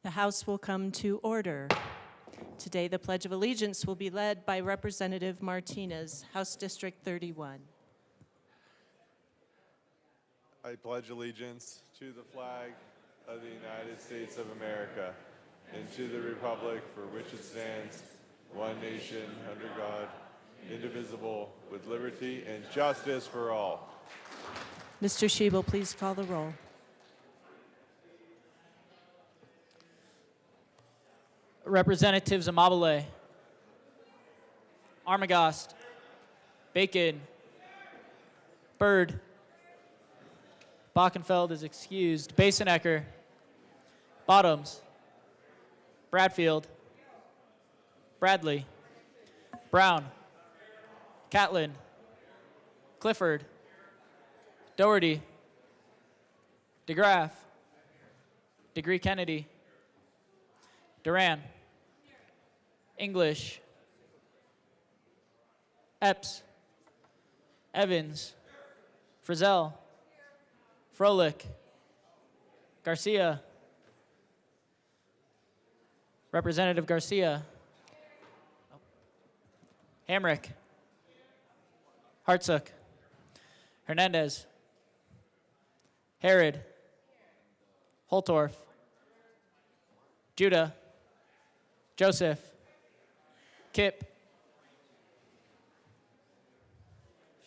The House will come to order. Today, the Pledge of Allegiance will be led by Representative Martinez, House District 31. I pledge allegiance to the flag of the United States of America and to the republic for which it stands, one nation, under God, indivisible, with liberty and justice for all. Mr. Schiebel, please call the roll. Representatives Amabile, Armagost, Bacon, Byrd, Bockenfeld is excused, Basenecker, Bottoms, Bradfield, Bradley, Brown, Catlin, Clifford, Doherty, DeGraff, Degree-Kennedy, Duran, English, Epps, Evans, Frizzell, Froelich, Garcia, Representative Garcia, Hamrick, Hartsook, Hernandez, Herod, Holtorf, Judah, Joseph, Kip,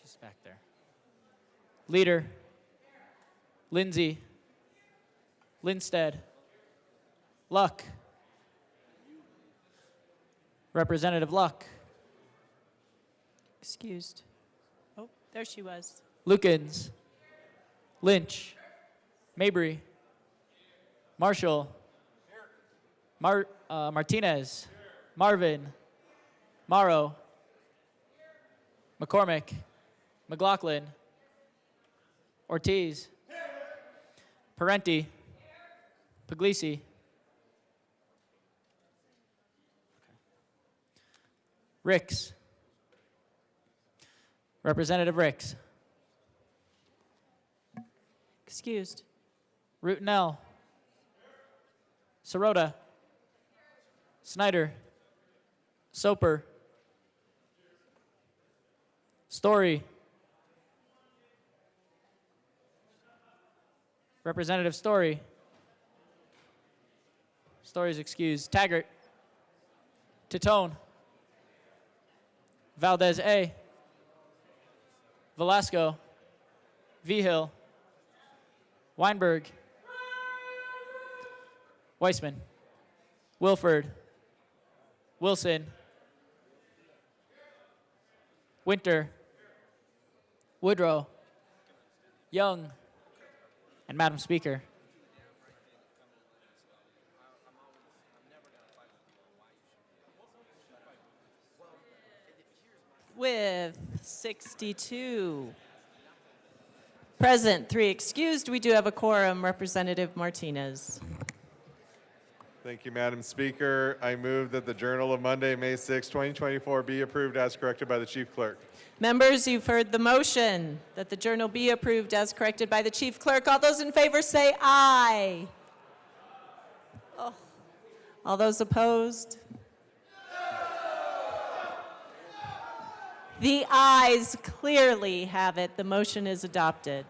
she's back there, Leader, Lindsay, Linstead, Luck, Representative Luck, Excused. Oh, there she was. Lukens, Lynch, Mabry, Marshall, Martinez, Marvin, Morrow, McCormick, McLaughlin, Ortiz, Parenti, Puglisi, Ricks, Representative Ricks, Excused. Rutinel, Sirota, Snyder, Soper, Story, Representative Story, Story's excused, Taggart, Titone, Valdez A, Velasco, Vigil, Weinberg, Weissman, Wilford, Wilson, Winter, Woodrow, Young, and Madam Speaker. With 62 present, 3 excused, we do have a quorum. Representative Martinez. Thank you, Madam Speaker. I move that the Journal of Monday, May 6, 2024 be approved as corrected by the Chief Clerk. Members, you've heard the motion that the journal be approved as corrected by the Chief Clerk. All those in favor say aye. Oh. All those opposed? The ayes clearly have it. The motion is adopted.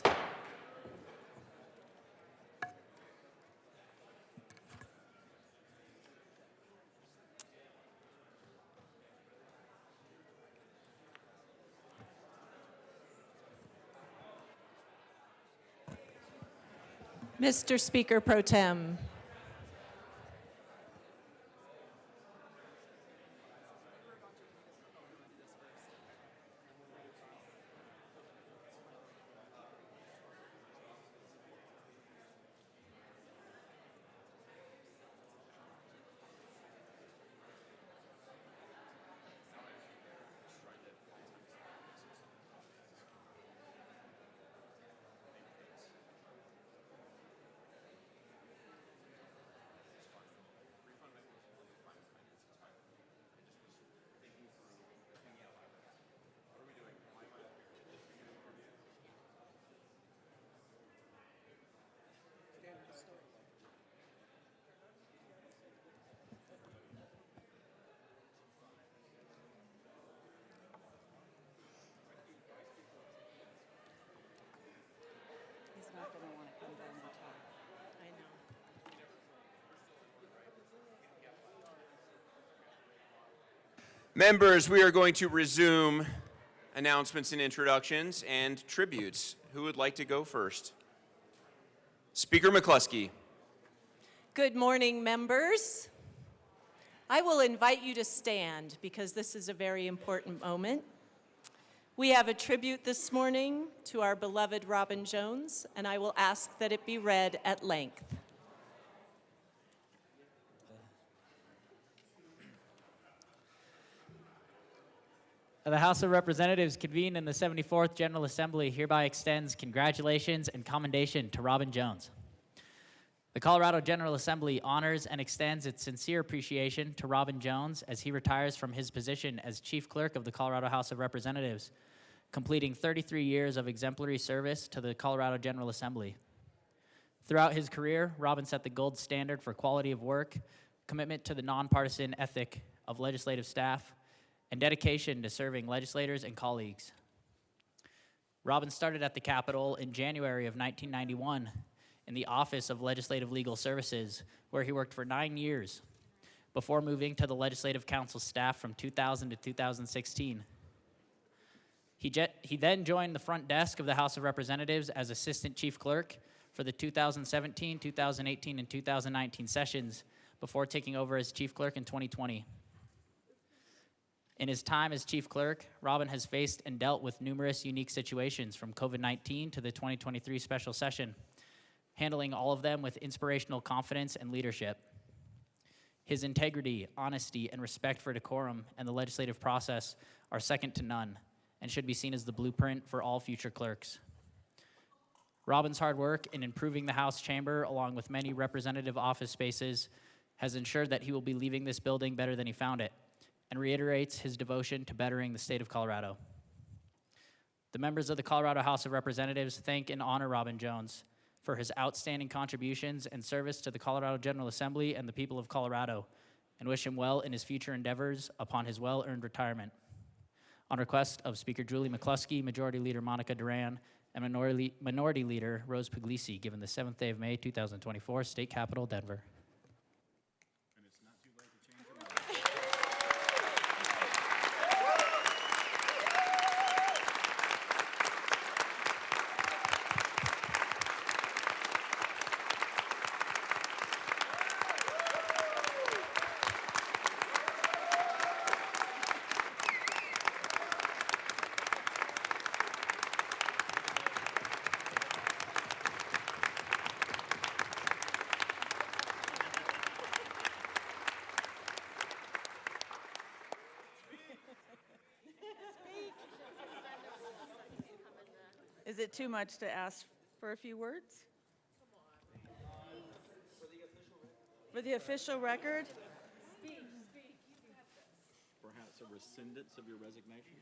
Mr. Speaker Pro Tem. Members, we are going to resume announcements and introductions and tributes. Who would like to go first? Speaker McCluskey. Good morning, members. I will invite you to stand because this is a very important moment. We have a tribute this morning to our beloved Robin Jones, and I will ask that it be read at length. The House of Representatives convened in the 74th General Assembly hereby extends congratulations and commendation to Robin Jones. The Colorado General Assembly honors and extends its sincere appreciation to Robin Jones as he retires from his position as Chief Clerk of the Colorado House of Representatives, completing 33 years of exemplary service to the Colorado General Assembly. Throughout his career, Robin set the gold standard for quality of work, commitment to the nonpartisan ethic of legislative staff, and dedication to serving legislators and colleagues. Robin started at the Capitol in January of 1991 in the Office of Legislative Legal Services, where he worked for 9 years before moving to the Legislative Council staff from 2000 to 2016. He then joined the front desk of the House of Representatives as Assistant Chief Clerk for the 2017, 2018, and 2019 sessions before taking over as Chief Clerk in 2020. In his time as Chief Clerk, Robin has faced and dealt with numerous unique situations from COVID-19 to the 2023 special session, handling all of them with inspirational confidence and leadership. His integrity, honesty, and respect for decorum and the legislative process are second to none and should be seen as the blueprint for all future clerks. Robin's hard work in improving the House chamber, along with many representative office spaces, has ensured that he will be leaving this building better than he found it, and reiterates his devotion to bettering the state of Colorado. The members of the Colorado House of Representatives thank and honor Robin Jones for his outstanding contributions and service to the Colorado General Assembly and the people of Colorado, and wish him well in his future endeavors upon his well-earned retirement. On request of Speaker Julie McCluskey, Majority Leader Monica Duran, and Minority Leader Rose Puglisi, given the 7th day of May, 2024, State Capitol, Denver. Is it too much to ask for a few words? For the official record? Perhaps a rescindance of your resignation?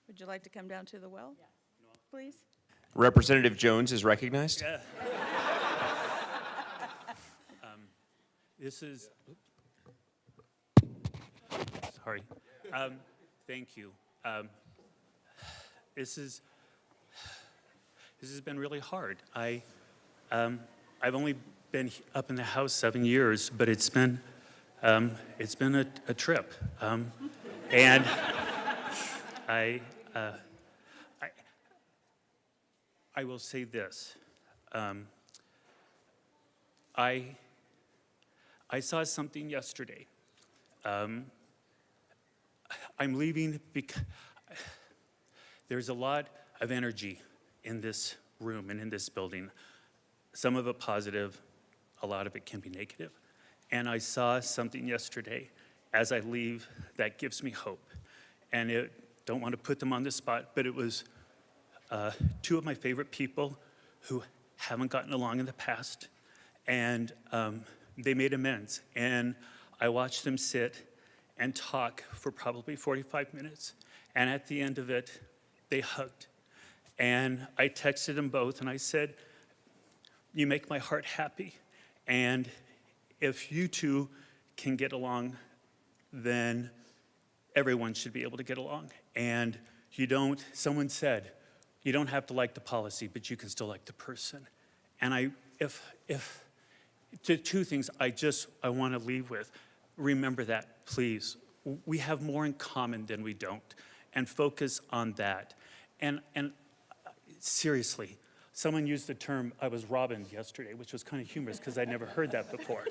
Would you like to come down to the well, please? Representative Jones is recognized. This is, sorry. Thank you. This has been really hard. I've only been up in the House 7 years, but it's been a trip. And I will say this. I saw something yesterday. I'm leaving because there's a lot of energy in this room and in this building. Some of it positive, a lot of it can be negative. And I saw something yesterday as I leave that gives me hope. And don't want to put them on the spot, but it was two of my favorite people who haven't gotten along in the past, and they made amends. And I watched them sit and talk for probably 45 minutes, and at the end of it, they hugged. And I texted them both, and I said, "You make my heart happy, and if you two can get along, then everyone should be able to get along. And someone said, you don't have to like the policy, but you can still like the person." And the two things I want to leave with, remember that, please. We have more in common than we don't, and focus on that. And seriously, someone used the term, I was Robin yesterday, which was kind of humorous because I'd never heard that before.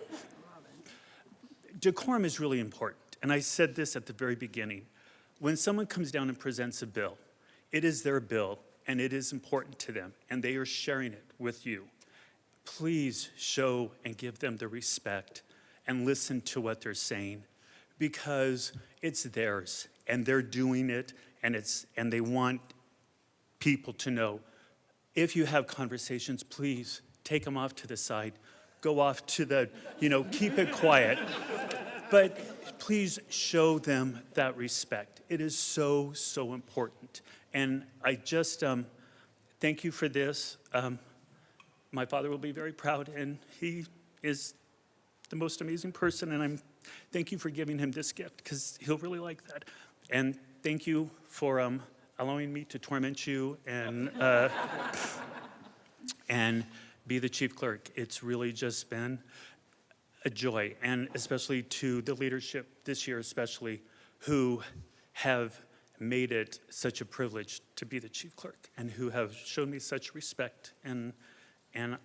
Decorum is really important, and I said this at the very beginning. When someone comes down and presents a bill, it is their bill, and it is important to them, and they are sharing it with you. Please show and give them the respect and listen to what they're saying, because it's theirs, and they're doing it, and they want people to know. If you have conversations, please take them off to the side. Go off to the, keep it quiet. But please show them that respect. It is so, so important. And I just thank you for this. My father will be very proud, and he is the most amazing person, and thank you for giving him this gift, because he'll really like that. And thank you for allowing me to torment you and be the chief clerk. It's really just been a joy, and especially to the leadership this year especially, who have made it such a privilege to be the chief clerk and who have shown me such respect, and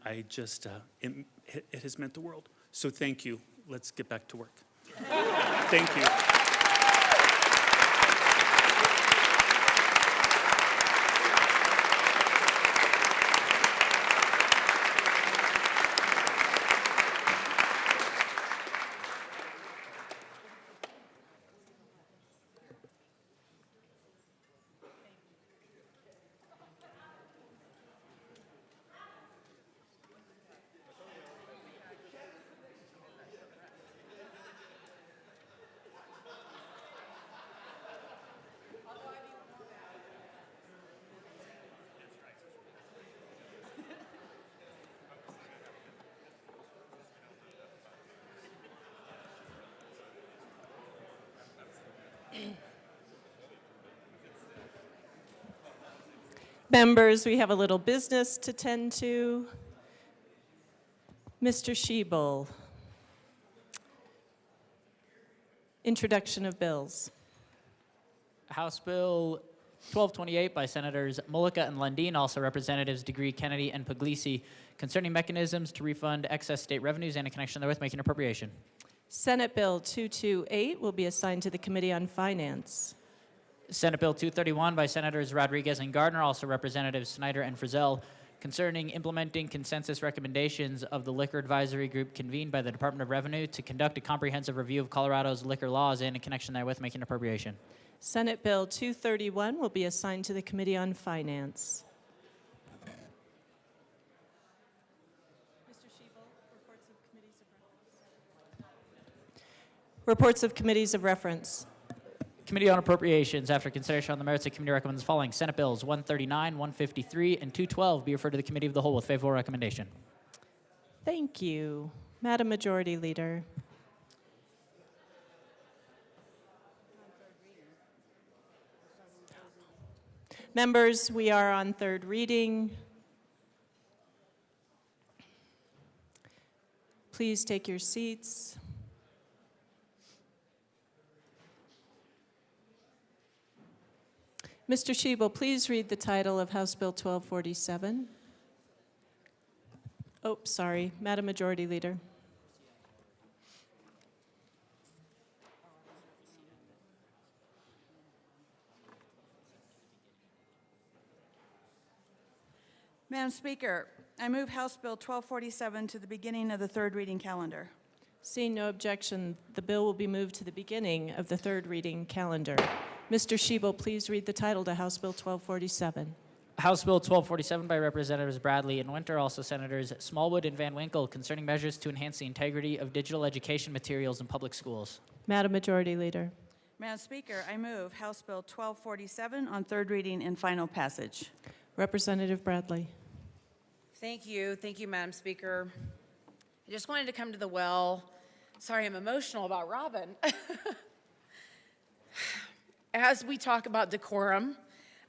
I just, it has meant the world. So thank you. Let's get back to work. Thank you. Members, we have a little business to tend to. Mr. Schiebel. Introduction of bills. House Bill 1228 by Senators Mullica and Lundin, also Representatives Degree, Kennedy, and Puglisi, concerning mechanisms to refund excess state revenues and in connection therewith making appropriation. Senate Bill 228 will be assigned to the Committee on Finance. Senate Bill 231 by Senators Rodriguez and Gardner, also Representatives Snyder and Frizzell, concerning implementing consensus recommendations of the Liquor Advisory Group convened by the Department of Revenue to conduct a comprehensive review of Colorado's liquor laws and in connection therewith making appropriation. Senate Bill 231 will be assigned to the Committee on Finance. Mr. Schiebel, reports of committees of reference. Committee on Appropriations, after consideration on the merits, the committee recommends the following. Senate Bills 139, 153, and 212 be referred to the Committee of the Whole with favorable recommendation. Thank you. Madam Majority Leader. Members, we are on third reading. Please take your seats. Mr. Schiebel, please read the title of House Bill 1247. Oh, sorry, Madam Majority Leader. Madam Speaker, I move House Bill 1247 to the beginning of the third reading calendar. Seeing no objection, the bill will be moved to the beginning of the third reading calendar. Mr. Schiebel, please read the title to House Bill 1247. House Bill 1247 by Representatives Bradley and Winter, also Senators Smallwood and Van Winkle, concerning measures to enhance the integrity of digital education materials in public schools. Madam Majority Leader. Madam Speaker, I move House Bill 1247 on third reading and final passage. Representative Bradley. Thank you, Madam Speaker. I just wanted to come to the well. Sorry, I'm emotional about Robin. As we talk about decorum,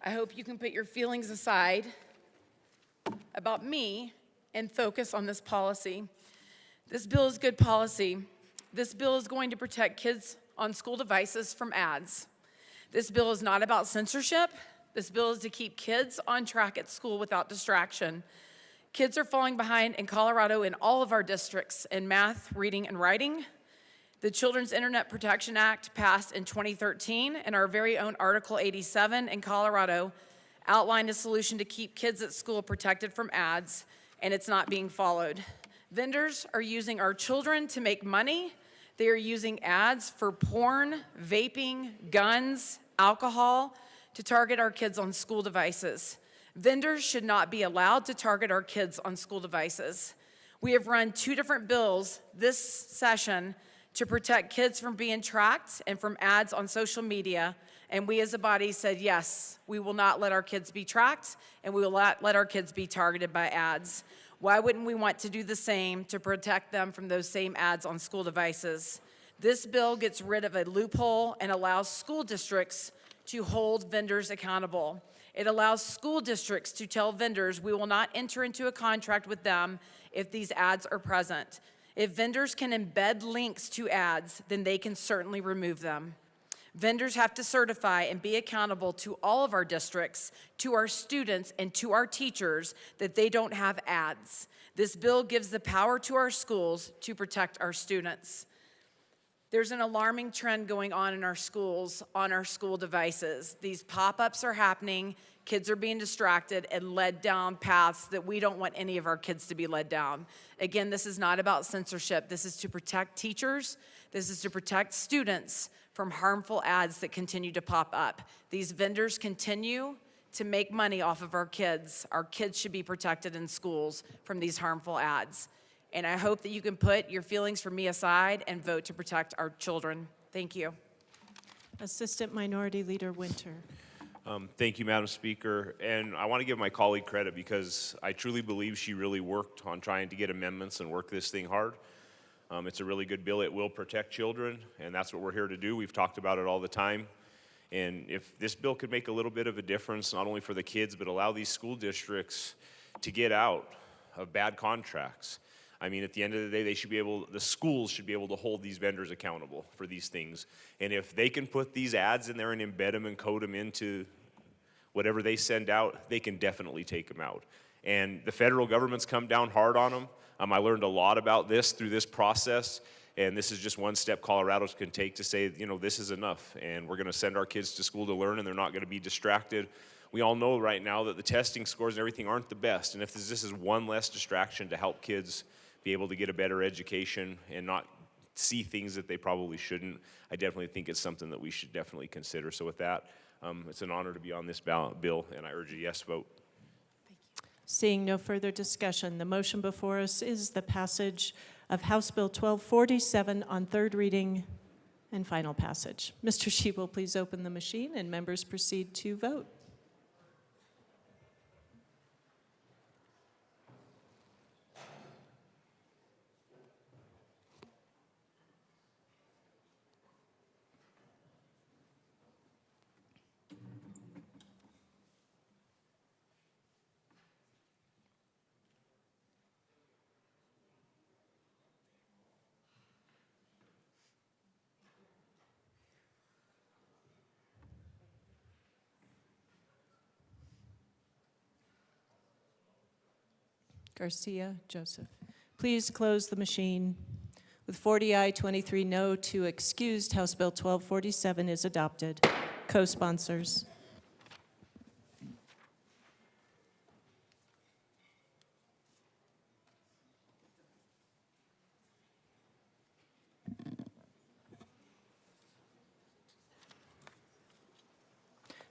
I hope you can put your feelings aside about me and focus on this policy. This bill is good policy. This bill is going to protect kids on school devices from ads. This bill is not about censorship. This bill is to keep kids on track at school without distraction. Kids are falling behind in Colorado in all of our districts in math, reading, and writing. The Children's Internet Protection Act passed in 2013, and our very own Article 87 in Colorado outlined a solution to keep kids at school protected from ads, and it's not being followed. Vendors are using our children to make money. They are using ads for porn, vaping, guns, alcohol to target our kids on school devices. Vendors should not be allowed to target our kids on school devices. We have run 2 different bills this session to protect kids from being tracked and from ads on social media, and we as a body said, yes, we will not let our kids be tracked, and we will not let our kids be targeted by ads. Why wouldn't we want to do the same to protect them from those same ads on school devices? This bill gets rid of a loophole and allows school districts to hold vendors accountable. It allows school districts to tell vendors we will not enter into a contract with them if these ads are present. If vendors can embed links to ads, then they can certainly remove them. Vendors have to certify and be accountable to all of our districts, to our students, and to our teachers that they don't have ads. This bill gives the power to our schools to protect our students. There's an alarming trend going on in our schools on our school devices. These pop-ups are happening, kids are being distracted and led down paths that we don't want any of our kids to be led down. Again, this is not about censorship. This is to protect teachers. This is to protect students from harmful ads that continue to pop up. These vendors continue to make money off of our kids. Our kids should be protected in schools from these harmful ads. And I hope that you can put your feelings for me aside and vote to protect our children. Thank you. Assistant Minority Leader Winter. Thank you, Madam Speaker. And I want to give my colleague credit because I truly believe she really worked on trying to get amendments and work this thing hard. It's a really good bill. It will protect children, and that's what we're here to do. We've talked about it all the time. And if this bill could make a little bit of a difference, not only for the kids, but allow these school districts to get out of bad contracts. I mean, at the end of the day, the schools should be able to hold these vendors accountable for these things. And if they can put these ads in there and embed them and code them into whatever they send out, they can definitely take them out. And the federal government's come down hard on them. I learned a lot about this through this process, and this is just one step Colorado can take to say, you know, this is enough, and we're gonna send our kids to school to learn, and they're not gonna be distracted. We all know right now that the testing scores and everything aren't the best, and if this is one less distraction to help kids be able to get a better education and not see things that they probably shouldn't, I definitely think it's something that we should definitely consider. So with that, it's an honor to be on this bill, and I urge a yes vote. Seeing no further discussion, the motion before us is the passage of House Bill 1247 on third reading and final passage. Mr. Sheep will please open the machine and members proceed to vote. Garcia Joseph. Please close the machine. With 40 aye, 23 no, 2 excused, House Bill 1247 is adopted. Co-sponsors.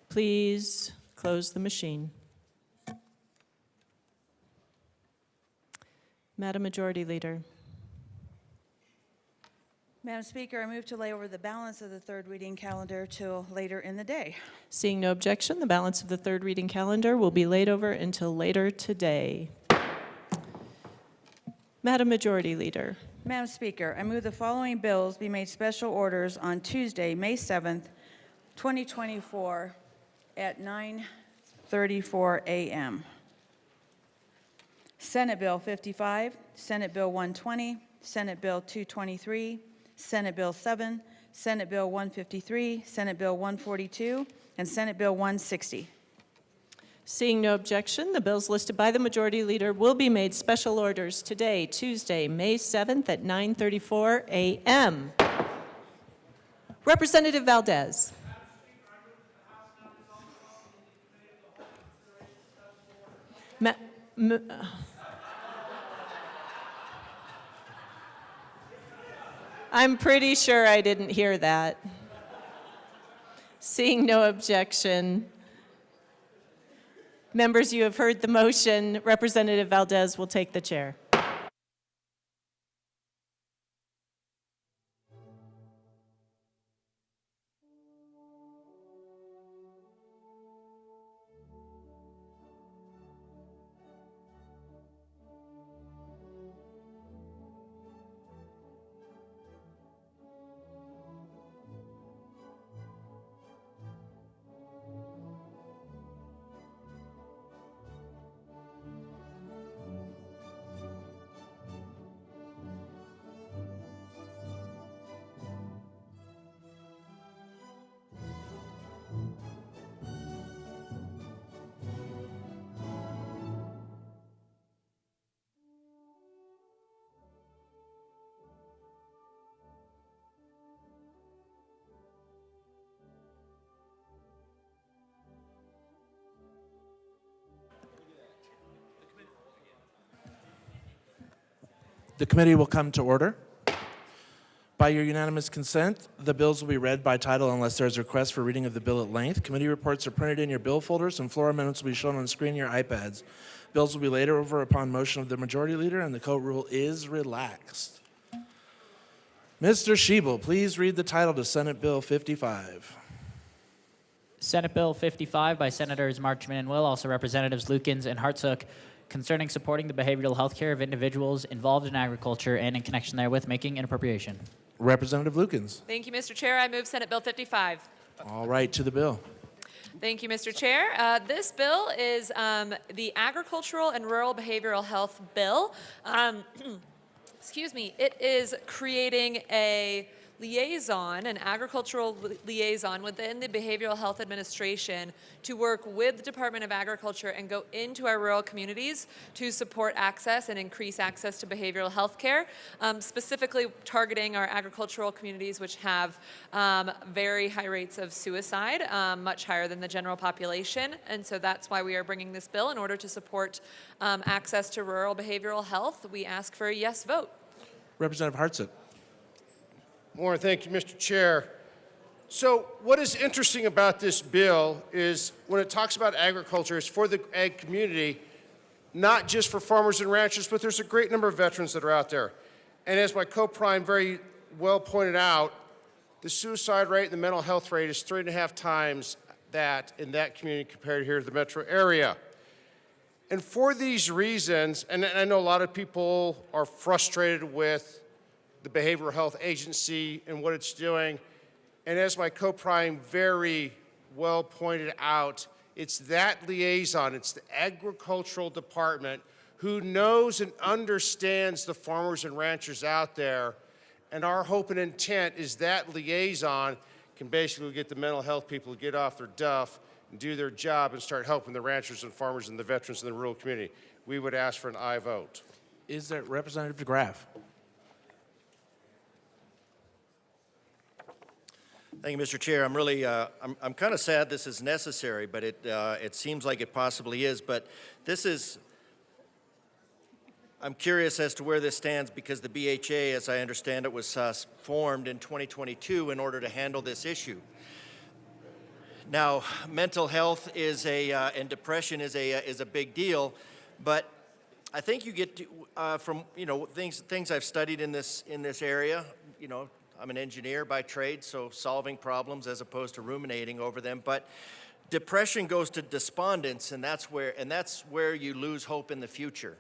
Please close the machine. Madam Majority Leader. Madam Speaker, I move to lay over the balance of the third reading calendar till later in the day. Seeing no objection, the balance of the third reading calendar will be laid over until later today. Madam Majority Leader. Madam Speaker, I move the following bills be made special orders on Tuesday, May 7th, 2024 at 9:34 a.m. Senate Bill 55, Senate Bill 120, Senate Bill 223, Senate Bill 7, Senate Bill 153, Senate Bill 142, and Senate Bill 160. Seeing no objection, the bills listed by the Majority Leader will be made special orders today, Tuesday, May 7th at 9:34 a.m. Representative Valdez. Ma- m- I'm pretty sure I didn't hear that. Seeing no objection. Members, you have heard the motion. Representative Valdez will take the chair. The committee will come to order. By your unanimous consent, the bills will be read by title unless there is a request for reading of the bill at length. Committee reports are printed in your bill folders, and floor amendments will be shown on the screen in your iPads. Bills will be laid over upon motion of the Majority Leader, and the court rule is relaxed. Mr. Schiebel, please read the title to Senate Bill 55. Senate Bill 55 by Senators Marchman and Will, also Representatives Lukens and Hartsook, concerning supporting the behavioral health care of individuals involved in agriculture and in connection therewith making an appropriation. Representative Lukens. Thank you, Mr. Chair. I move Senate Bill 55. All right, to the bill. Thank you, Mr. Chair. This bill is the Agricultural and Rural Behavioral Health Bill. Excuse me. It is creating a liaison, an agricultural liaison within the Behavioral Health Administration to work with the Department of Agriculture and go into our rural communities to support access and increase access to behavioral health care, specifically targeting our agricultural communities, which have very high rates of suicide, much higher than the general population. And so that's why we are bringing this bill in order to support access to rural behavioral health. We ask for a yes vote. Representative Hartsook. Warren, thank you, Mr. Chair. So what is interesting about this bill is when it talks about agriculture, it's for the ag community, not just for farmers and ranchers, but there's a great number of veterans that are out there. And as my co-prime very well pointed out, the suicide rate and the mental health rate is 3.5 times that in that community compared here to the metro area. And for these reasons, and I know a lot of people are frustrated with the Behavioral Health Agency and what it's doing. And as my co-prime very well pointed out, it's that liaison, it's the agricultural department who knows and understands the farmers and ranchers out there. And our hope and intent is that liaison can basically get the mental health people to get off their duff and do their job and start helping the ranchers and farmers and the veterans in the rural community. We would ask for an aye vote. Is that Representative DeGraff? Thank you, Mr. Chair. I'm really, I'm kind of sad this is necessary, but it seems like it possibly is. But this is, I'm curious as to where this stands because the BHA, as I understand it, was formed in 2022 in order to handle this issue. Now, mental health is and depression is a big deal, but I think you get to, from things I've studied in this area, I'm an engineer by trade, so solving problems as opposed to ruminating over them. But depression goes to despondence, and that's where you lose hope in the future.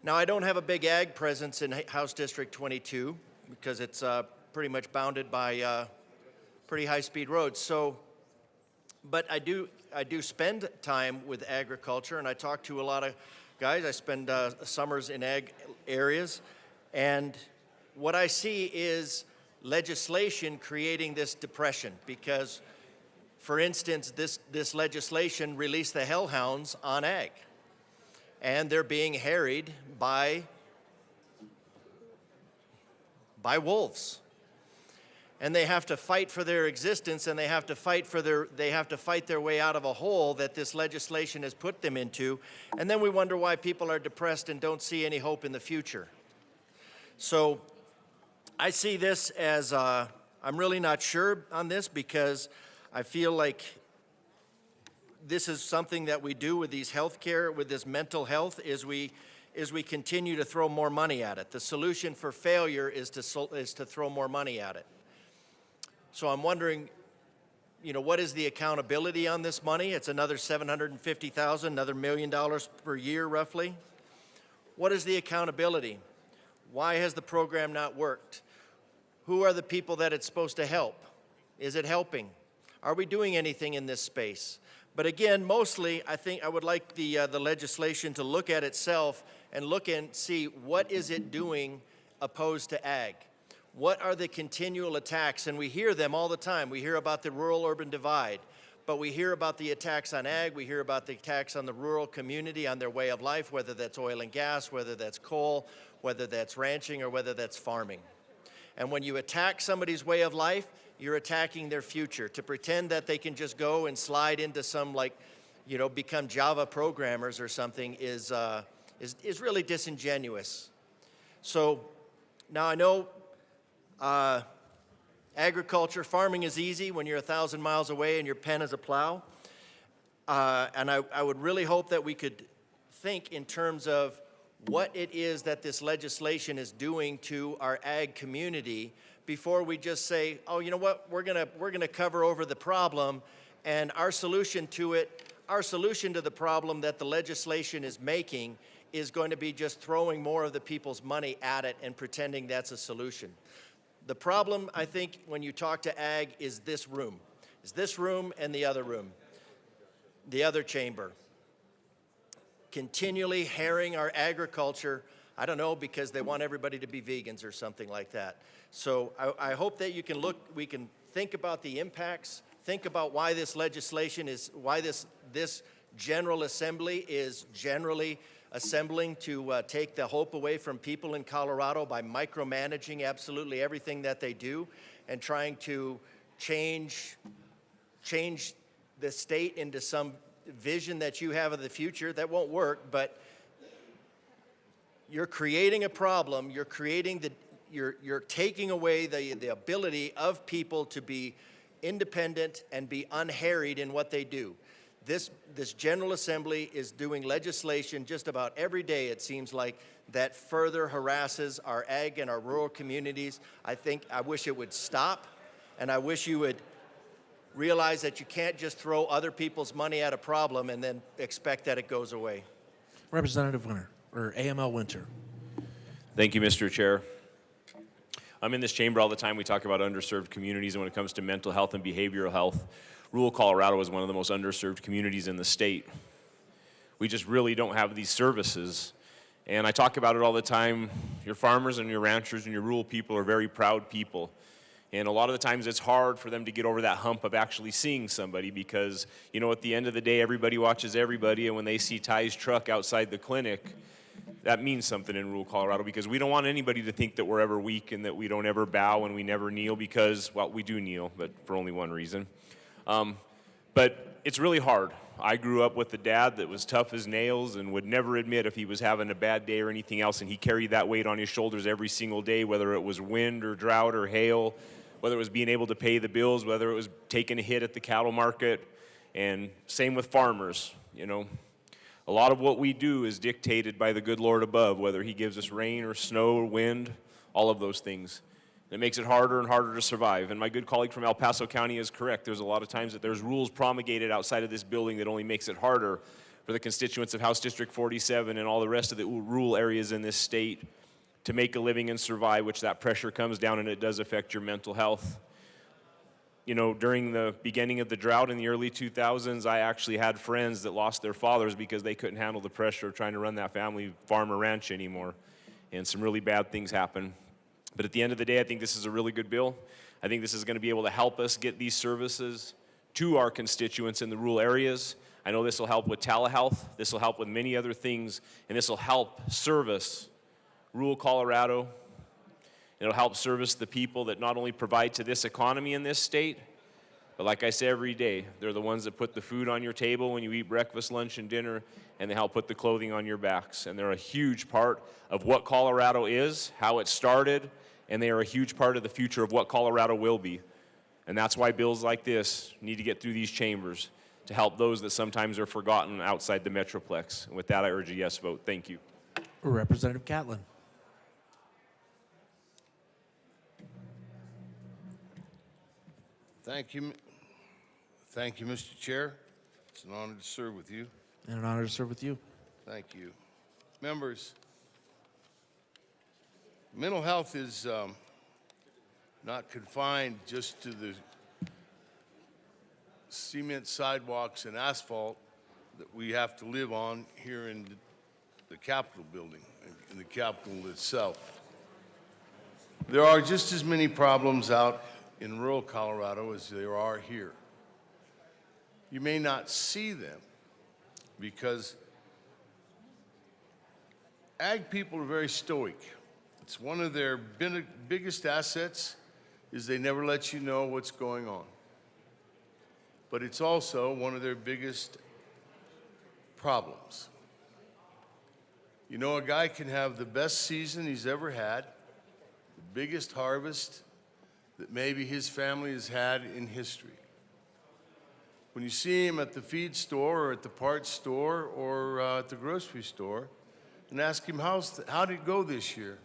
Now, I don't have a big ag presence in House District 22 because it's pretty much bounded by pretty high-speed roads. So, but I do spend time with agriculture, and I talk to a lot of guys. I spend summers in ag areas, and what I see is legislation creating this depression because, for instance, this legislation released the hellhounds on ag, and they're being harried by wolves. And they have to fight for their existence, and they have to fight their way out of a hole that this legislation has put them into. And then we wonder why people are depressed and don't see any hope in the future. So I see this as, I'm really not sure on this because I feel like this is something that we do with these healthcare, with this mental health, is we continue to throw more money at it. The solution for failure is to throw more money at it. So I'm wondering, what is the accountability on this money? It's another $750,000, another $1 million per year, roughly. What is the accountability? Why has the program not worked? Who are the people that it's supposed to help? Is it helping? Are we doing anything in this space? But again, mostly, I think I would like the legislation to look at itself and look and see what is it doing opposed to ag. What are the continual attacks? And we hear them all the time. We hear about the rural-urban divide, but we hear about the attacks on ag. We hear about the attacks on the rural community, on their way of life, whether that's oil and gas, whether that's coal, whether that's ranching, or whether that's farming. And when you attack somebody's way of life, you're attacking their future. To pretend that they can just go and slide into some, become Java programmers or something is really disingenuous. So now I know agriculture, farming is easy when you're 1,000 miles away and your pen is a plow. And I would really hope that we could think in terms of what it is that this legislation is doing to our ag community before we just say, oh, you know what, we're gonna cover over the problem, and our solution to the problem that the legislation is making is going to be just throwing more of the people's money at it and pretending that's a solution. The problem, I think, when you talk to ag is this room and the other room, the other chamber. Continually harrying our agriculture, I don't know, because they want everybody to be vegans or something like that. So I hope that we can think about the impacts, think about why this legislation why this General Assembly is generally assembling to take the hope away from people in Colorado by micromanaging absolutely everything that they do and trying to change the state into some vision that you have of the future. That won't work, but you're creating a problem. You're taking away the ability of people to be independent and be unharried in what they do. This General Assembly is doing legislation just about every day, it seems like, that further harasses our ag and our rural communities. I wish it would stop, and I wish you would realize that you can't just throw other people's money at a problem and then expect that it goes away. Representative Winter, or AML Winter. Thank you, Mr. Chair. I'm in this chamber all the time. We talk about underserved communities, and when it comes to mental health and behavioral health, rural Colorado is one of the most underserved communities in the state. We just really don't have these services. And I talk about it all the time. Your farmers and your ranchers and your rural people are very proud people. And a lot of the times it's hard for them to get over that hump of actually seeing somebody because, at the end of the day, everybody watches everybody. And when they see Ty's truck outside the clinic, that means something in rural Colorado because we don't want anybody to think that we're ever weak and that we don't ever bow and we never kneel because, well, we do kneel, but for only one reason. But it's really hard. I grew up with a dad that was tough as nails and would never admit if he was having a bad day or anything else, and he carried that weight on his shoulders every single day, whether it was wind or drought or hail, whether it was being able to pay the bills, whether it was taking a hit at the cattle market, and same with farmers, A lot of what we do is dictated by the good Lord above, whether he gives us rain or snow or wind, all of those things. It makes it harder and harder to survive. And my good colleague from El Paso County is correct. There's a lot of times that there's rules promulgated outside of this building that only makes it harder for the constituents of House District 47 and all the rest of the rural areas in this state to make a living and survive, which that pressure comes down and it does affect your mental health. During the beginning of the drought in the early 2000s, I actually had friends that lost their fathers because they couldn't handle the pressure of trying to run that family farm or ranch anymore. And some really bad things happened. But at the end of the day, I think this is a really good bill. I think this is going to be able to help us get these services to our constituents in the rural areas. I know this will help with telehealth. This will help with many other things, and this will help service rural Colorado. It'll help service the people that not only provide to this economy in this state, but like I say every day, they're the ones that put the food on your table when you eat breakfast, lunch, and dinner, and they help put the clothing on your backs. And they're a huge part of what Colorado is, how it started, and they are a huge part of the future of what Colorado will be. And that's why bills like this need to get through these chambers to help those that sometimes are forgotten outside the Metroplex. And with that, I urge a yes vote. Thank you. Representative Catlin. Thank you, Mr. Chair. It's an honor to serve with you. And an honor to serve with you. Thank you. Members, mental health is not confined just to the cement sidewalks and asphalt that we have to live on here in the Capitol building, in the Capitol itself. There are just as many problems out in rural Colorado as there are here. You may not see them because ag people are very stoic. It's one of their biggest assets is they never let you know what's going on. But it's also one of their biggest problems. You know, a guy can have the best season he's ever had, the biggest harvest that maybe his family has had in history. When you see him at the feed store or at the parts store or at the grocery store and ask him, how did it go this year?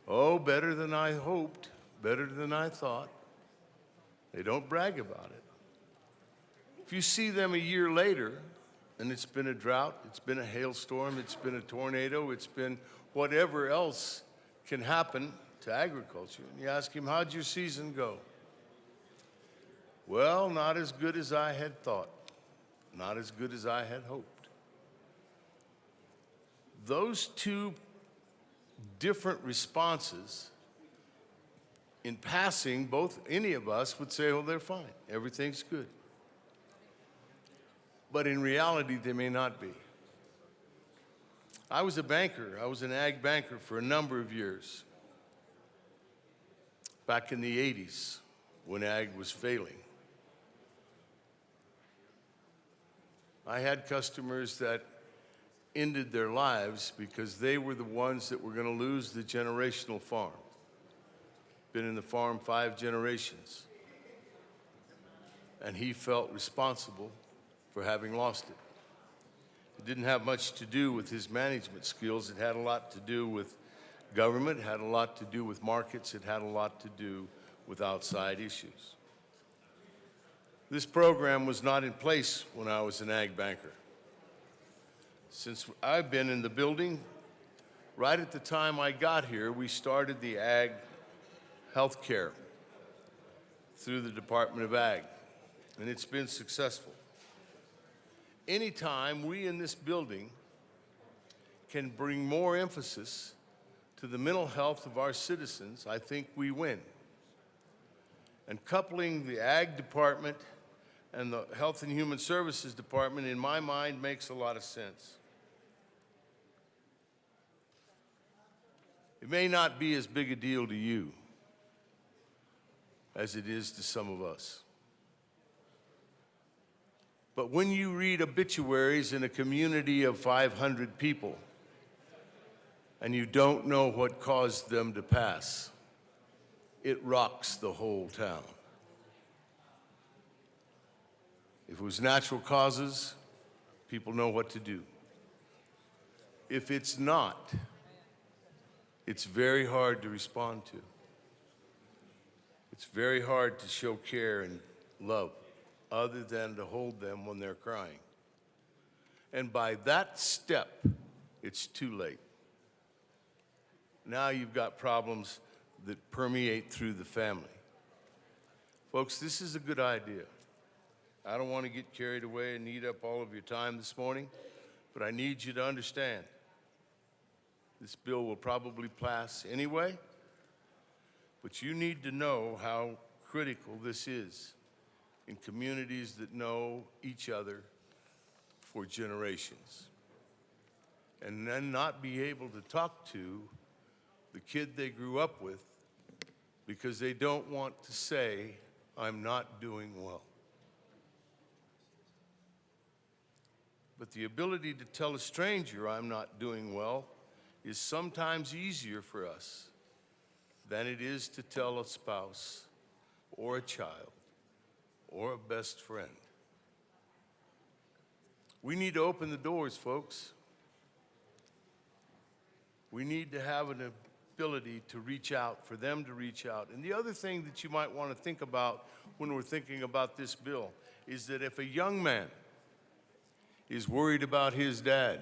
Oh, better than I hoped, better than I thought. They don't brag about it. If you see them a year later and it's been a drought, it's been a hailstorm, it's been a tornado, it's been whatever else can happen to agriculture, and you ask him, how'd your season go? Well, not as good as I had thought, not as good as I had hoped. Those two different responses, in passing, any of us would say, oh, they're fine, everything's good. But in reality, they may not be. I was a banker, I was an ag banker for a number of years. Back in the 80s, when ag was failing. I had customers that ended their lives because they were the ones that were going to lose the generational farm. Been in the farm 5 generations. And he felt responsible for having lost it. It didn't have much to do with his management skills. It had a lot to do with government, it had a lot to do with markets, it had a lot to do with outside issues. This program was not in place when I was an ag banker. Since I've been in the building, right at the time I got here, we started the ag health care through the Department of Ag, and it's been successful. Anytime we in this building can bring more emphasis to the mental health of our citizens, I think we win. And coupling the Ag Department and the Health and Human Services Department, in my mind, makes a lot of sense. It may not be as big a deal to you as it is to some of us. But when you read obituaries in a community of 500 people, and you don't know what caused them to pass, it rocks the whole town. If it was natural causes, people know what to do. If it's not, it's very hard to respond to. It's very hard to show care and love other than to hold them when they're crying. And by that step, it's too late. Now you've got problems that permeate through the family. Folks, this is a good idea. I don't want to get carried away and eat up all of your time this morning, but I need you to understand this bill will probably pass anyway, But you need to know how critical this is in communities that know each other for generations. And then not be able to talk to the kid they grew up with because they don't want to say, I'm not doing well. But the ability to tell a stranger I'm not doing well is sometimes easier for us than it is to tell a spouse or a child or a best friend. We need to open the doors, folks. We need to have an ability to reach out, for them to reach out. And the other thing that you might want to think about when we're thinking about this bill is that if a young man is worried about his dad,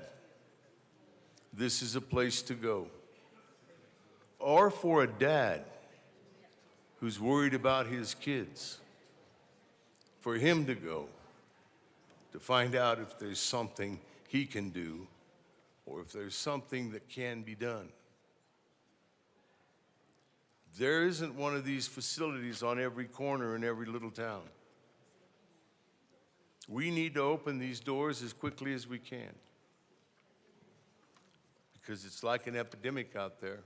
this is a place to go. Or for a dad who's worried about his kids, for him to go to find out if there's something he can do or if there's something that can be done. There isn't one of these facilities on every corner in every little town. We need to open these doors as quickly as we can because it's like an epidemic out there.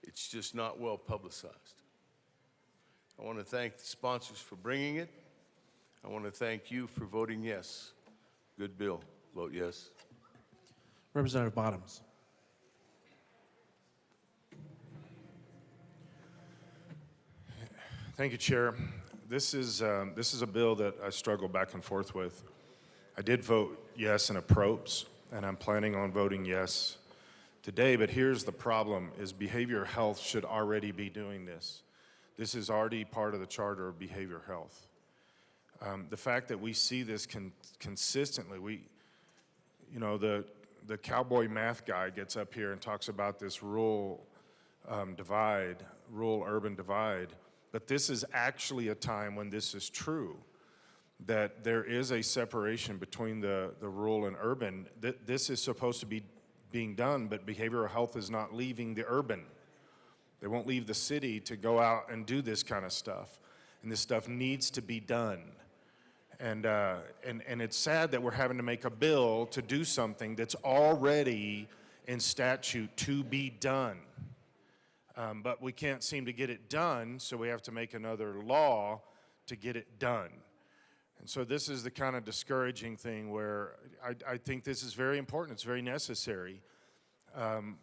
It's just not well publicized. I want to thank the sponsors for bringing it. I want to thank you for voting yes. Good bill. Vote yes. Representative Bottoms. Thank you, Chair. This is a bill that I struggle back and forth with. I did vote yes in approps, and I'm planning on voting yes today, but here's the problem, is behavioral health should already be doing this. This is already part of the charter of behavioral health. The fact that we see this consistently, the cowboy math guy gets up here and talks about this rural-urban divide, but this is actually a time when this is true, that there is a separation between the rural and urban. This is supposed to be being done, but behavioral health is not leaving the urban. They won't leave the city to go out and do this kind of stuff, and this stuff needs to be done. And it's sad that we're having to make a bill to do something that's already in statute to be done. But we can't seem to get it done, so we have to make another law to get it done. And so this is the kind of discouraging thing where I think this is very important, it's very necessary, and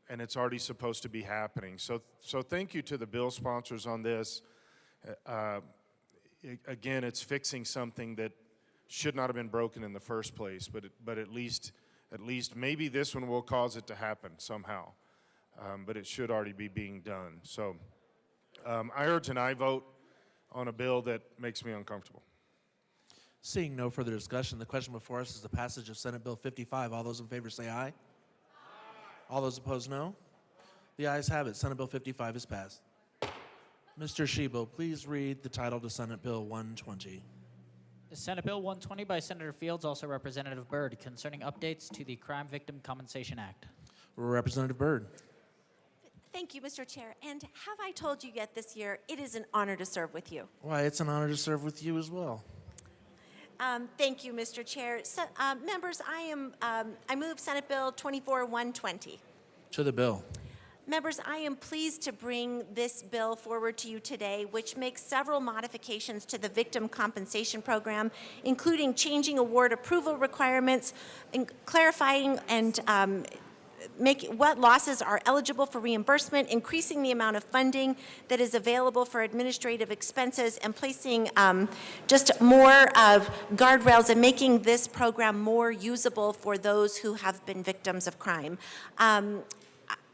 it's already supposed to be happening. So thank you to the bill sponsors on this. Again, it's fixing something that should not have been broken in the first place, but at least maybe this one will cause it to happen somehow. But it should already be being done. So I urge an aye vote on a bill that makes me uncomfortable. Seeing no further discussion, the question before us is the passage of Senate Bill 55. All those in favor say aye. Aye. All those opposed, no. The ayes have it. Senate Bill 55 is passed. Mr. Shebo, please read the title to Senate Bill 120. Senate Bill 120 by Senator Fields, also Representative Byrd, concerning updates to the Crime Victim Compensation Act. Representative Byrd. Thank you, Mr. Chair. And have I told you yet this year, it is an honor to serve with you. Why, it's an honor to serve with you as well. Thank you, Mr. Chair. So, members, I move Senate Bill 24-120. To the bill. Members, I am pleased to bring this bill forward to you today, which makes several modifications to the Victim Compensation Program, including changing award approval requirements, and clarifying and what losses are eligible for reimbursement, increasing the amount of funding that is available for administrative expenses, and placing just more of guardrails and making this program more usable for those who have been victims of crime.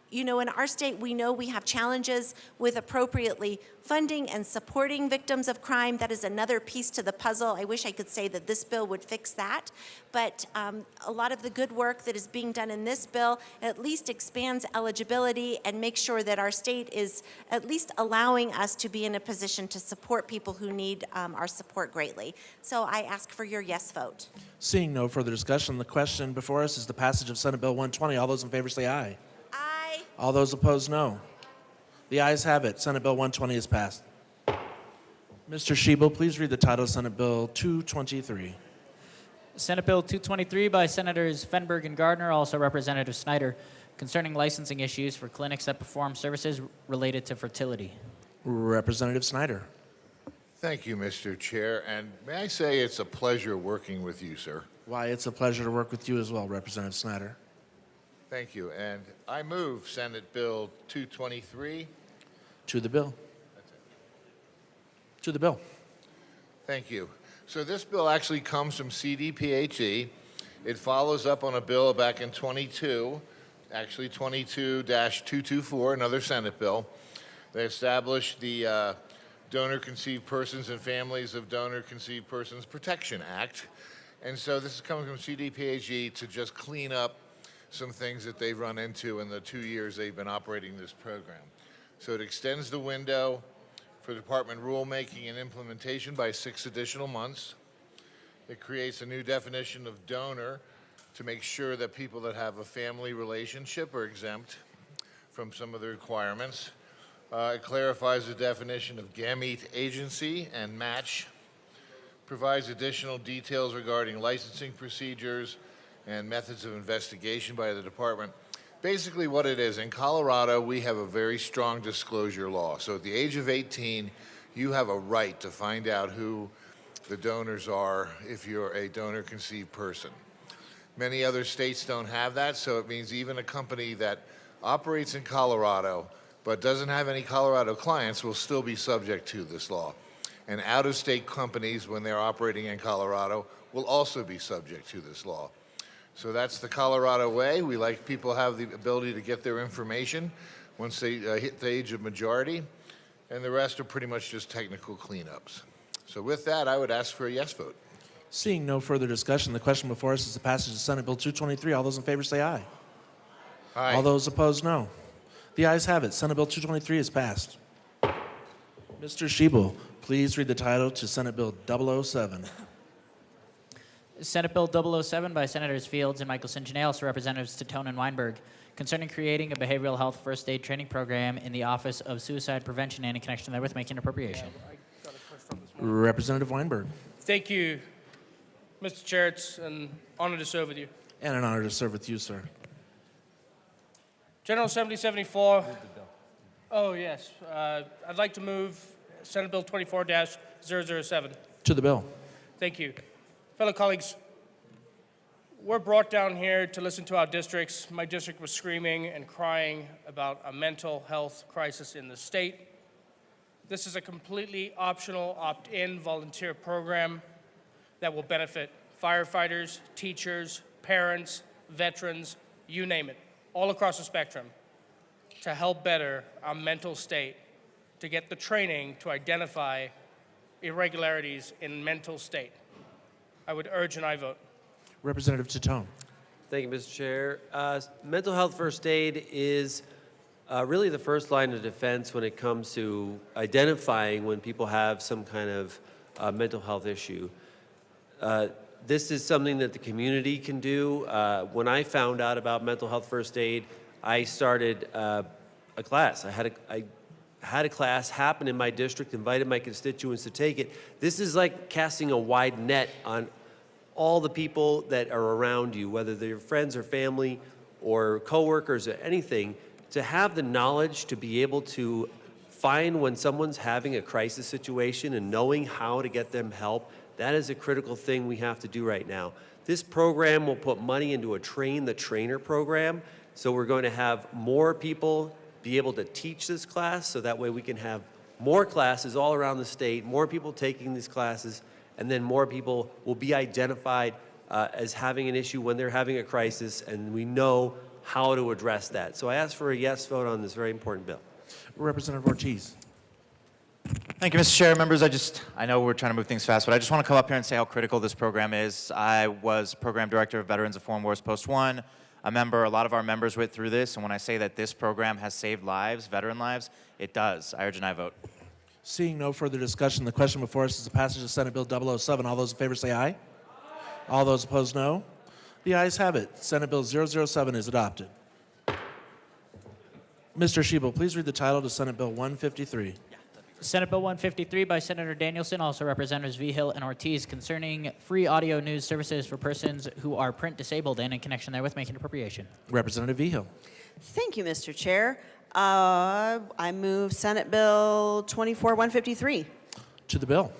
You know, in our state, we know we have challenges with appropriately funding and supporting victims of crime. That is another piece to the puzzle. I wish I could say that this bill would fix that, but a lot of the good work that is being done in this bill at least expands eligibility and makes sure that our state is at least allowing us to be in a position to support people who need our support greatly. So I ask for your yes vote. Seeing no further discussion, the question before us is the passage of Senate Bill 120. All those in favor say aye. Aye. All those opposed, no. The ayes have it. Senate Bill 120 is passed. Mr. Shebel, please read the title of Senate Bill 223. Senate Bill 223 by Senators Fenberg and Gardner, also Representative Snyder, concerning licensing issues for clinics that perform services related to fertility. Representative Snyder. Thank you, Mr. Chair, and may I say it's a pleasure working with you, sir. Why, it's a pleasure to work with you as well, Representative Snyder. Thank you, and I move Senate Bill 223. To the bill. To the bill. Thank you. So this bill actually comes from CDPHE. It follows up on a bill back in 22, actually 22-224, another Senate bill. They established the Donor-Conceived Persons and Families of Donor-Conceived Persons Protection Act. And so this is coming from CDPHE to just clean up some things that they've run into in the 2 years they've been operating this program. So it extends the window for department rulemaking and implementation by 6 additional months. It creates a new definition of donor to make sure that people that have a family relationship are exempt from some of the requirements. It clarifies the definition of gamete agency and match, provides additional details regarding licensing procedures and methods of investigation by the department. Basically what it is, in Colorado, we have a very strong disclosure law. So at the age of 18, you have a right to find out who the donors are if you're a donor-conceived person. Many other states don't have that, so it means even a company that operates in Colorado but doesn't have any Colorado clients will still be subject to this law. And out-of-state companies, when they're operating in Colorado, will also be subject to this law. So that's the Colorado way. We like people have the ability to get their information once they hit the age of majority, and the rest are pretty much just technical cleanups. So with that, I would ask for a yes vote. Seeing no further discussion, the question before us is the passage of Senate Bill 223. All those in favor say aye. Aye. All those opposed, no. The ayes have it. Senate Bill 223 is passed. Mr. Shebel, please read the title to Senate Bill 007. Senate Bill 007 by Senators Fields and Michelson Janelle, also Representatives Tatone and Weinberg, concerning creating a behavioral health first aid training program in the Office of Suicide Prevention and in connection therewith making an appropriation. Representative Weinberg. Thank you, Mr. Chair. It's an honor to serve with you. And an honor to serve with you, sir. General Assembly 74. Oh, yes. I'd like to move Senate Bill 24-007. To the bill. Thank you. Fellow colleagues, we're brought down here to listen to our districts. My district was screaming and crying about a mental health crisis in the state. This is a completely optional, opt-in volunteer program that will benefit firefighters, teachers, parents, veterans, you name it, all across the spectrum, to help better our mental state, to get the training to identify irregularities in mental state. I would urge an aye vote. Representative Tatone. Thank you, Mr. Chair. Mental health first aid is really the first line of defense when it comes to identifying when people have some kind of mental health issue. This is something that the community can do. When I found out about mental health first aid, I started a class. I had a class happen in my district, invited my constituents to take it. This is like casting a wide net on all the people that are around you, whether they're your friends or family or coworkers or anything, to have the knowledge to be able to find when someone's having a crisis situation and knowing how to get them help. That is a critical thing we have to do right now. This program will put money into a train the trainer program, so we're going to have more people be able to teach this class, so that way we can have more classes all around the state, more people taking these classes, and then more people will be identified as having an issue when they're having a crisis, and we know how to address that. So I ask for a yes vote on this very important bill. Representative Ortiz. Thank you, Mr. Chair. Members, I know we're trying to move things fast, but I just want to come up here and say how critical this program is. I was program director of Veterans of Foreign Wars Post 1. A lot of our members went through this, and when I say that this program has saved lives, veteran lives, it does. I urge an aye vote. Seeing no further discussion, the question before us is the passage of Senate Bill 007. All those in favor say aye. All those opposed, no. The ayes have it. Senate Bill 007 is adopted. Mr. Shebel, please read the title to Senate Bill 153. Senate Bill 153 by Senator Danielson, also Representatives Vigil and Ortiz, concerning free audio news services for persons who are print disabled and in connection therewith making appropriation. Representative Vigil. Thank you, Mr. Chair. I move Senate Bill 24-153. To the bill.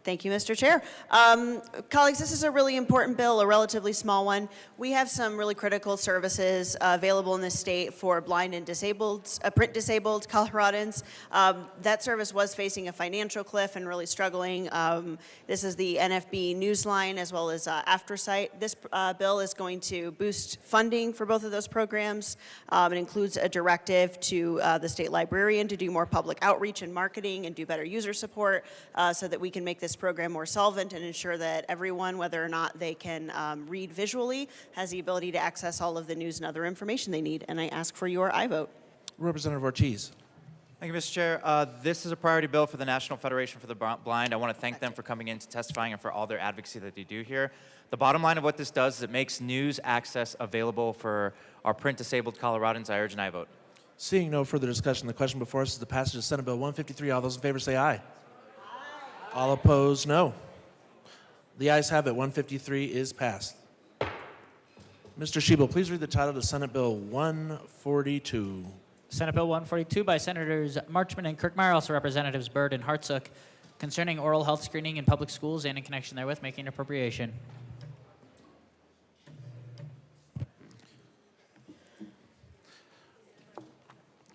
Thank you, Mr. Chair. Colleagues, this is a really important bill, a relatively small one. We have some really critical services available in this state for blind and disabled, print disabled Coloradans. That service was facing a financial cliff and really struggling. This is the NFB Newsline as well as AfterSight. This bill is going to boost funding for both of those programs. It includes a directive to the state librarian to do more public outreach and marketing and do better user support so that we can make this program more solvent and ensure that everyone, whether or not they can read visually, has the ability to access all of the news and other information they need. And I ask for your aye vote. Representative Ortiz. Thank you, Mr. Chair. This is a priority bill for the National Federation for the Blind. I want to thank them for coming in to testifying and for all their advocacy that they do here. The bottom line of what this does is it makes news access available for our print disabled Coloradans. I urge an aye vote. Seeing no further discussion, the question before us is the passage of Senate Bill 153. All those in favor say aye. All opposed, no. The ayes have it. 153 is passed. Mr. Shebel, please read the title to Senate Bill 142. Senate Bill 142 by Senators Marchman and Kirkmeyer, also Representatives Byrd and Hartsook, concerning oral health screening in public schools and in connection therewith making appropriation.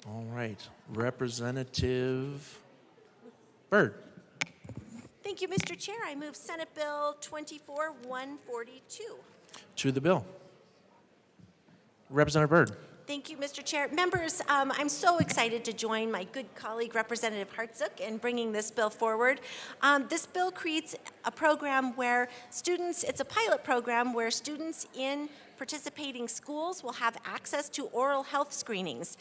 All right. Representative Byrd. Thank you, Mr. Chair. I move Senate Bill 24-142. To the bill. Representative Byrd. Thank you, Mr. Chair. Members, I'm so excited to join my good colleague, Representative Hartsook, in bringing this bill forward. This bill creates a program where students, it's a pilot program where students in participating schools will have access to oral health screenings.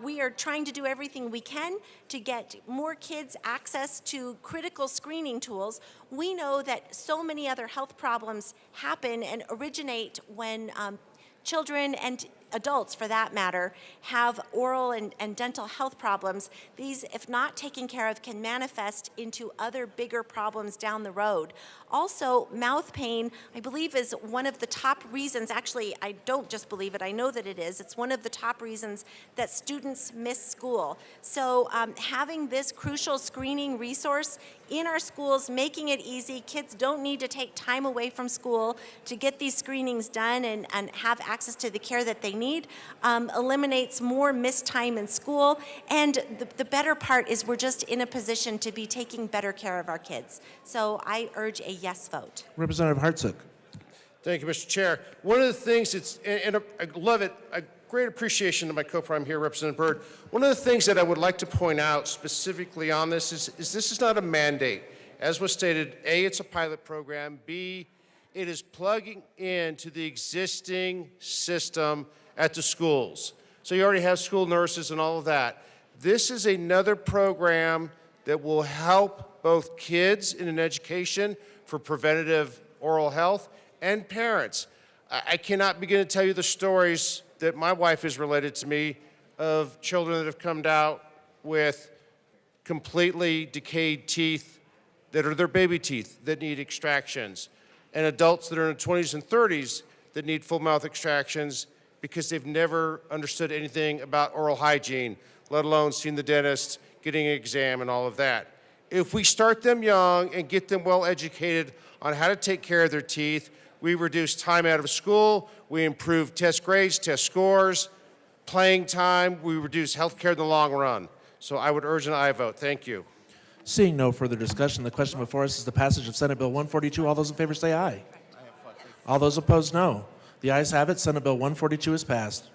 We are trying to do everything we can to get more kids access to critical screening tools. We know that so many other health problems happen and originate when children and adults, for that matter, have oral and dental health problems. These, if not taken care of, can manifest into other bigger problems down the road. Also, mouth pain, I believe, is one of the top reasons. Actually, I don't just believe it, I know that it is. It's one of the top reasons that students miss school. So having this crucial screening resource in our schools, making it easy, kids don't need to take time away from school to get these screenings done and have access to the care that they need, eliminates more missed time in school. And the better part is we're just in a position to be taking better care of our kids. So I urge a yes vote. Representative Hartsook. Thank you, Mr. Chair. One of the things that's, and I love it, a great appreciation to my co-prime here, Representative Byrd. One of the things that I would like to point out specifically on this is this is not a mandate. As was stated, A, it's a pilot program. B, it is plugging into the existing system at the schools. So you already have school nurses and all of that. This is another program that will help both kids in an education for preventative oral health and parents. I cannot begin to tell you the stories that my wife has related to me of children that have come out with completely decayed teeth that are their baby teeth that need extractions, and adults that are in their 20s and 30s that need full mouth extractions because they've never understood anything about oral hygiene, let alone seen the dentist, getting an exam, and all of that. If we start them young and get them well educated on how to take care of their teeth, we reduce time out of school, we improve test grades, test scores, playing time, we reduce health care in the long run. So I would urge an aye vote. Thank you. Seeing no further discussion, the question before us is the passage of Senate Bill 142. All those in favor say aye. All those opposed, no. The ayes have it. Senate Bill 142 is passed.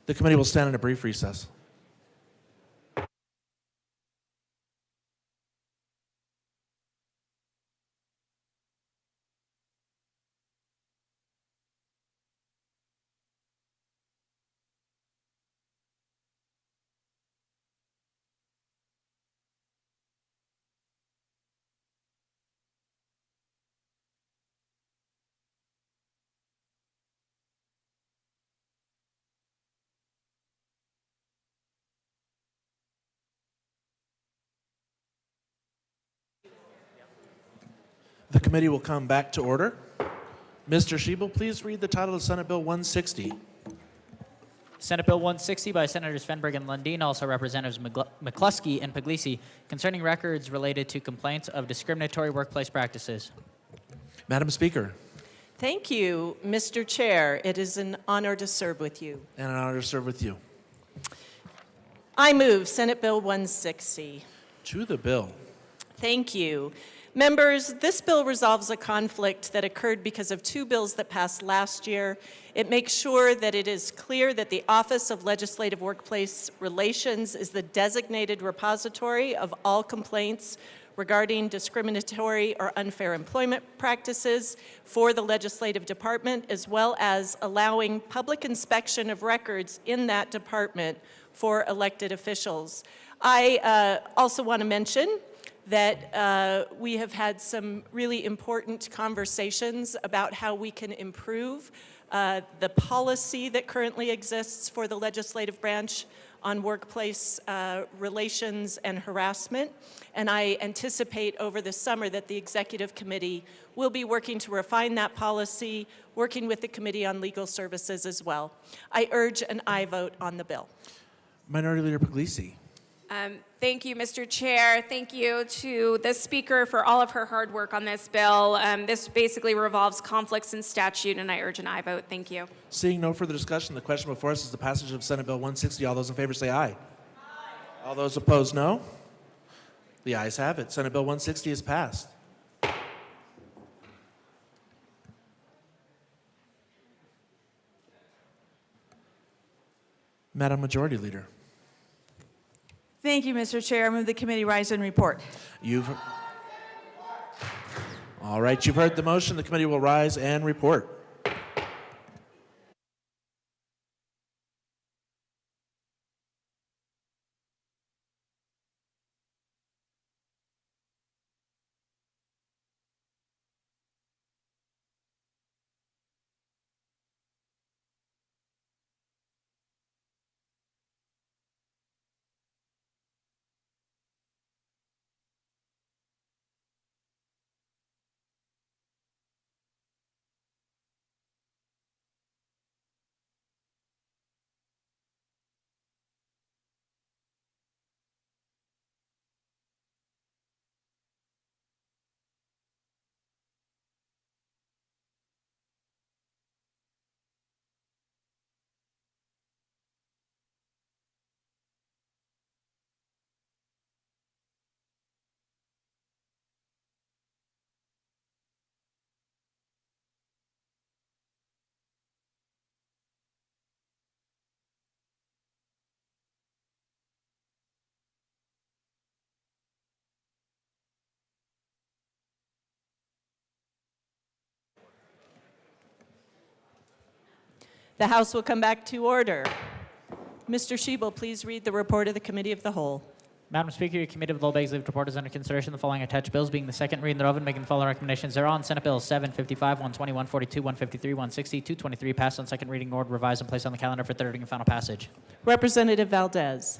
The committee will stand in a brief recess. The committee will come back to order. Mr. Shebel, please read the title of Senate Bill 160. Senate Bill 160 by Senators Fenberg and Lundin, also Representatives McCluskey and Puglisi, concerning records related to complaints of discriminatory workplace practices. Madam Speaker, Thank you, Mr. Chair. It is an honor to serve with you. and an honor to serve with you. I move Senate Bill 160. To the bill. Thank you. Members, this bill resolves a conflict that occurred because of two bills that passed last year. It makes sure that it is clear that the Office of Legislative Workplace Relations is the designated repository of all complaints regarding discriminatory or unfair employment practices for the legislative department, as well as allowing public inspection of records in that department for elected officials. I also want to mention that we have had some really important conversations about how we can improve the policy that currently exists for the legislative branch on workplace relations and harassment. And I anticipate over the summer that the Executive Committee will be working to refine that policy, working with the Committee on Legal Services as well. I urge an aye vote on the bill. Minority Leader Puglisi. Thank you, Mr. Chair. Thank you to the Speaker for all of her hard work on this bill. This basically revolves conflicts in statute, and I urge an aye vote. Thank you. Seeing no further discussion, the question before us is the passage of Senate Bill 160. All those in favor say aye. Aye. All those opposed, no. The ayes have it. Senate Bill 160 is passed. Madam Majority Leader. Thank you, Mr. Chair. I move the committee rise and report. All right, you've heard the motion. The committee will rise and report. The House will come back to order. Mr. Shebel, please read the report of the Committee of the Whole. Madam Speaker, your Committee of the Whole begs leave to report is under consideration the following attached bills, being the second reading thereof and making the following recommendations thereon. Senate Bills 755, 120, 142, 153, 160, 223 passed on second reading, ordered, revised, and placed on the calendar for third reading and final passage. Representative Valdez.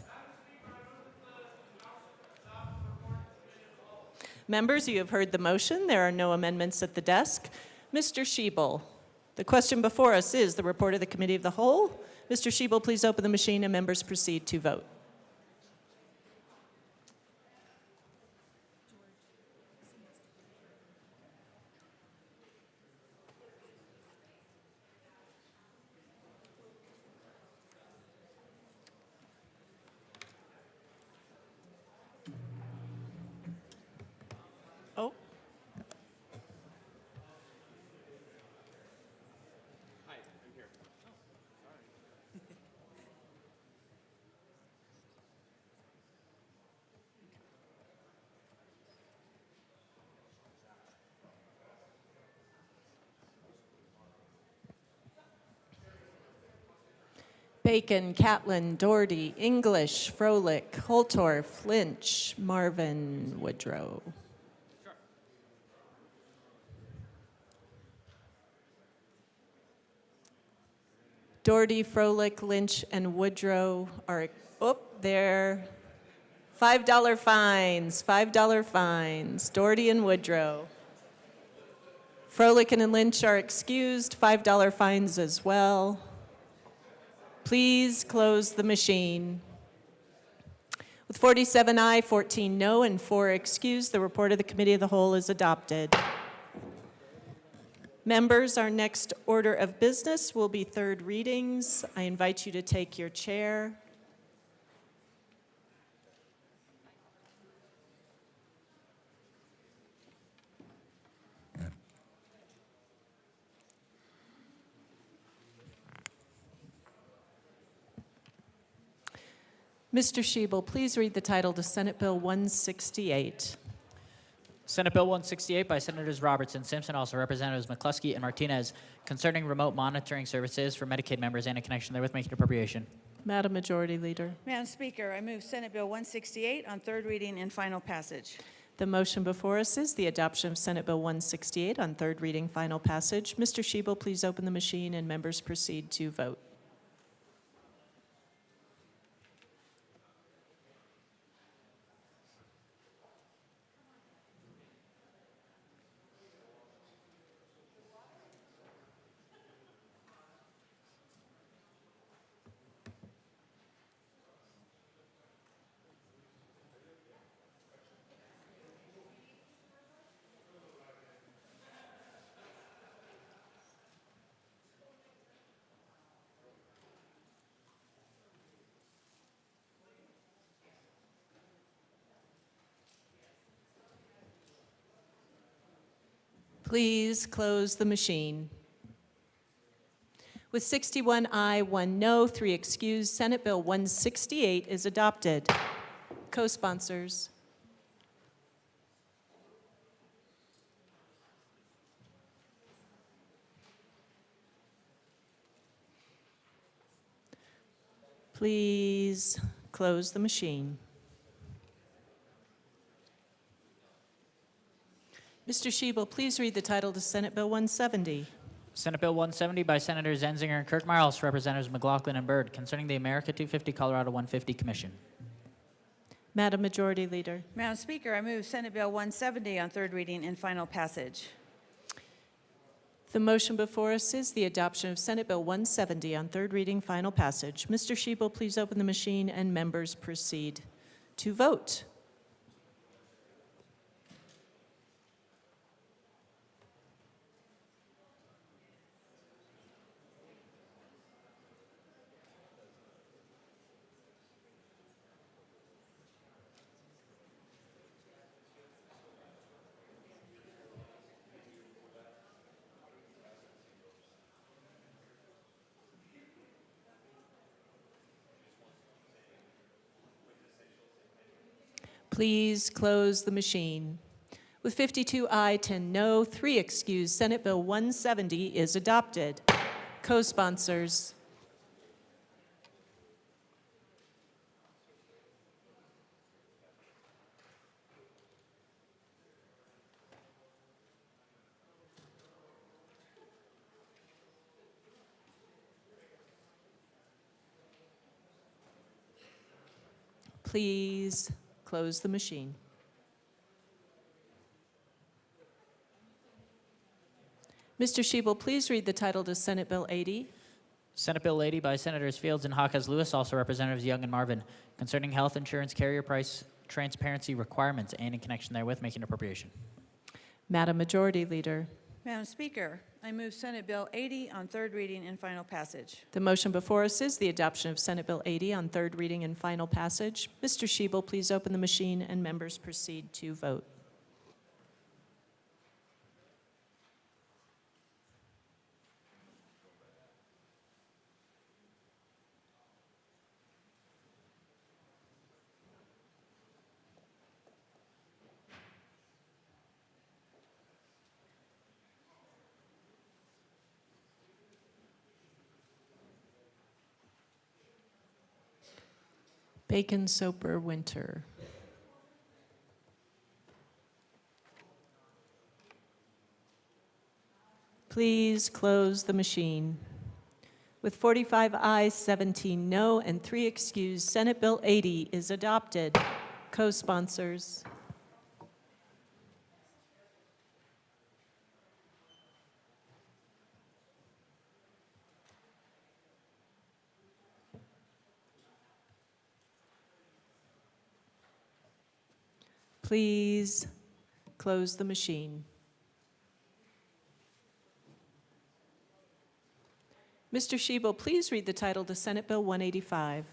Members, you have heard the motion. There are no amendments at the desk. Mr. Shebel, the question before us is the report of the Committee of the Whole. Mr. Shebel, please open the machine and members proceed to vote. Oh. Bacon, Catlin, Doherty, English, Froelich, Holtorf, Lynch, Marvin, Woodrow. Doherty, Froelich, Lynch, and Woodrow are, there. $5 fines, $5 fines. Doherty and Woodrow. Froelich and Lynch are excused, $5 fines as well. Please close the machine. With 47 aye, 14 no, and 4 excused, the report of the Committee of the Whole is adopted. Members, our next order of business will be third readings. I invite you to take your chair. Mr. Schiebel, please read the title to Senate Bill 168. Senate Bill 168 by Senators Robertson, Simpson, also Representatives McCluskey and Martinez, concerning remote monitoring services for Medicaid members and in connection therewith making appropriation. Madam Majority Leader. Madam Speaker, I move Senate Bill 168 on third reading and final passage. The motion before us is the adoption of Senate Bill 168 on third reading, final passage. Mr. Schiebel, please open the machine and members proceed to vote. Please close the machine. With 61 aye, 1 no, 3 excused, Senate Bill 168 is adopted. Co-sponsors. Please close the machine. Mr. Schiebel, please read the title to Senate Bill 170. Senate Bill 170 by Senators Enzinger and Kirkmeyer, also Representatives McLaughlin and Byrd, concerning the America 250 Colorado 150 Commission. Madam Majority Leader. Madam Speaker, I move Senate Bill 170 on third reading and final passage. The motion before us is the adoption of Senate Bill 170 on third reading, final passage. Mr. Schiebel, please open the machine and members proceed to vote. Please close the machine. With 52 aye, 10 no, 3 excused, Senate Bill 170 is adopted. Co-sponsors. Please close the machine. Mr. Schiebel, please read the title to Senate Bill 80. Senate Bill 80 by Senators Fields and Hawkes Lewis, also Representatives Young and Marvin, concerning health insurance carrier price transparency requirements and in connection therewith making appropriation. Madam Majority Leader. Madam Speaker, I move Senate Bill 80 on third reading and final passage. The motion before us is the adoption of Senate Bill 80 on third reading and final passage. Mr. Schiebel, please open the machine and members proceed to vote. Bacon, Soper, Winter. Please close the machine. With 45 ayes, 17 no, and 3 excused, Senate Bill 80 is adopted. Co-sponsors. Please close the machine. Mr. Shebel, please read the title to Senate Bill 185.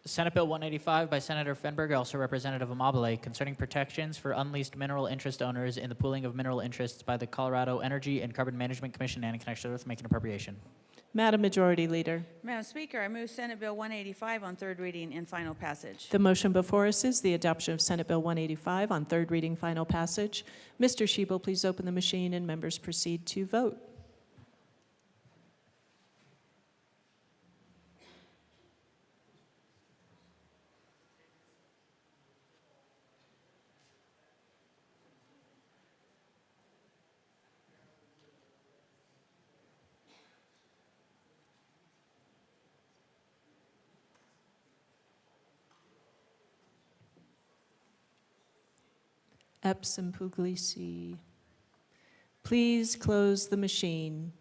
Senate Bill 185 by Senator Fenberg, also Representative Amabile, concerning protections for unleased mineral interest owners in the pooling of mineral interests by the Colorado Energy and Carbon Management Commission and in connection with making appropriation. Madam Majority Leader. Madam Speaker, I move Senate Bill 185 on third reading and final passage. The motion before us is the adoption of Senate Bill 185 on third reading, final passage. Mr. Shebel, please open the machine and members proceed to vote. Epps and Puglisi. Please close the machine.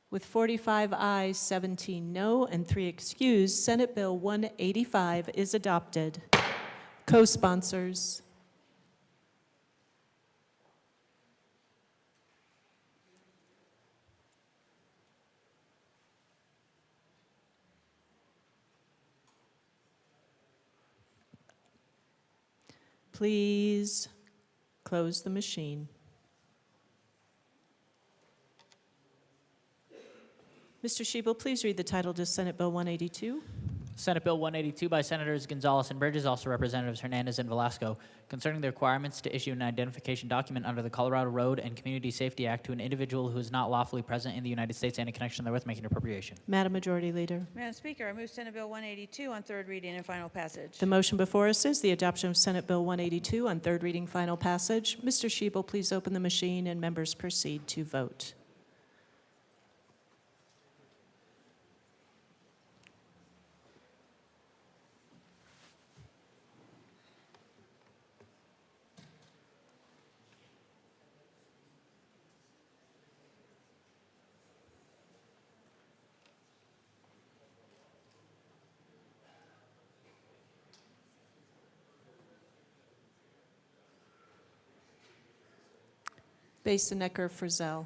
With 45 ayes, 17 no, and 3 excused, Senate Bill 185 is adopted. Co-sponsors. Please close the machine. Mr. Shebel, please read the title to Senate Bill 182. Senate Bill 182 by Senators Gonzalez and Bridges, also Representatives Hernandez and Velasco, concerning the requirements to issue an identification document under the Colorado Road and Community Safety Act to an individual who is not lawfully present in the United States and in connection therewith making appropriation. Madam Majority Leader. Madam Speaker, I move Senate Bill 182 on third reading and final passage. The motion before us is the adoption of Senate Bill 182 on third reading, final passage. Mr. Shebel, please open the machine and members proceed to vote. Basenecker Frizzell.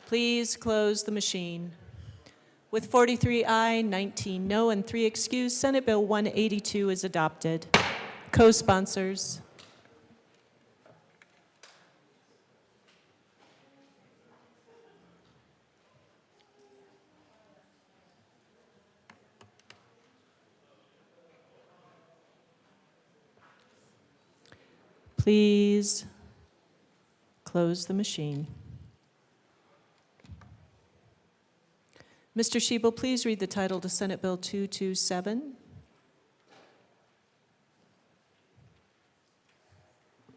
Please close the machine. With 43 aye, 19 no, and 3 excused, Senate Bill 182 is adopted. Co-sponsors. Please close the machine. Mr. Shebel, please read the title to Senate Bill 227.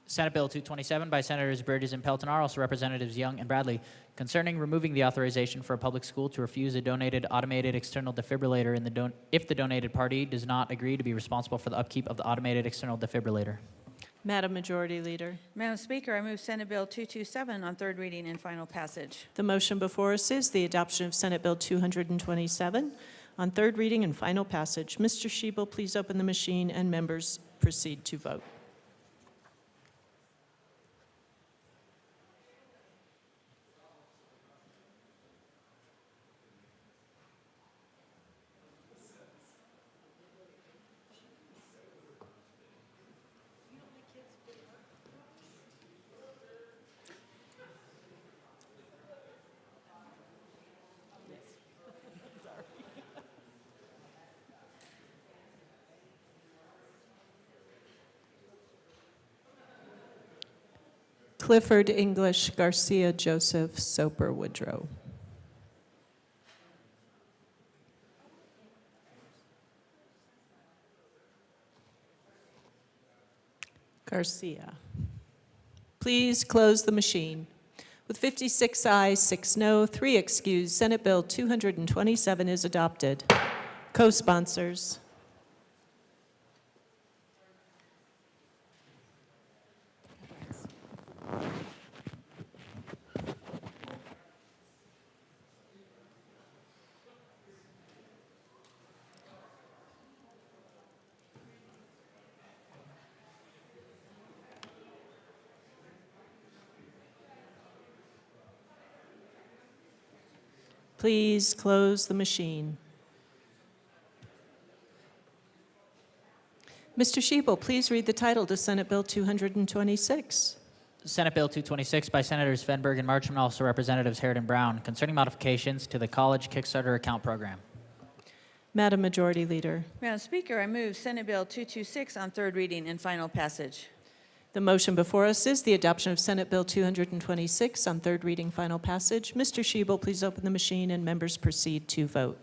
Senate Bill 227 by Senators Bridges and Peltonar, also Representatives Young and Bradley, concerning removing the authorization for a public school to refuse a donated automated external defibrillator if the donated party does not agree to be responsible for the upkeep of the automated external defibrillator. Madam Majority Leader. Madam Speaker, I move Senate Bill 227 on third reading and final passage. The motion before us is the adoption of Senate Bill 227 on third reading and final passage. Mr. Shebel, please open the machine and members proceed to vote. Clifford English Garcia Joseph Soper Woodrow. Garcia. Please close the machine. With 56 ayes, 6 no, 3 excused, Senate Bill 227 is adopted. Co-sponsors. Please close the machine. Mr. Shebel, please read the title to Senate Bill 226. Senate Bill 226 by Senators Fenberg and Marchman, also Representatives Harrod and Brown, concerning modifications to the College Kickstarter Account Program. Madam Majority Leader. Madam Speaker, I move Senate Bill 226 on third reading and final passage. The motion before us is the adoption of Senate Bill 226 on third reading, final passage. Mr. Shebel, please open the machine and members proceed to vote.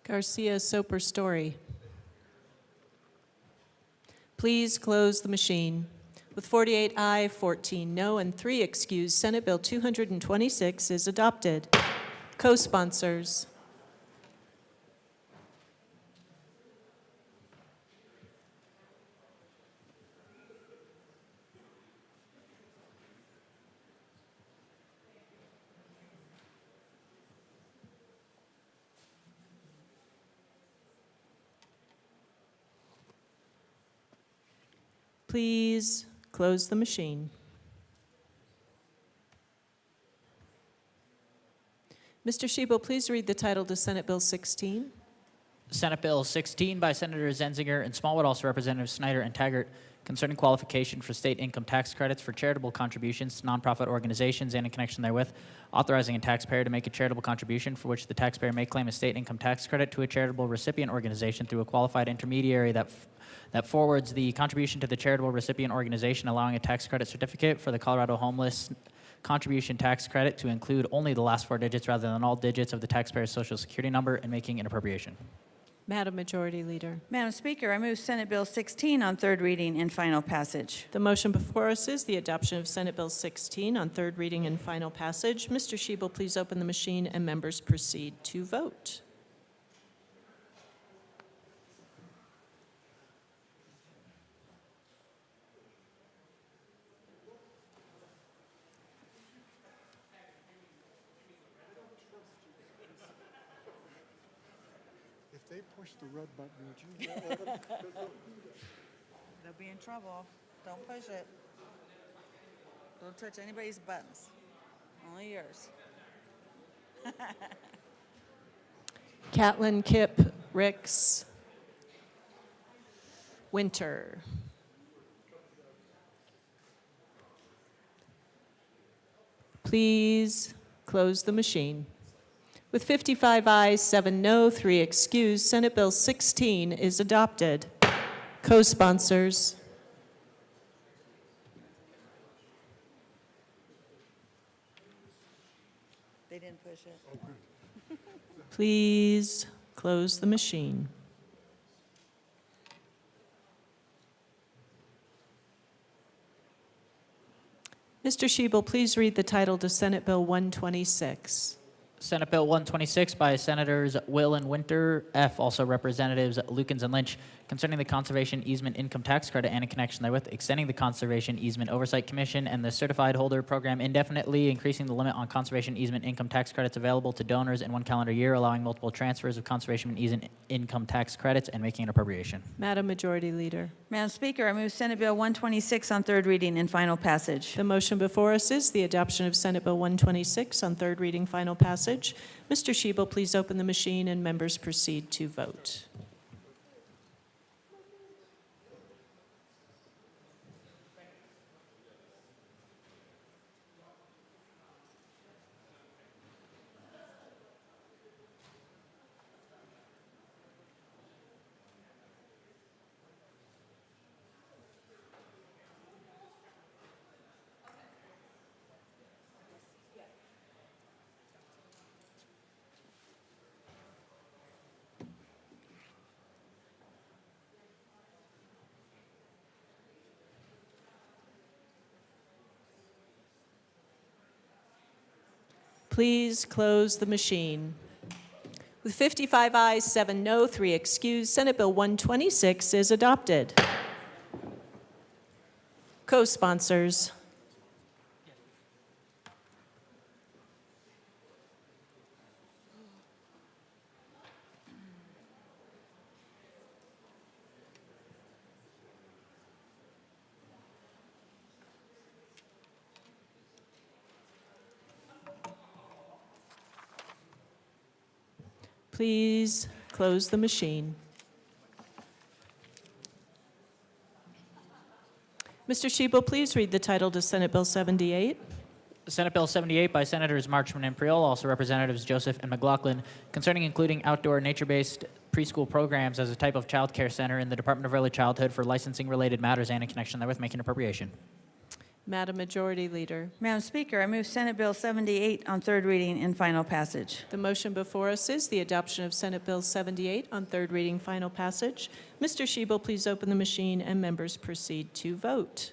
Garcia Soper Story. Please close the machine. With 48 aye, 14 no, and 3 excused, Senate Bill 226 is adopted. Co-sponsors. Please close the machine. Mr. Shebel, please read the title to Senate Bill 16. Senate Bill 16 by Senators Zenzinger and Smallwood, also Representatives Snyder and Taggart, concerning qualification for state income tax credits for charitable contributions to nonprofit organizations and in connection therewith, authorizing a taxpayer to make a charitable contribution for which the taxpayer may claim a state income tax credit to a charitable recipient organization through a qualified intermediary that forwards the contribution to the charitable recipient organization, allowing a tax credit certificate for the Colorado Homeless Contribution Tax Credit to include only the last 4 digits rather than all digits of the taxpayer's Social Security number, and making an appropriation. Madam Majority Leader. Madam Speaker, I move Senate Bill 16 on third reading and final passage. The motion before us is the adoption of Senate Bill 16 on third reading and final passage. Mr. Shebel, please open the machine and members proceed to vote. If they push the red button, would you let them? They'll be in trouble. Don't push it. Don't touch anybody's buttons. Only yours. Catlin, Kipp, Ricks, Winter. Please close the machine. With 55 ayes, 7 no, 3 excused, Senate Bill 16 is adopted. Co-sponsors. They didn't push it. Please close the machine. Mr. Shebel, please read the title to Senate Bill 126. Senate Bill 126 by Senators Will and Winter, F, also Representatives Lukens and Lynch, concerning the Conservation Easement Income Tax Credit and in connection therewith, extending the Conservation Easement Oversight Commission and the Certified Holder Program indefinitely, increasing the limit on Conservation Easement Income Tax Credits available to donors in 1 calendar year, allowing multiple transfers of Conservation Easement Income Tax Credits, and making an appropriation. Madam Majority Leader. Madam Speaker, I move Senate Bill 126 on third reading and final passage. The motion before us is the adoption of Senate Bill 126 on third reading, final passage. Mr. Shebel, please open the machine and members proceed to vote. Please close the machine. With 55 ayes, 7 no, 3 excused, Senate Bill 126 is adopted. Co-sponsors. Please close the machine. Mr. Shebel, please read the title to Senate Bill 78. Senate Bill 78 by Senators Marchman and Priol, also Representatives Joseph and McLaughlin, concerning including outdoor nature-based preschool programs as a type of child care center in the Department of Early Childhood for licensing-related matters and in connection therewith making appropriation. Madam Majority Leader. Madam Speaker, I move Senate Bill 78 on third reading and final passage. The motion before us is the adoption of Senate Bill 78 on third reading, final passage. Mr. Shebel, please open the machine and members proceed to vote.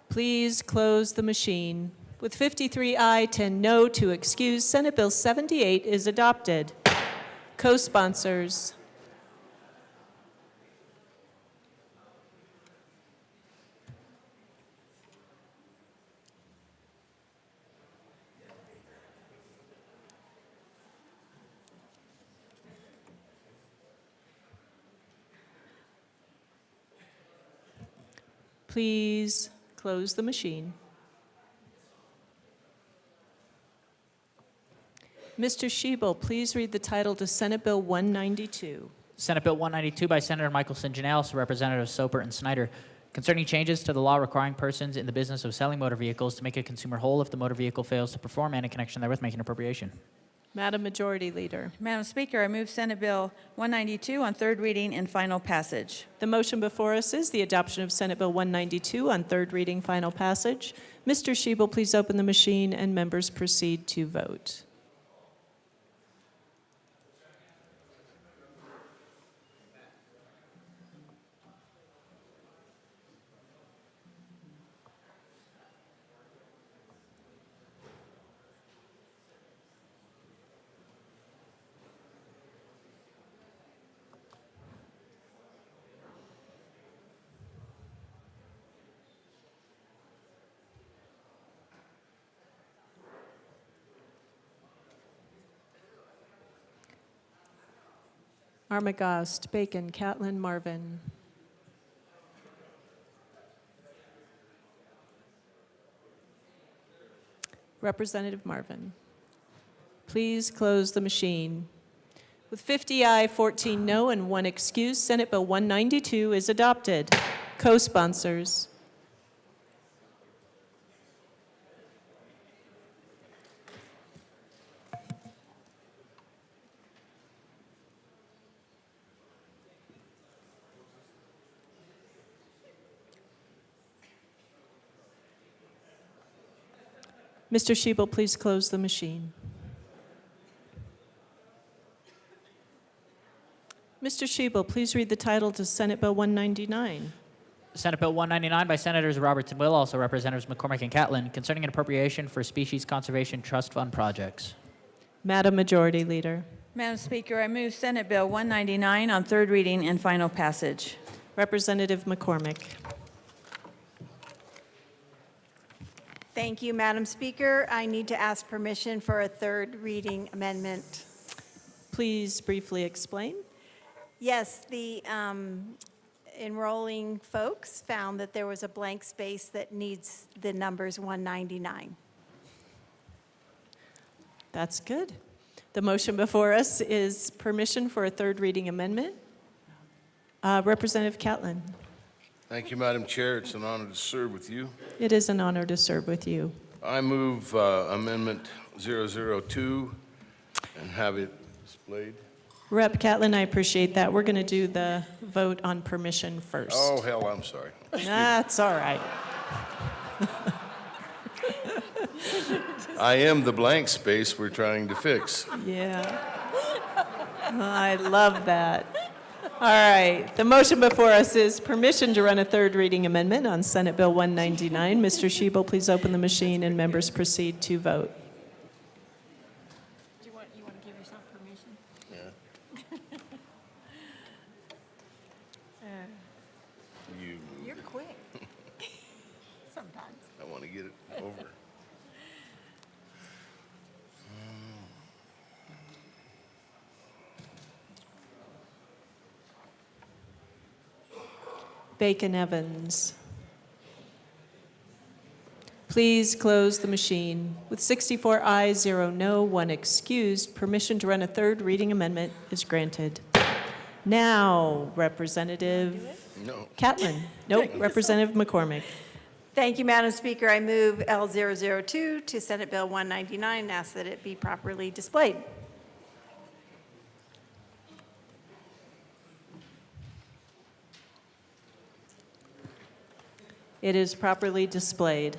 Please close the machine. With 53 aye, 10 no, 2 excused, Senate Bill 78 is adopted. Co-sponsors. Please close the machine. Mr. Shebel, please read the title to Senate Bill 192. Senate Bill 192 by Senator Michaelson Janelle, also Representatives Soper and Snyder, concerning changes to the law requiring persons in the business of selling motor vehicles to make a consumer whole if the motor vehicle fails to perform and in connection therewith making appropriation. Madam Majority Leader. Madam Speaker, I move Senate Bill 192 on third reading and final passage. The motion before us is the adoption of Senate Bill 192 on third reading, final passage. Mr. Shebel, please open the machine and members proceed to vote. Armagost, Bacon, Catlin, Marvin. Representative Marvin. Please close the machine. With 50 aye, 14 no, and 1 excuse, Senate Bill 192 is adopted. Co-sponsors. Mr. Shebel, please close the machine. Mr. Shebel, please read the title to Senate Bill 199. Senate Bill 199 by Senators Roberts and Will, also Representatives McCormick and Catlin, concerning an appropriation for Species Conservation Trust Fund projects. Madam Majority Leader. Madam Speaker, I move Senate Bill 199 on third reading and final passage. Representative McCormick. Thank you, Madam Speaker. I need to ask permission for a third reading amendment. Please briefly explain. Yes, the enrolling folks found that there was a blank space that needs the numbers 199. That's good. The motion before us is permission for a third reading amendment. Representative Catlin. Thank you, Madam Chair. It's an honor to serve with you. It is an honor to serve with you. I move Amendment 002 and have it displayed. Rep. Catlin, I appreciate that. We're going to do the vote on permission first. Oh, hell, I'm sorry. That's all right. I am the blank space we're trying to fix. Yeah. I love that. All right. The motion before us is permission to run a third reading amendment on Senate Bill 199. Mr. Shebel, please open the machine and members proceed to vote. You want to give yourself permission? You're quick. Sometimes. I want to get it over. Bacon Evans. Please close the machine. With 64 ayes, 0 no, 1 excused, permission to run a third reading amendment is granted. Now, Representative No. Catlin. Nope, Representative McCormick. Thank you, Madam Speaker. I move L002 to Senate Bill 199 and ask that it be properly displayed. It is properly displayed.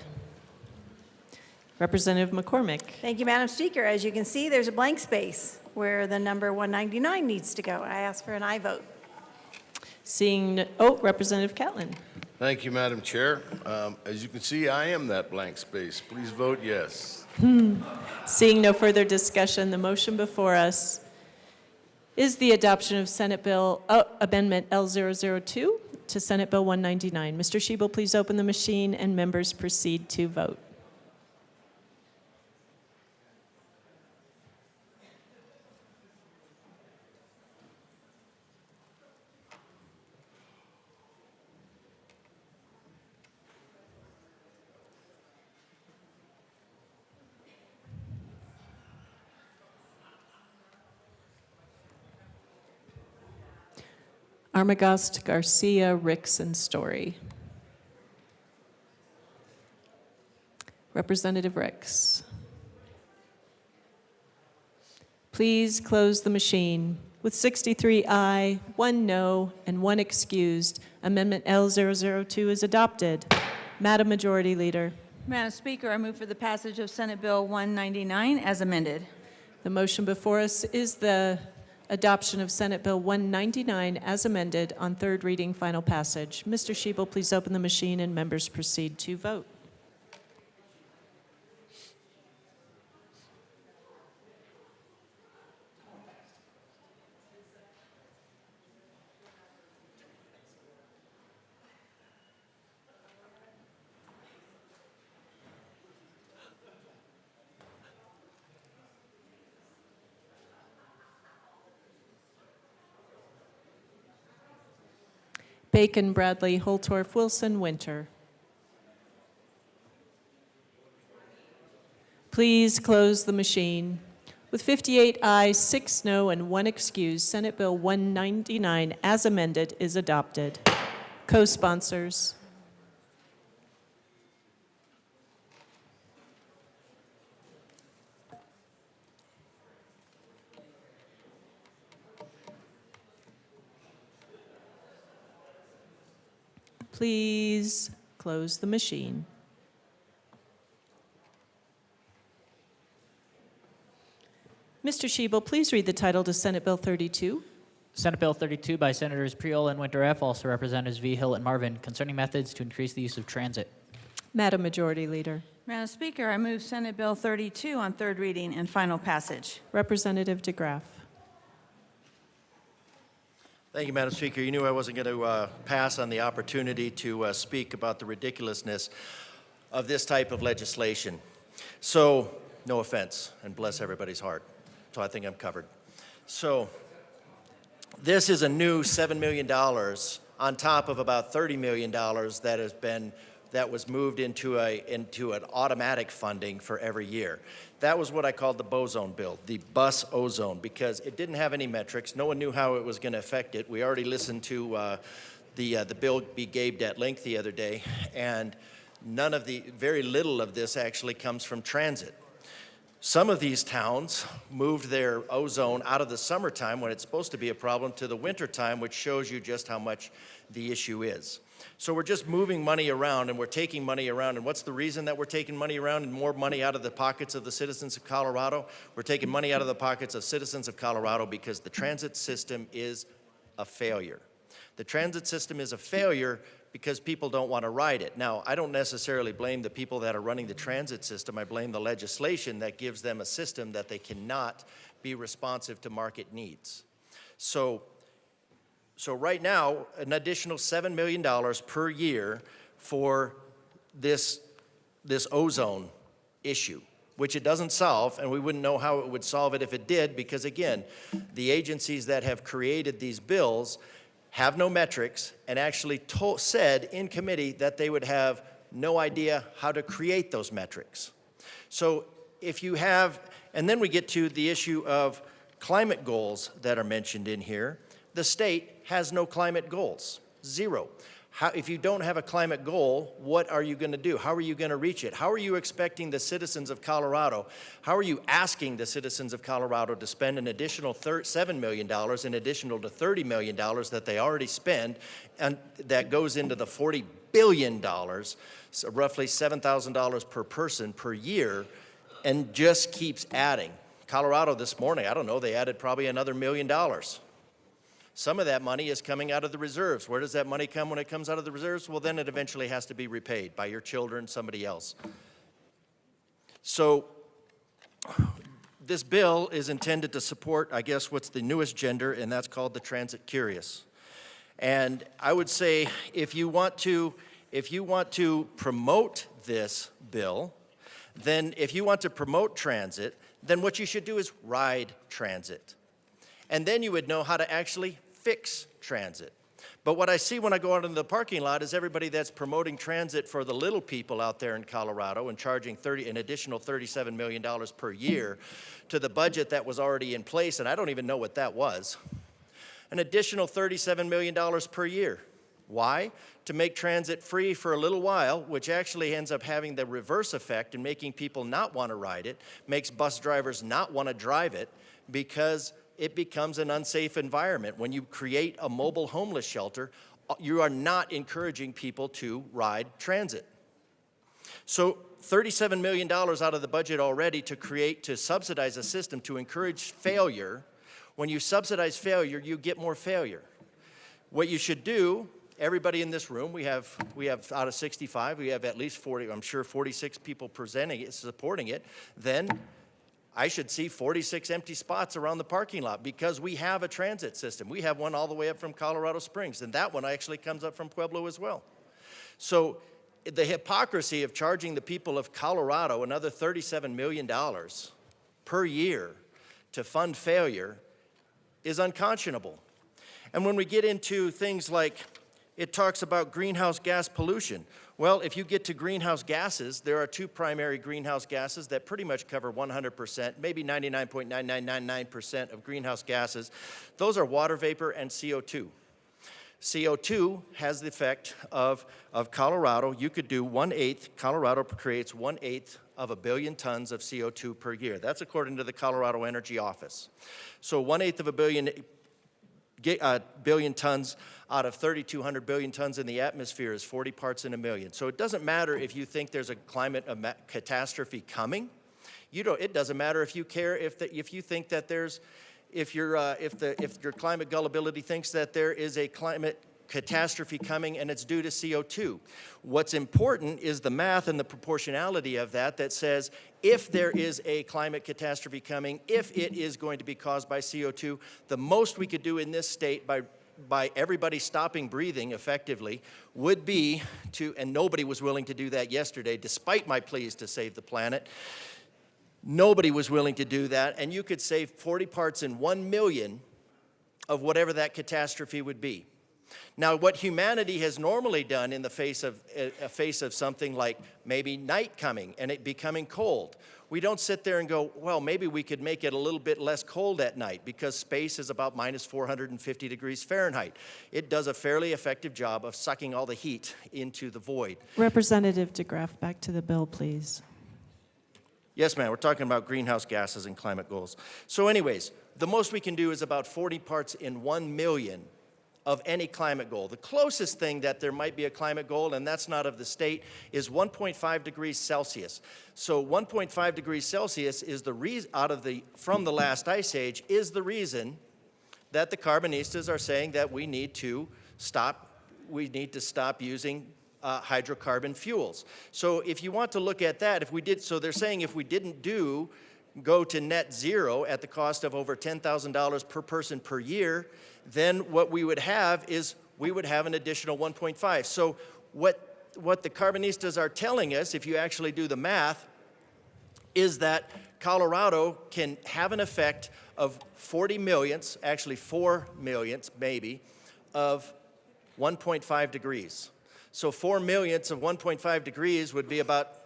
Representative McCormick. Thank you, Madam Speaker. As you can see, there's a blank space where the number 199 needs to go. I ask for an aye vote. Seeing, Representative Catlin. Thank you, Madam Chair. As you can see, I am that blank space. Please vote yes. Seeing no further discussion, the motion before us is the adoption of Senate Bill, Amendment L002 to Senate Bill 199. Mr. Shebel, please open the machine and members proceed to vote. Armagost, Garcia, Ricks, and Story. Representative Ricks. Please close the machine. With 63 aye, 1 no, and 1 excused, Amendment L002 is adopted. Madam Majority Leader. Madam Speaker, I move for the passage of Senate Bill 199 as amended. The motion before us is the adoption of Senate Bill 199 as amended on third reading, final passage. Mr. Shebel, please open the machine and members proceed to vote. Bacon, Bradley, Holtorf, Wilson, Winter. Please close the machine. With 58 ayes, 6 no, and 1 excused, Senate Bill 199 as amended is adopted. Co-sponsors. Please close the machine. Mr. Shebel, please read the title to Senate Bill 32. Senate Bill 32 by Senators Priola and Winter F., also Representatives V. Hill and Marvin, concerning methods to increase the use of transit. Madam Majority Leader. Madam Speaker, I move Senate Bill 32 on third reading and final passage. Representative DeGraff. Thank you, Madam Speaker. You knew I wasn't going to pass on the opportunity to speak about the ridiculousness of this type of legislation. So, no offense, and bless everybody's heart. So I think I'm covered. So, this is a new $7 million on top of about $30 million that was moved into an automatic funding for every year. That was what I called the boson bill, the bus ozone, because it didn't have any metrics. No one knew how it was going to affect it. We already listened to the bill be gaped at length the other day, and very little of this actually comes from transit. Some of these towns moved their ozone out of the summertime when it's supposed to be a problem to the wintertime, which shows you just how much the issue is. So we're just moving money around and we're taking money around. And what's the reason that we're taking money around and more money out of the pockets of the citizens of Colorado? We're taking money out of the pockets of citizens of Colorado because the transit system is a failure. The transit system is a failure because people don't want to ride it. Now, I don't necessarily blame the people that are running the transit system. I blame the legislation that gives them a system that they cannot be responsive to market needs. So right now, an additional $7 million per year for this ozone issue, which it doesn't solve, and we wouldn't know how it would solve it if it did, because again, the agencies that have created these bills have no metrics and actually said in committee that they would have no idea how to create those metrics. So if you have, and then we get to the issue of climate goals that are mentioned in here. The state has no climate goals, zero. If you don't have a climate goal, what are you going to do? How are you going to reach it? How are you expecting the citizens of Colorado, how are you asking the citizens of Colorado to spend an additional $7 million in additional to $30 million that they already spend, and that goes into the $40 billion, so roughly $7,000 per person per year, and just keeps adding? Colorado this morning, I don't know, they added probably another $1 million. Some of that money is coming out of the reserves. Where does that money come when it comes out of the reserves? Well, then it eventually has to be repaid by your children, somebody else. So this bill is intended to support, I guess, what's the newest gender, and that's called the transit curious. And I would say if you want to promote this bill, then if you want to promote transit, then what you should do is ride transit. And then you would know how to actually fix transit. But what I see when I go out into the parking lot is everybody that's promoting transit for the little people out there in Colorado and charging an additional $37 million per year to the budget that was already in place, and I don't even know what that was. An additional $37 million per year. Why? To make transit free for a little while, which actually ends up having the reverse effect and making people not want to ride it, makes bus drivers not want to drive it, because it becomes an unsafe environment. When you create a mobile homeless shelter, you are not encouraging people to ride transit. So $37 million out of the budget already to subsidize a system to encourage failure. When you subsidize failure, you get more failure. What you should do, everybody in this room, we have out of 65, we have at least 40, I'm sure 46 people presenting it, supporting it, then I should see 46 empty spots around the parking lot because we have a transit system. We have one all the way up from Colorado Springs, and that one actually comes up from Pueblo as well. So the hypocrisy of charging the people of Colorado another $37 million per year to fund failure is unconscionable. And when we get into things like, it talks about greenhouse gas pollution. Well, if you get to greenhouse gases, there are two primary greenhouse gases that pretty much cover 100%, maybe 99.9999% of greenhouse gases. Those are water vapor and CO2. CO2 has the effect of Colorado. You could do 1/8, Colorado creates 1/8 of a billion tons of CO2 per year. That's according to the Colorado Energy Office. So 1/8 of a billion tons out of 3,200 billion tons in the atmosphere is 40 parts in a million. So it doesn't matter if you think there's a climate catastrophe coming. It doesn't matter if you care if you think that there's if your climate gullibility thinks that there is a climate catastrophe coming and it's due to CO2. What's important is the math and the proportionality of that says if there is a climate catastrophe coming, if it is going to be caused by CO2, the most we could do in this state by everybody stopping breathing effectively would be to, and nobody was willing to do that yesterday, despite my pleas to save the planet. Nobody was willing to do that, and you could save 40 parts in 1 million of whatever that catastrophe would be. Now, what humanity has normally done in the face of something like maybe night coming and it becoming cold, we don't sit there and go, well, maybe we could make it a little bit less cold at night because space is about minus 450 degrees Fahrenheit. It does a fairly effective job of sucking all the heat into the void. Representative DeGraff, back to the bill, please. Yes, ma'am, we're talking about greenhouse gases and climate goals. So anyways, the most we can do is about 40 parts in 1 million of any climate goal. The closest thing that there might be a climate goal, and that's not of the state, is 1.5 degrees Celsius. So 1.5 degrees Celsius is the reason, from the last ice age, is the reason that the carbonistas are saying that we need to stop using hydrocarbon fuels. So if you want to look at that, so they're saying if we didn't go to net zero at the cost of over $10,000 per person per year, then what we would have is we would have an additional 1.5. So what the carbonistas are telling us, if you actually do the math, is that Colorado can have an effect of 40 millionths, actually 4 millionths maybe, of 1.5 degrees. So 4 millionths of 1.5 degrees would be about,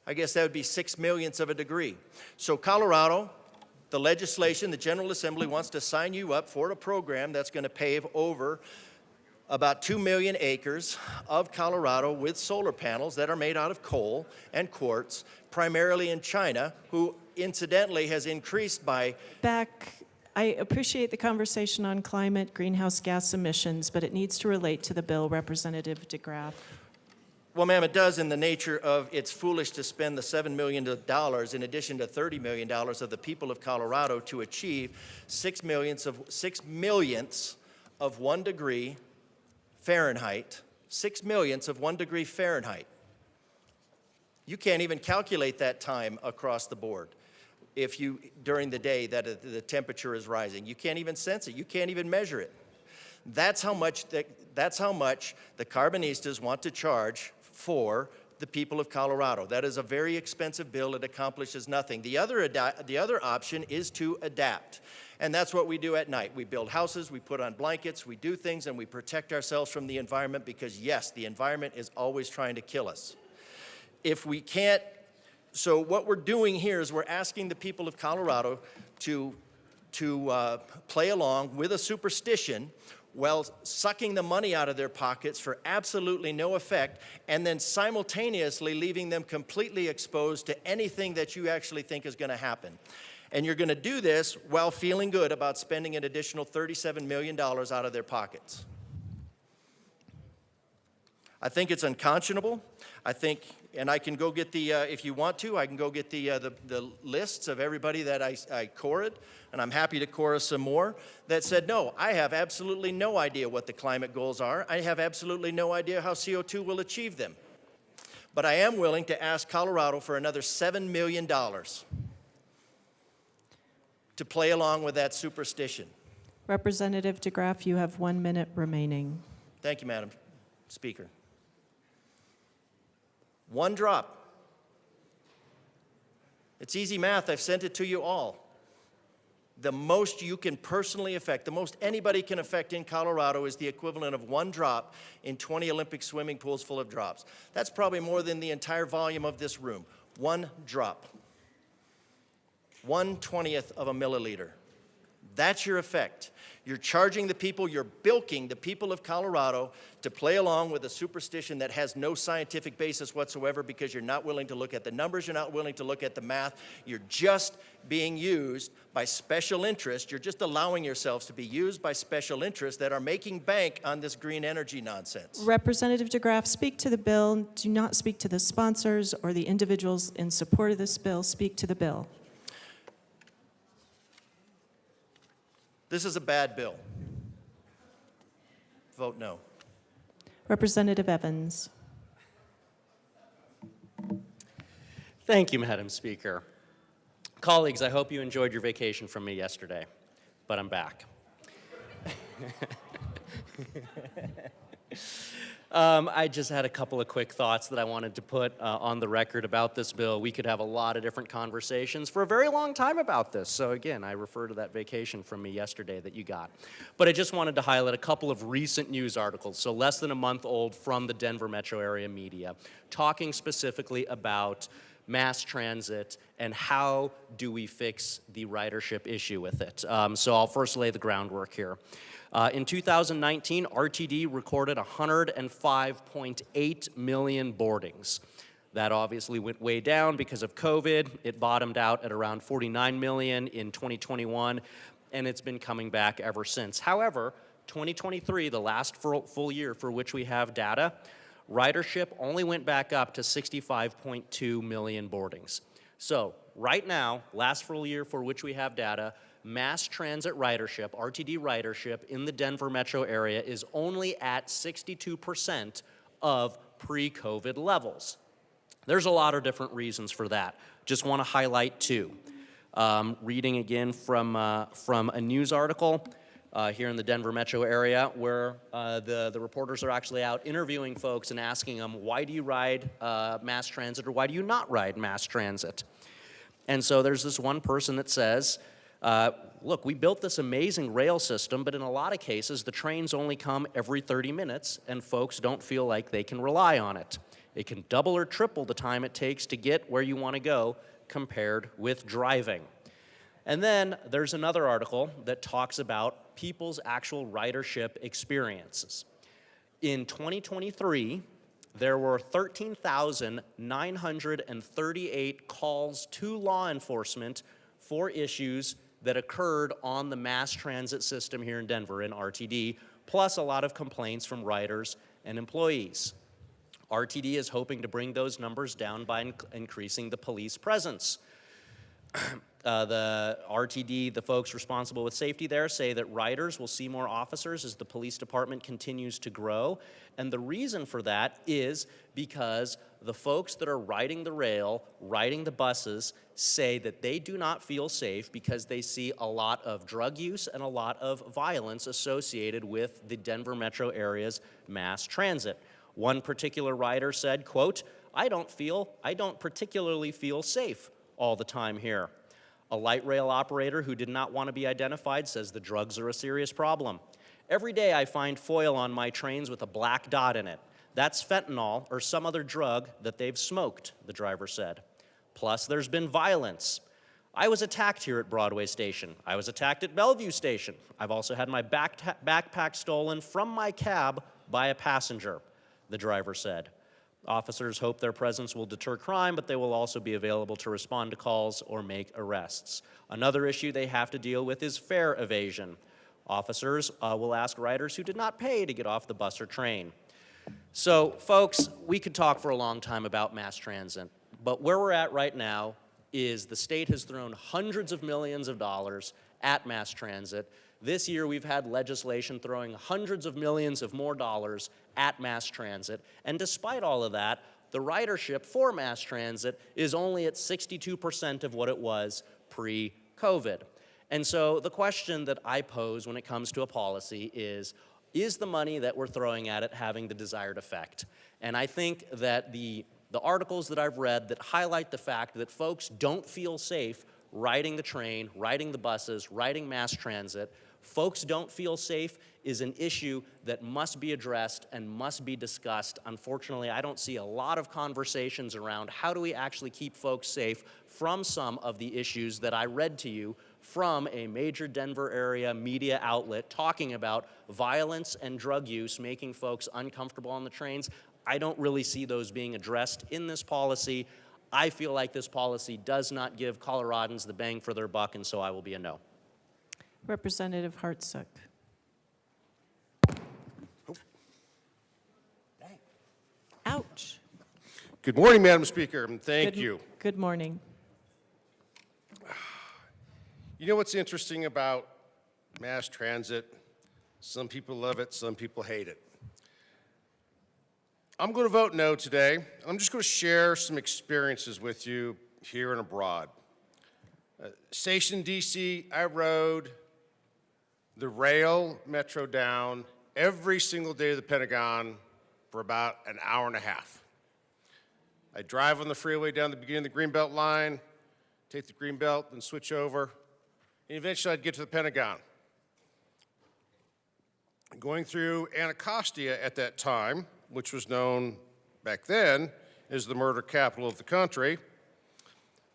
I guess that would be 6 millionths of a degree. So Colorado, the legislation, the General Assembly wants to sign you up for a program that's going to pave over about 2 million acres of Colorado with solar panels that are made out of coal and quartz, primarily in China, who incidentally has increased by... I appreciate the conversation on climate, greenhouse gas emissions, but it needs to relate to the bill, Representative DeGraff. Well, ma'am, it does in the nature of it's foolish to spend the $7 million in addition to $30 million of the people of Colorado to achieve 6 millionths of 1 degree Fahrenheit, 6 millionths of 1 degree Fahrenheit. You can't even calculate that time across the board during the day that the temperature is rising. You can't even sense it. You can't even measure it. That's how much the carbonistas want to charge for the people of Colorado. That is a very expensive bill. It accomplishes nothing. The other option is to adapt. And that's what we do at night. We build houses, we put on blankets, we do things, and we protect ourselves from the environment because, yes, the environment is always trying to kill us. If we can't, so what we're doing here is we're asking the people of Colorado to play along with a superstition while sucking the money out of their pockets for absolutely no effect, and then simultaneously leaving them completely exposed to anything that you actually think is going to happen. And you're going to do this while feeling good about spending an additional $37 million out of their pockets. I think it's unconscionable. And I can go get if you want to, I can go get the lists of everybody that I chored, and I'm happy to chorus some more, that said, no, I have absolutely no idea what the climate goals are. I have absolutely no idea how CO2 will achieve them. But I am willing to ask Colorado for another $7 million to play along with that superstition. Representative DeGraff, you have 1 minute remaining. Thank you, Madam Speaker. 1 drop. It's easy math. I've sent it to you all. The most you can personally affect, the most anybody can affect in Colorado is the equivalent of 1 drop in 20 Olympic swimming pools full of drops. That's probably more than the entire volume of this room. 1 drop. 1/20th of a milliliter. That's your effect. You're charging the people, you're bilking the people of Colorado to play along with a superstition that has no scientific basis whatsoever because you're not willing to look at the numbers, you're not willing to look at the math. You're just being used by special interests. You're just allowing yourselves to be used by special interests that are making bank on this green energy nonsense. Representative DeGraff, speak to the bill. Do not speak to the sponsors or the individuals in support of this bill. Speak to the bill. This is a bad bill. Vote no. Representative Evans. Thank you, Madam Speaker. Colleagues, I hope you enjoyed your vacation from me yesterday, but I'm back. I just had a couple of quick thoughts that I wanted to put on the record about this bill. We could have a lot of different conversations for a very long time about this. So again, I refer to that vacation from me yesterday that you got. But I just wanted to highlight a couple of recent news articles, so less than a month old, from the Denver metro area media, talking specifically about mass transit and how do we fix the ridership issue with it. So I'll first lay the groundwork here. In 2019, RTD recorded 105.8 million boardings. That obviously went way down because of COVID. It bottomed out at around 49 million in 2021, and it's been coming back ever since. However, 2023, the last full year for which we have data, ridership only went back up to 65.2 million boardings. So right now, last full year for which we have data, mass transit ridership, RTD ridership in the Denver metro area is only at 62% of pre-COVID levels. There's a lot of different reasons for that. Just want to highlight two. Reading again from a news article here in the Denver metro area where the reporters are actually out interviewing folks and asking them, why do you ride mass transit or why do you not ride mass transit? And so there's this one person that says, look, we built this amazing rail system, but in a lot of cases, the trains only come every 30 minutes, and folks don't feel like they can rely on it. It can double or triple the time it takes to get where you want to go compared with driving. And then there's another article that talks about people's actual ridership experiences. In 2023, there were 13,938 calls to law enforcement for issues that occurred on the mass transit system here in Denver in RTD, plus a lot of complaints from riders and employees. RTD is hoping to bring those numbers down by increasing the police presence. The RTD, the folks responsible with safety there, say that riders will see more officers as the police department continues to grow. And the reason for that is because the folks that are riding the rail, riding the buses, say that they do not feel safe because they see a lot of drug use and a lot of violence associated with the Denver metro area's mass transit. One particular rider said, quote, I don't particularly feel safe all the time here. A light rail operator who did not want to be identified says the drugs are a serious problem. Every day I find foil on my trains with a black dot in it. That's fentanyl or some other drug that they've smoked, the driver said. Plus, there's been violence. I was attacked here at Broadway Station. I was attacked at Bellevue Station. I've also had my backpack stolen from my cab by a passenger, the driver said. Officers hope their presence will deter crime, but they will also be available to respond to calls or make arrests. Another issue they have to deal with is fare evasion. Officers will ask riders who did not pay to get off the bus or train. So, folks, we could talk for a long time about mass transit, but where we're at right now is the state has thrown hundreds of millions of dollars at mass transit. This year, we've had legislation throwing hundreds of millions of more dollars at mass transit. And despite all of that, the ridership for mass transit is only at 62% of what it was pre-COVID. And so the question that I pose when it comes to a policy is the money that we're throwing at it having the desired effect? And I think that the articles that I've read that highlight the fact that folks don't feel safe riding the train, riding the buses, riding mass transit, folks don't feel safe is an issue that must be addressed and must be discussed. Unfortunately, I don't see a lot of conversations around how do we actually keep folks safe from some of the issues that I read to you from a major Denver area media outlet talking about violence and drug use making folks uncomfortable on the trains. I don't really see those being addressed in this policy. I feel like this policy does not give Coloradans the bang for their buck, and so I will be a no. Representative Hartsook. Ouch. Good morning, Madam Speaker, and thank you. Good morning. You know what's interesting about mass transit? Some people love it, some people hate it. I'm going to vote no today. I'm just going to share some experiences with you here and abroad. Station DC, I rode the rail metro down every single day to the Pentagon for about an hour and a half. I'd drive on the freeway down the beginning of the Greenbelt line, take the Greenbelt, then switch over, and eventually I'd get to the Pentagon. Going through Anacostia at that time, which was known back then as the murder capital of the country,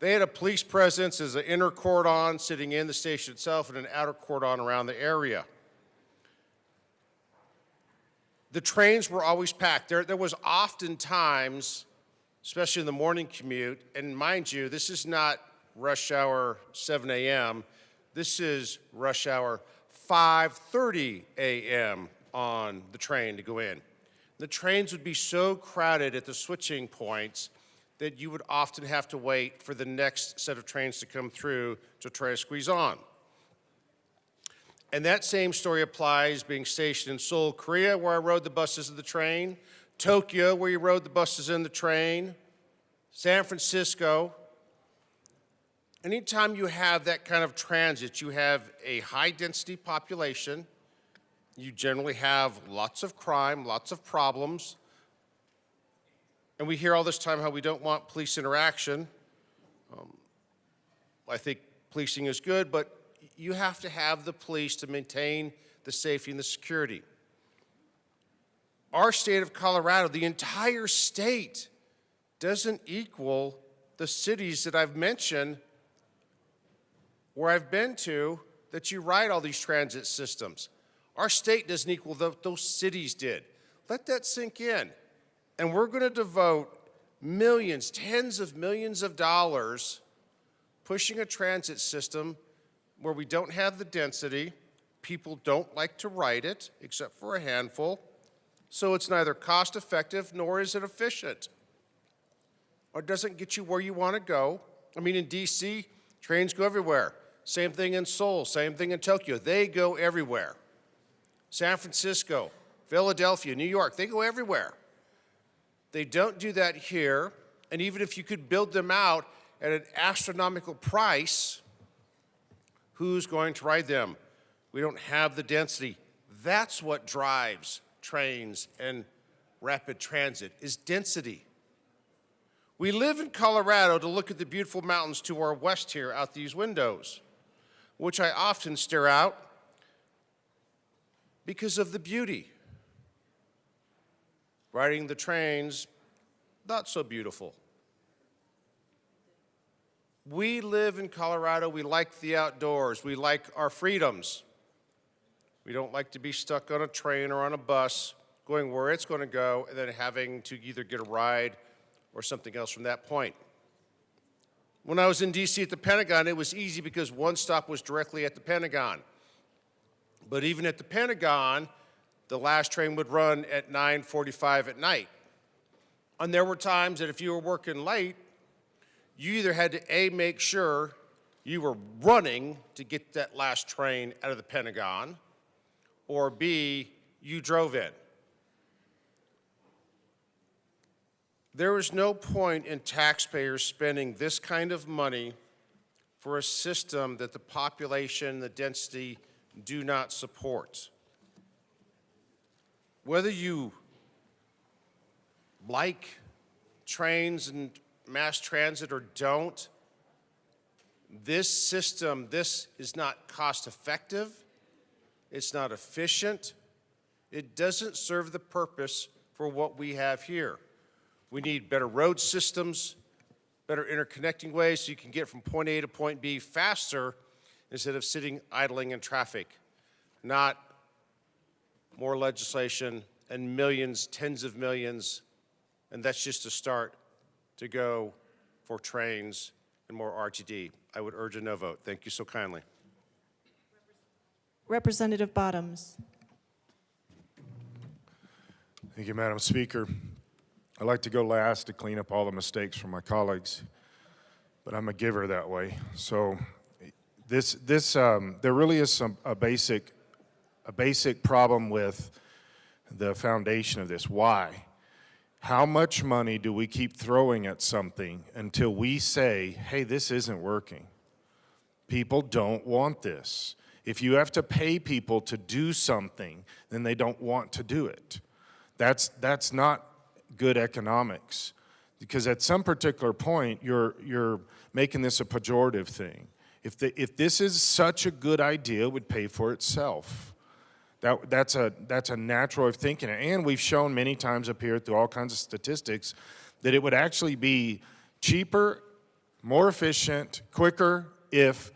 they had a police presence as an inner cordon sitting in the station itself and an outer cordon around the area. The trains were always packed. There was often times, especially in the morning commute, and mind you, this is not rush hour 7 a.m., this is rush hour 5:30 a.m. on the train to go in. The trains would be so crowded at the switching points that you would often have to wait for the next set of trains to come through to try to squeeze on. And that same story applies being stationed in Seoul, Korea, where I rode the buses of the train, Tokyo, where you rode the buses in the train, San Francisco. Anytime you have that kind of transit, you have a high-density population, you generally have lots of crime, lots of problems, and we hear all this time how we don't want police interaction. I think policing is good, but you have to have the police to maintain the safety and the security. Our state of Colorado, the entire state, doesn't equal the cities that I've mentioned where I've been to that you ride all these transit systems. Our state doesn't equal those cities did. Let that sink in. And we're going to devote millions, tens of millions of dollars pushing a transit system where we don't have the density, people don't like to ride it, except for a handful, so it's neither cost effective nor is it efficient. Or it doesn't get you where you want to go. I mean, in DC, trains go everywhere. Same thing in Seoul, same thing in Tokyo. They go everywhere. San Francisco, Philadelphia, New York, they go everywhere. They don't do that here, and even if you could build them out at an astronomical price, who's going to ride them? We don't have the density. That's what drives trains and rapid transit, is density. We live in Colorado to look at the beautiful mountains to our west here out these windows, which I often stare out because of the beauty. Riding the trains, not so beautiful. We live in Colorado, we like the outdoors, we like our freedoms. We don't like to be stuck on a train or on a bus, going where it's going to go, and then having to either get a ride or something else from that point. When I was in DC at the Pentagon, it was easy because one stop was directly at the Pentagon. But even at the Pentagon, the last train would run at 9:45 at night. And there were times that if you were working late, you either had to A, make sure you were running to get that last train out of the Pentagon, or B, you drove in. There is no point in taxpayers spending this kind of money for a system that the population, the density, do not support. Whether you like trains and mass transit or don't, this system, this is not cost effective, it's not efficient, it doesn't serve the purpose for what we have here. We need better road systems, better interconnecting ways so you can get from point A to point B faster instead of sitting idling in traffic, not more legislation and millions, tens of millions, and that's just a start to go for trains and more RTD. I would urge a no vote. Thank you so kindly. Representative Bottoms. Thank you, Madam Speaker. I like to go last to clean up all the mistakes from my colleagues, but I'm a giver that way. So there really is a basic problem with the foundation of this. Why? How much money do we keep throwing at something until we say, hey, this isn't working? People don't want this. If you have to pay people to do something, then they don't want to do it. That's not good economics, because at some particular point, you're making this a pejorative thing. If this is such a good idea, it would pay for itself. That's a natural way of thinking. And we've shown many times up here through all kinds of statistics that it would actually be cheaper, more efficient, quicker if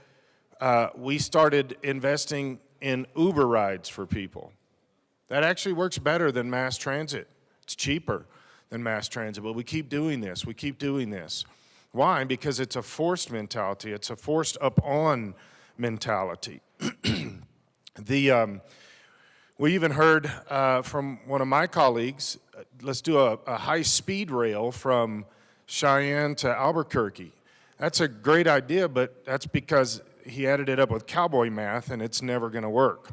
we started investing in Uber rides for people. That actually works better than mass transit. It's cheaper than mass transit, but we keep doing this. We keep doing this. Why? Because it's a forced mentality. It's a forced up-on mentality. We even heard from one of my colleagues, let's do a high-speed rail from Cheyenne to Albuquerque. That's a great idea, but that's because he added it up with cowboy math, and it's never going to work.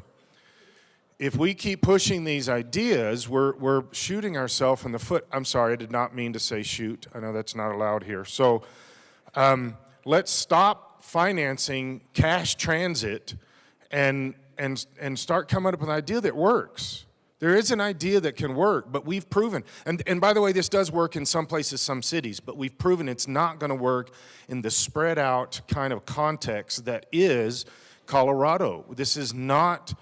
If we keep pushing these ideas, we're shooting ourselves in the foot. I'm sorry, I did not mean to say shoot. I know that's not allowed here. So let's stop financing cash transit and start coming up with an idea that works. There is an idea that can work, but we've proven, and by the way, this does work in some places, some cities, but we've proven it's not going to work in the spread out kind of context that is Colorado. This is not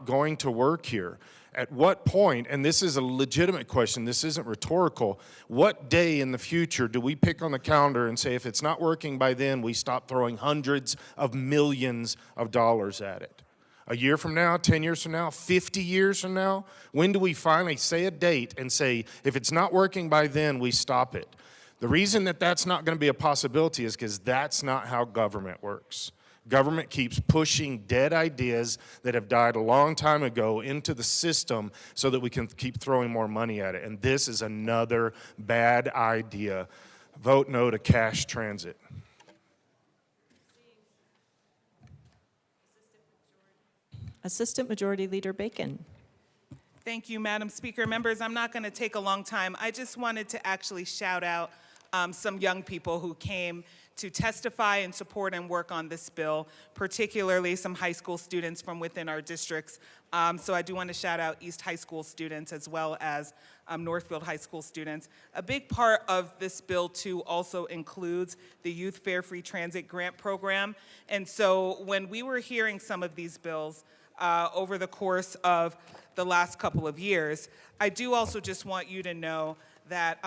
going to work here. At what point, and this is a legitimate question, this isn't rhetorical, what day in the future do we pick on the calendar and say if it's not working by then, we stop throwing hundreds of millions of dollars at it? A year from now, 10 years from now, 50 years from now? When do we finally say a date and say, if it's not working by then, we stop it? The reason that that's not going to be a possibility is because that's not how government works. Government keeps pushing dead ideas that have died a long time ago into the system so that we can keep throwing more money at it. And this is another bad idea. Vote no to cash transit. Assistant Majority Leader Bacon. Thank you, Madam Speaker. Members, I'm not going to take a long time. I just wanted to actually shout out some young people who came to testify and support and work on this bill, particularly some high school students from within our districts. So I do want to shout out East High School students as well as Northfield High School students. A big part of this bill, too, also includes the Youth Fare Free Transit Grant Program. And so when we were hearing some of these bills over the course of the last couple of years, I do also just want you to know that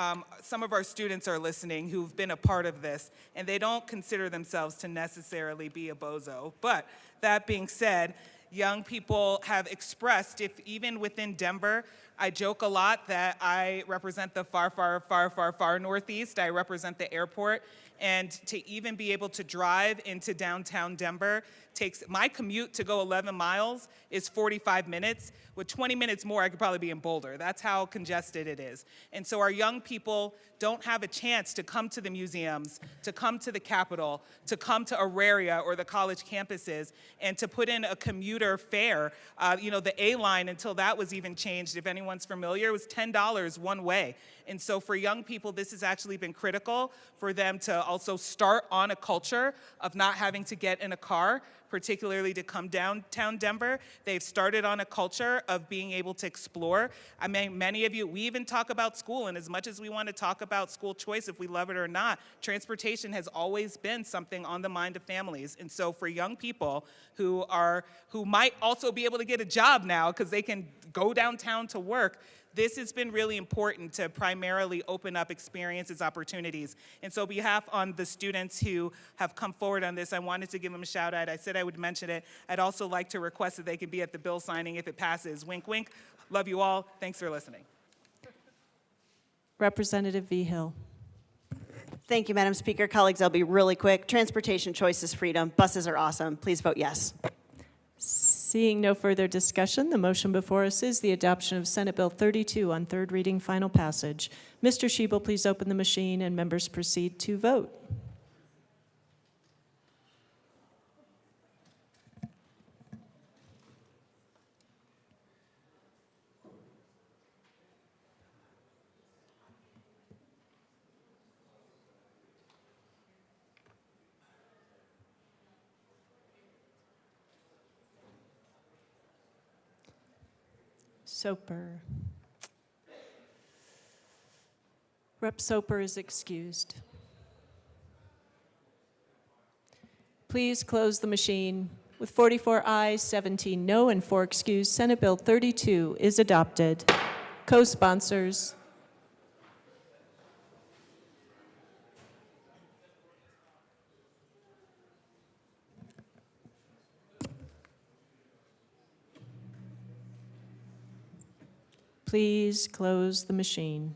some of our students are listening who've been a part of this, and they don't consider themselves to necessarily be a bozo. But that being said, young people have expressed, if even within Denver, I joke a lot that I represent the far, far, far, far, far Northeast. I represent the airport. And to even be able to drive into downtown Denver takes, my commute to go 11 miles is 45 minutes. With 20 minutes more, I could probably be in Boulder. That's how congested it is. And so our young people don't have a chance to come to the museums, to come to the Capitol, to come to Auraria or the college campuses, and to put in a commuter fare. The A-line, until that was even changed, if anyone's familiar, was $10 one way. And so for young people, this has actually been critical for them to also start on a culture of not having to get in a car, particularly to come downtown Denver. They've started on a culture of being able to explore. I mean, many of you, we even talk about school, and as much as we want to talk about school choice, if we love it or not, transportation has always been something on the mind of families. And so for young people who might also be able to get a job now because they can go downtown to work, this has been really important to primarily open up experiences, opportunities. And so on behalf on the students who have come forward on this, I wanted to give them a shout out. I said I would mention it. I'd also like to request that they can be at the bill signing if it passes. Wink, wink. Love you all. Thanks for listening. Representative Vigil. Thank you, Madam Speaker. Colleagues, I'll be really quick. Transportation choice is freedom. Buses are awesome. Please vote yes. Seeing no further discussion, the motion before us is the adoption of Senate Bill 32 on third reading, final passage. Mr. Schiebel, please open the machine and members proceed to vote. Soper. Rep. Soper is excused. Please close the machine. With 44 ayes, 17 no, and 4 excused, Senate Bill 32 is adopted. Co-sponsors. Please close the machine.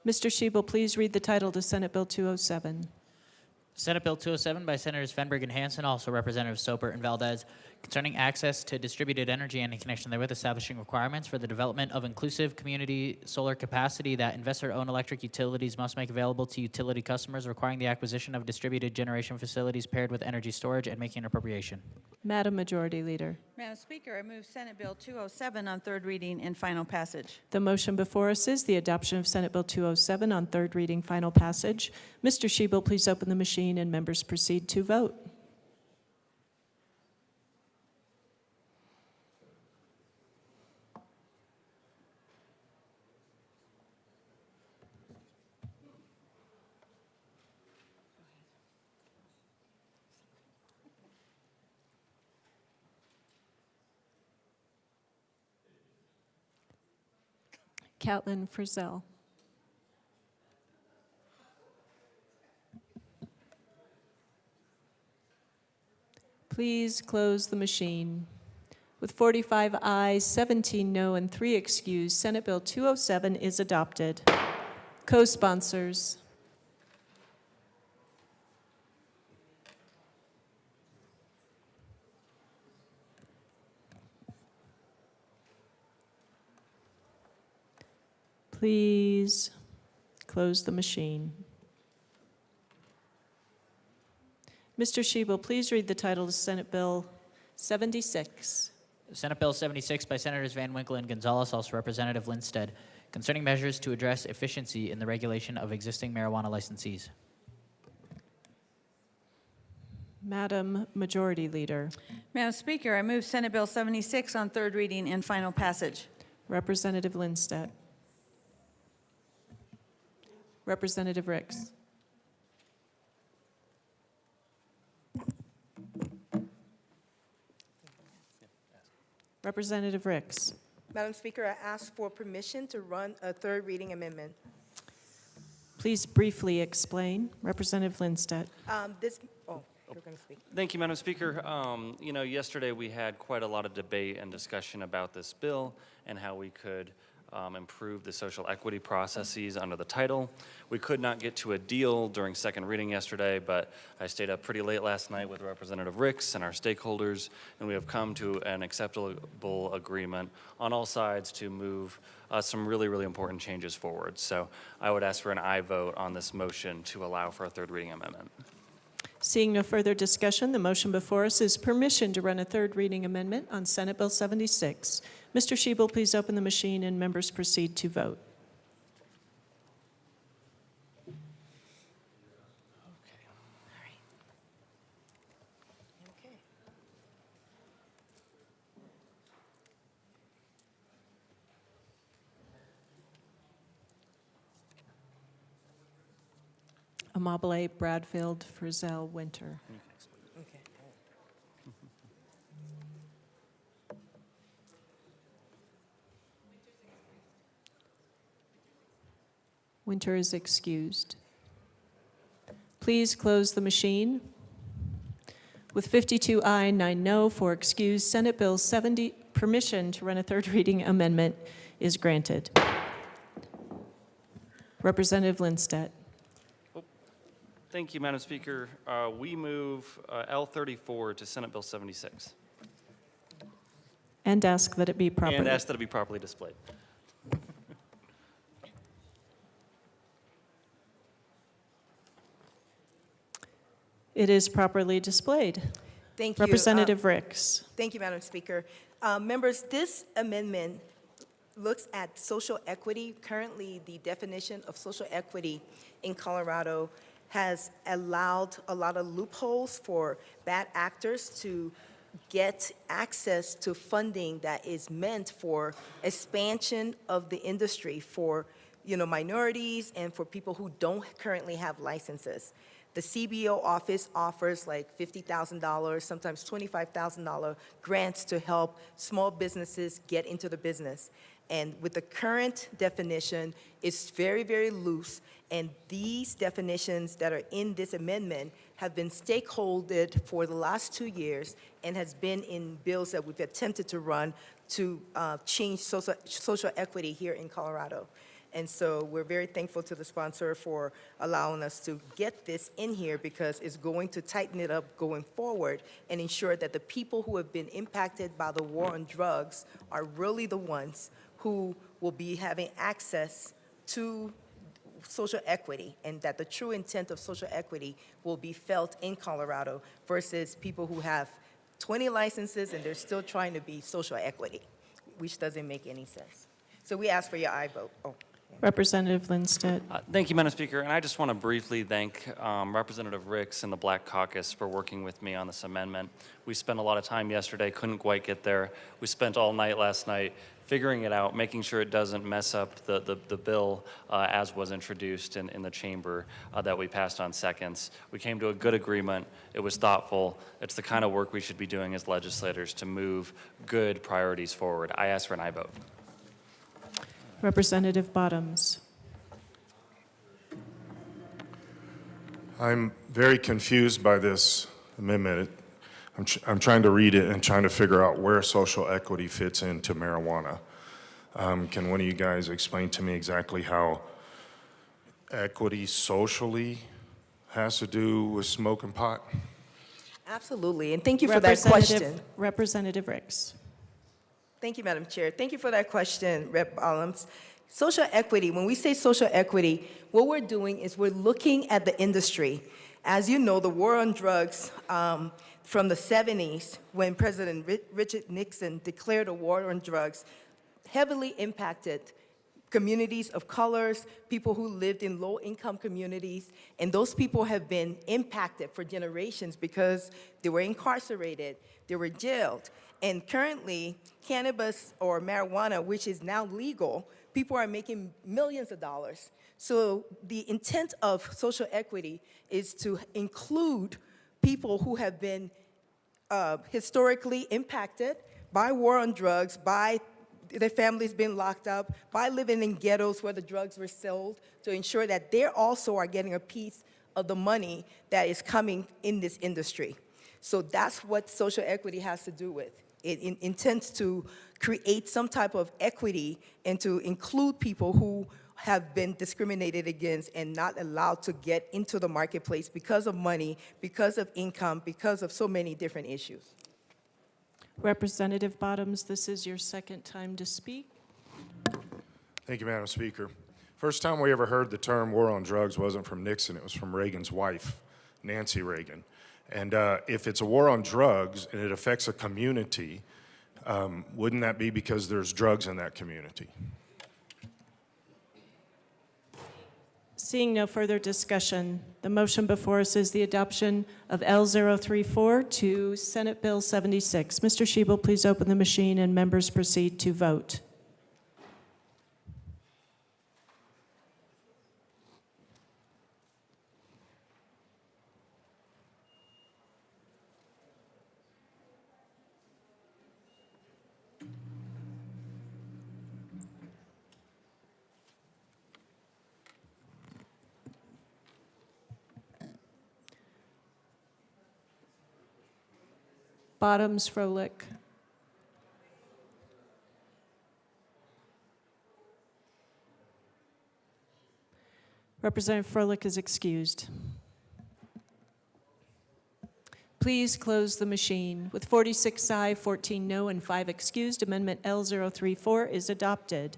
Mr. Shebel, please read the title to Senate Bill 207. Senate Bill 207 by Senators Fenberg and Hansen, also Representatives Soper and Valdez, concerning access to distributed energy and in connection therewith establishing requirements for the development of inclusive community solar capacity that investor-owned electric utilities must make available to utility customers, requiring the acquisition of distributed generation facilities paired with energy storage and making an appropriation. Madam Majority Leader. Madam Speaker, I move Senate Bill 207 on third reading and final passage. The motion before us is the adoption of Senate Bill 207 on third reading, final passage. Mr. Shebel, please open the machine and members proceed to vote. Catlin Frizzell. Please close the machine. With 45 ayes, 17 no, and 3 excused, Senate Bill 207 is adopted. Co-sponsors. Please close the machine. Mr. Shebel, please read the title to Senate Bill 76. Senate Bill 76 by Senators Van Winkle and Gonzalez, also Representative Lindstedt, concerning measures to address efficiency in the regulation of existing marijuana licensees. Madam Majority Leader. Madam Speaker, I move Senate Bill 76 on third reading and final passage. Representative Lindstedt. Representative Ricks. Representative Ricks. Madam Speaker, I ask for permission to run a third reading amendment. Please briefly explain. Representative Lindstedt. You're going to speak. Thank you, Madam Speaker. Yesterday we had quite a lot of debate and discussion about this bill and how we could improve the social equity processes under the title. We could not get to a deal during second reading yesterday, but I stayed up pretty late last night with Representative Ricks and our stakeholders, and we have come to an acceptable agreement on all sides to move some really, really important changes forward. So I would ask for an aye vote on this motion to allow for a third reading amendment. Seeing no further discussion, the motion before us is permission to run a third reading amendment on Senate Bill 76. Mr. Shebel, please open the machine and members proceed to vote. Amabile, Bradfield, Frizzell, Winter. Winter is excused. Please close the machine. With 52 aye, 9 no, 4 excused, Senate Bill 70, permission to run a third reading amendment is granted. Representative Lindstedt. Thank you, Madam Speaker. We move L34 to Senate Bill 76. And ask that it be properly. And ask that it be properly displayed. It is properly displayed. Thank you. Representative Ricks. Thank you, Madam Speaker. Members, this amendment looks at social equity. Currently, the definition of social equity in Colorado has allowed a lot of loopholes for bad actors to get access to funding that is meant for expansion of the industry for, minorities and for people who don't currently have licenses. The CBO office offers like $50,000, sometimes $25,000 grants to help small businesses get into the business. And with the current definition, it's very, very loose. And these definitions that are in this amendment have been stakeholdered for the last 2 years and has been in bills that we've attempted to run to change social equity here in Colorado. And so we're very thankful to the sponsor for allowing us to get this in here because it's going to tighten it up going forward and ensure that the people who have been impacted by the war on drugs are really the ones who will be having access to social equity, and that the true intent of social equity will be felt in Colorado versus people who have 20 licenses and they're still trying to be social equity, which doesn't make any sense. So we ask for your aye vote. Oh. Representative Lindstedt. Thank you, Madam Speaker. And I just want to briefly thank Representative Ricks and the Black Caucus for working with me on this amendment. We spent a lot of time yesterday, couldn't quite get there. We spent all night last night figuring it out, making sure it doesn't mess up the bill as was introduced in the chamber that we passed on seconds. We came to a good agreement. It was thoughtful. It's the kind of work we should be doing as legislators to move good priorities forward. I ask for an aye vote. Representative Bottoms. I'm very confused by this amendment. I'm trying to read it and trying to figure out where social equity fits into marijuana. Can one of you guys explain to me exactly how equity socially has to do with smoking pot? Absolutely, and thank you for that question. Representative Ricks. Thank you, Madam Chair. Thank you for that question, Rep. Bottoms. Social equity, when we say social equity, what we're doing is we're looking at the industry. As you know, the war on drugs from the 70s, when President Richard Nixon declared a war on drugs, heavily impacted communities of colors, people who lived in low-income communities, and those people have been impacted for generations because they were incarcerated, they were jailed. And currently, cannabis or marijuana, which is now legal, people are making millions of dollars. So the intent of social equity is to include people who have been historically impacted by war on drugs, by their families being locked up, by living in ghettos where the drugs were sold, to ensure that they also are getting a piece of the money that is coming in this industry. So that's what social equity has to do with. It intends to create some type of equity and to include people who have been discriminated against and not allowed to get into the marketplace because of money, because of income, because of so many different issues. Representative Bottoms, this is your second time to speak. Thank you, Madam Speaker. First time we ever heard the term war on drugs wasn't from Nixon, it was from Reagan's wife, Nancy Reagan. And if it's a war on drugs and it affects a community, wouldn't that be because there's drugs in that community? Seeing no further discussion, the motion before us is the adoption of L034 to Senate Bill 76. Mr. Schiebel, please open the machine and members proceed to vote. Bottoms, Froelich. Representative Froelich is excused. Please close the machine. With 46 aye, 14 no, and 5 excused, Amendment L034 is adopted.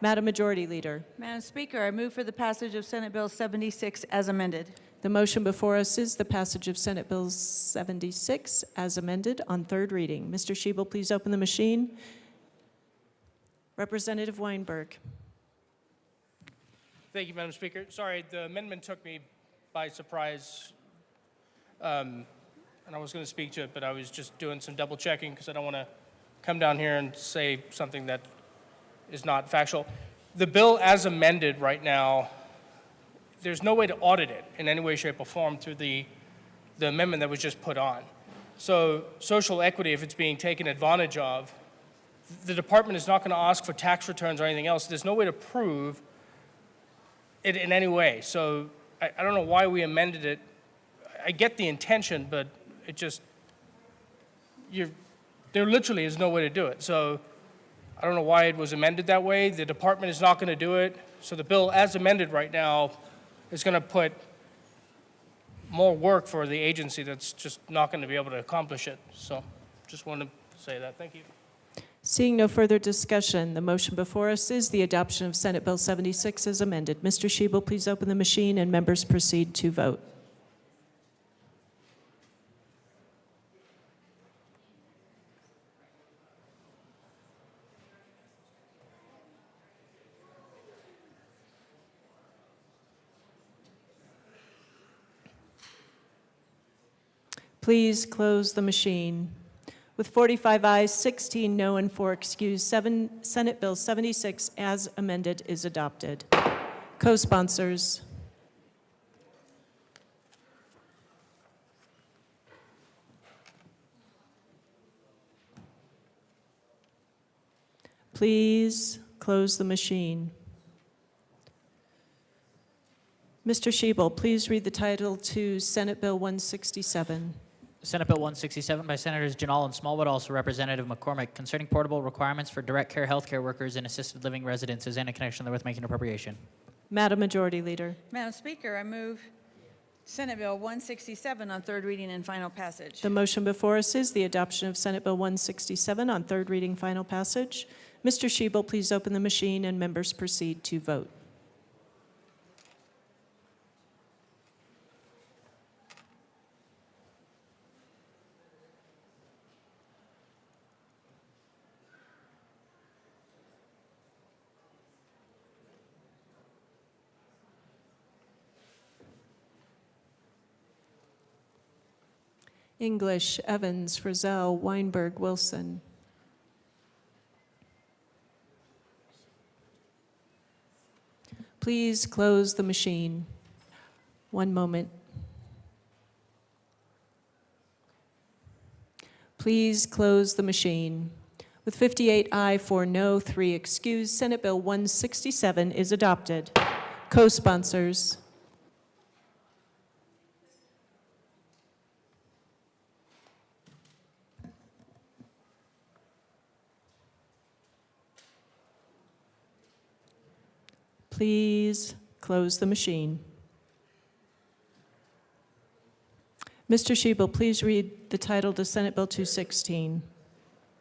Madam Majority Leader. Madam Speaker, I move for the passage of Senate Bill 76 as amended. The motion before us is the passage of Senate Bill 76 as amended on third reading. Mr. Schiebel, please open the machine. Representative Weinberg. Thank you, Madam Speaker. Sorry, the amendment took me by surprise. and I was going to speak to it, but I was just doing some double checking because I don't want to come down here and say something that is not factual. The bill as amended right now, there's no way to audit it in any way, shape, or form through the amendment that was just put on. So social equity, if it's being taken advantage of, the department is not going to ask for tax returns or anything else. There's no way to prove it in any way. So I don't know why we amended it. I get the intention, but it just, there literally is no way to do it. So I don't know why it was amended that way. The department is not going to do it. So the bill as amended right now is going to put more work for the agency that's just not going to be able to accomplish it. So just wanted to say that. Thank you. Seeing no further discussion, the motion before us is the adoption of Senate Bill 76 as amended. Mr. Shebel, please open the machine and members proceed to vote. Please close the machine. With 45 ayes, 16 no, and 4 excused, Senate Bill 76 as amended is adopted. Co-sponsors. Please close the machine. Mr. Shebel, please read the title to Senate Bill 167. Senate Bill 167 by Senators Janal and Smallwood, also Representative McCormick, concerning portable requirements for direct care healthcare workers in assisted living residences and in connection therewith making appropriation. Madam Majority Leader. Madam Speaker, I move Senate Bill 167 on third reading and final passage. The motion before us is the adoption of Senate Bill 167 on third reading, final passage. Mr. Shebel, please open the machine and members proceed to vote. English, Evans, Frizzell, Weinberg, Wilson. Please close the machine. One moment. Please close the machine. With 58 aye, 4 no, 3 excused, Senate Bill 167 is adopted. Co-sponsors. Please close the machine. Mr. Shebel, please read the title to Senate Bill 216.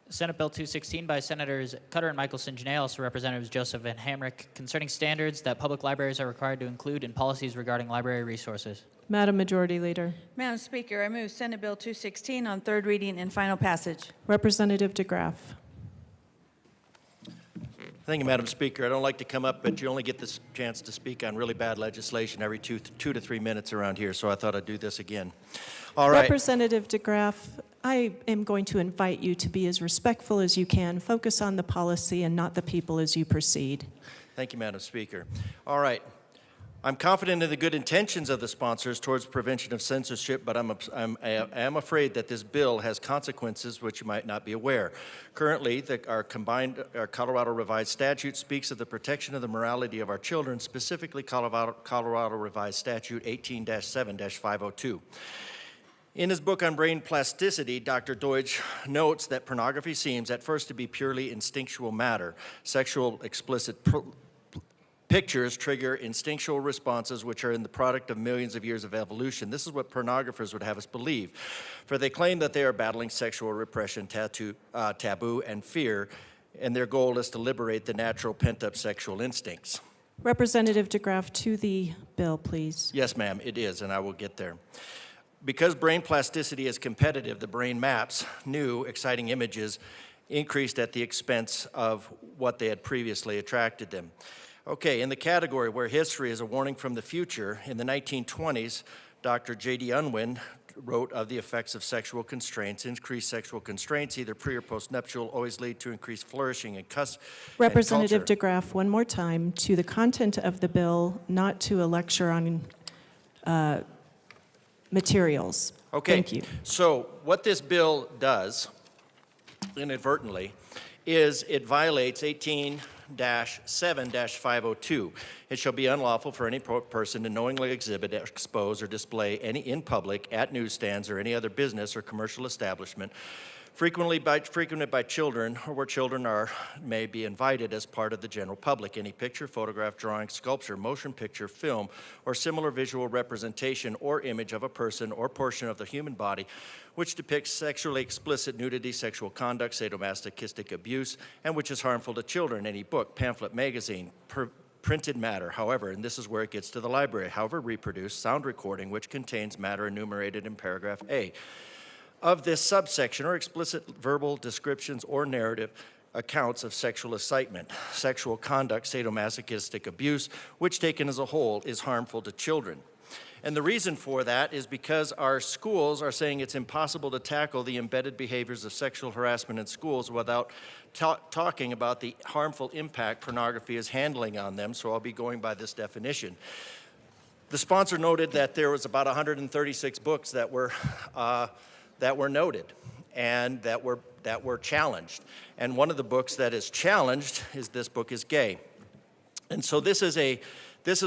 Senate Bill 216 by Senators Cutter and Michelson Janae, also Representatives Joseph and Hamrick, concerning standards that public libraries are required to include in policies regarding library resources. Madam Majority Leader. Madam Speaker, I move Senate Bill 216 on third reading and final passage. Representative DeGraff. Thank you, Madam Speaker. I don't like to come up, but you only get this chance to speak on really bad legislation every two to 3 minutes around here, so I thought I'd do this again. All right. Representative DeGraff, I am going to invite you to be as respectful as you can. Focus on the policy and not the people as you proceed. Thank you, Madam Speaker. All right. I'm confident in the good intentions of the sponsors towards prevention of censorship, but I am afraid that this bill has consequences which you might not be aware. Currently, our Colorado Revised Statute speaks of the protection of the morality of our children, specifically Colorado Revised Statute 18-7-502. In his book on brain plasticity, Dr. Deutsch notes that pornography seems at first to be purely instinctual matter. Sexual explicit pictures trigger instinctual responses which are in the product of millions of years of evolution. This is what pornographers would have us believe, for they claim that they are battling sexual repression, taboo, and fear, and their goal is to liberate the natural pent-up sexual instincts. Representative DeGraff, to the bill, please. Yes, ma'am, it is, and I will get there. Because brain plasticity is competitive, the brain maps new, exciting images increased at the expense of what they had previously attracted them. Okay, in the category where history is a warning from the future, in the 1920s, Dr. J.D. Unwin wrote of the effects of sexual constraints. Increased sexual constraints, either pre or postnuptial, always lead to increased flourishing and Representative culture. DeGraff, one more time, to the content of the bill, not to a lecture on materials. Okay. Thank you. So what this bill does, inadvertently, is it violates 18-7-502. It shall be unlawful for any person to knowingly exhibit, expose, or display any in public, at newsstands, or any other business or commercial establishment, frequented by children, or where children may be invited as part of the general public, any picture, photograph, drawing, sculpture, motion picture, film, or similar visual representation or image of a person or portion of the human body which depicts sexually explicit nudity, sexual conduct, sadomasochistic abuse, and which is harmful to children, any book, pamphlet, magazine, printed matter, however, and this is where it gets to the library, however reproduced, sound recording which contains matter enumerated in paragraph A of this subsection, or explicit verbal descriptions or narrative accounts of sexual excitement, sexual conduct, sadomasochistic abuse, which taken as a whole is harmful to children. And the reason for that is because our schools are saying it's impossible to tackle the embedded behaviors of sexual harassment in schools without talking about the harmful impact pornography is handling on them, so I'll be going by this definition. The sponsor noted that there was about 136 books that were noted and that were challenged. And one of the books that is challenged is this book is gay. And so this is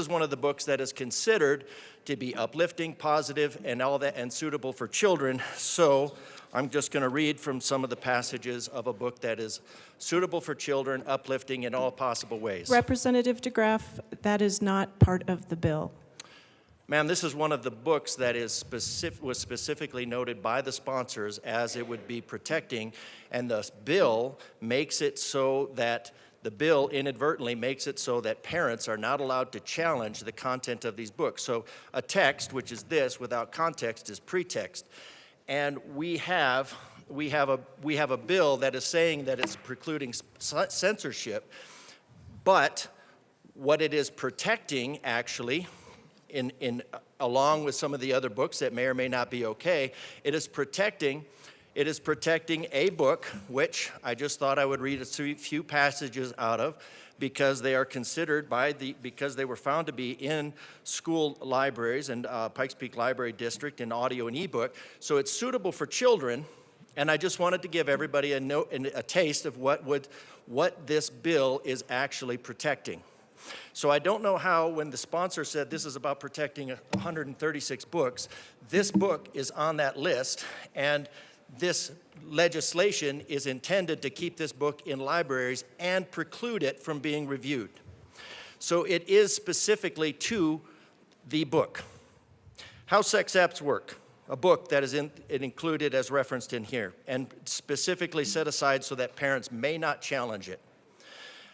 one of the books that is considered to be uplifting, positive, and all that, and suitable for children. So I'm just going to read from some of the passages of a book that is suitable for children, uplifting in all possible ways. Representative DeGraff, that is not part of the bill. Ma'am, this is one of the books that was specifically noted by the sponsors as it would be protecting, and the bill makes it so that the bill inadvertently makes it so that parents are not allowed to challenge the content of these books. So a text, which is this, without context, is pretext. And we have a bill that is saying that it's precluding censorship, but what it is protecting, actually, along with some of the other books that may or may not be okay, it is protecting a book, which I just thought I would read a few passages out of, because they are considered because they were found to be in school libraries and Pikes Peak Library District in audio and ebook. So it's suitable for children, and I just wanted to give everybody a taste of what this bill is actually protecting. So I don't know how, when the sponsor said this is about protecting 136 books, this book is on that list, and this legislation is intended to keep this book in libraries and preclude it from being reviewed. So it is specifically to the book. How sex apps work, a book that is included as referenced in here, and specifically set aside so that parents may not challenge it.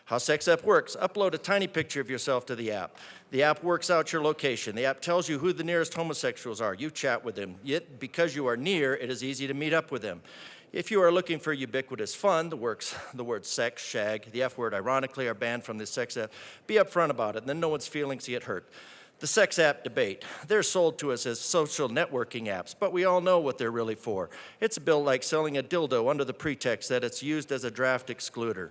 How Sex App works, upload a tiny picture of yourself to the app. The app works out your location. The app tells you who the nearest homosexuals are. You chat with them. Yet, because you are near, it is easy to meet up with them. If you are looking for ubiquitous fun, the words sex, shag, the F word, ironically, are banned from this sex app. Be upfront about it, then no one's feelings get hurt. The sex app debate. They're sold to us as social networking apps, but we all know what they're really for. It's a bill like selling a dildo under the pretext that it's used as a draft excluder.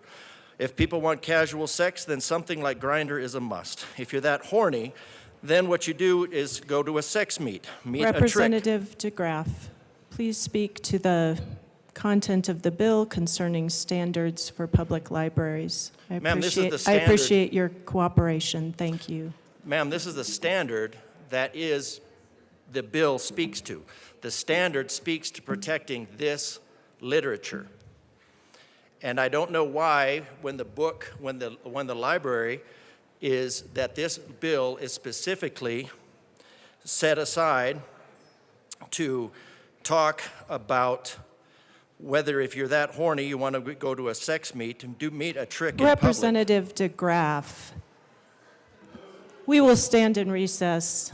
If people want casual sex, then something like Grindr is a must. If you're that horny, then what you do is go to a sex meet a trick. Representative DeGraff, please speak to the content of the bill concerning standards for public libraries. Ma'am, this is the I standard. appreciate your cooperation. Thank you. Ma'am, this is the standard that the bill speaks to. The standard speaks to protecting this literature. And I don't know why, when the library is that this bill is specifically set aside to talk about whether, if you're that horny, you want to go to a sex meet and meet a trick in public. Representative DeGraff, we will stand in recess.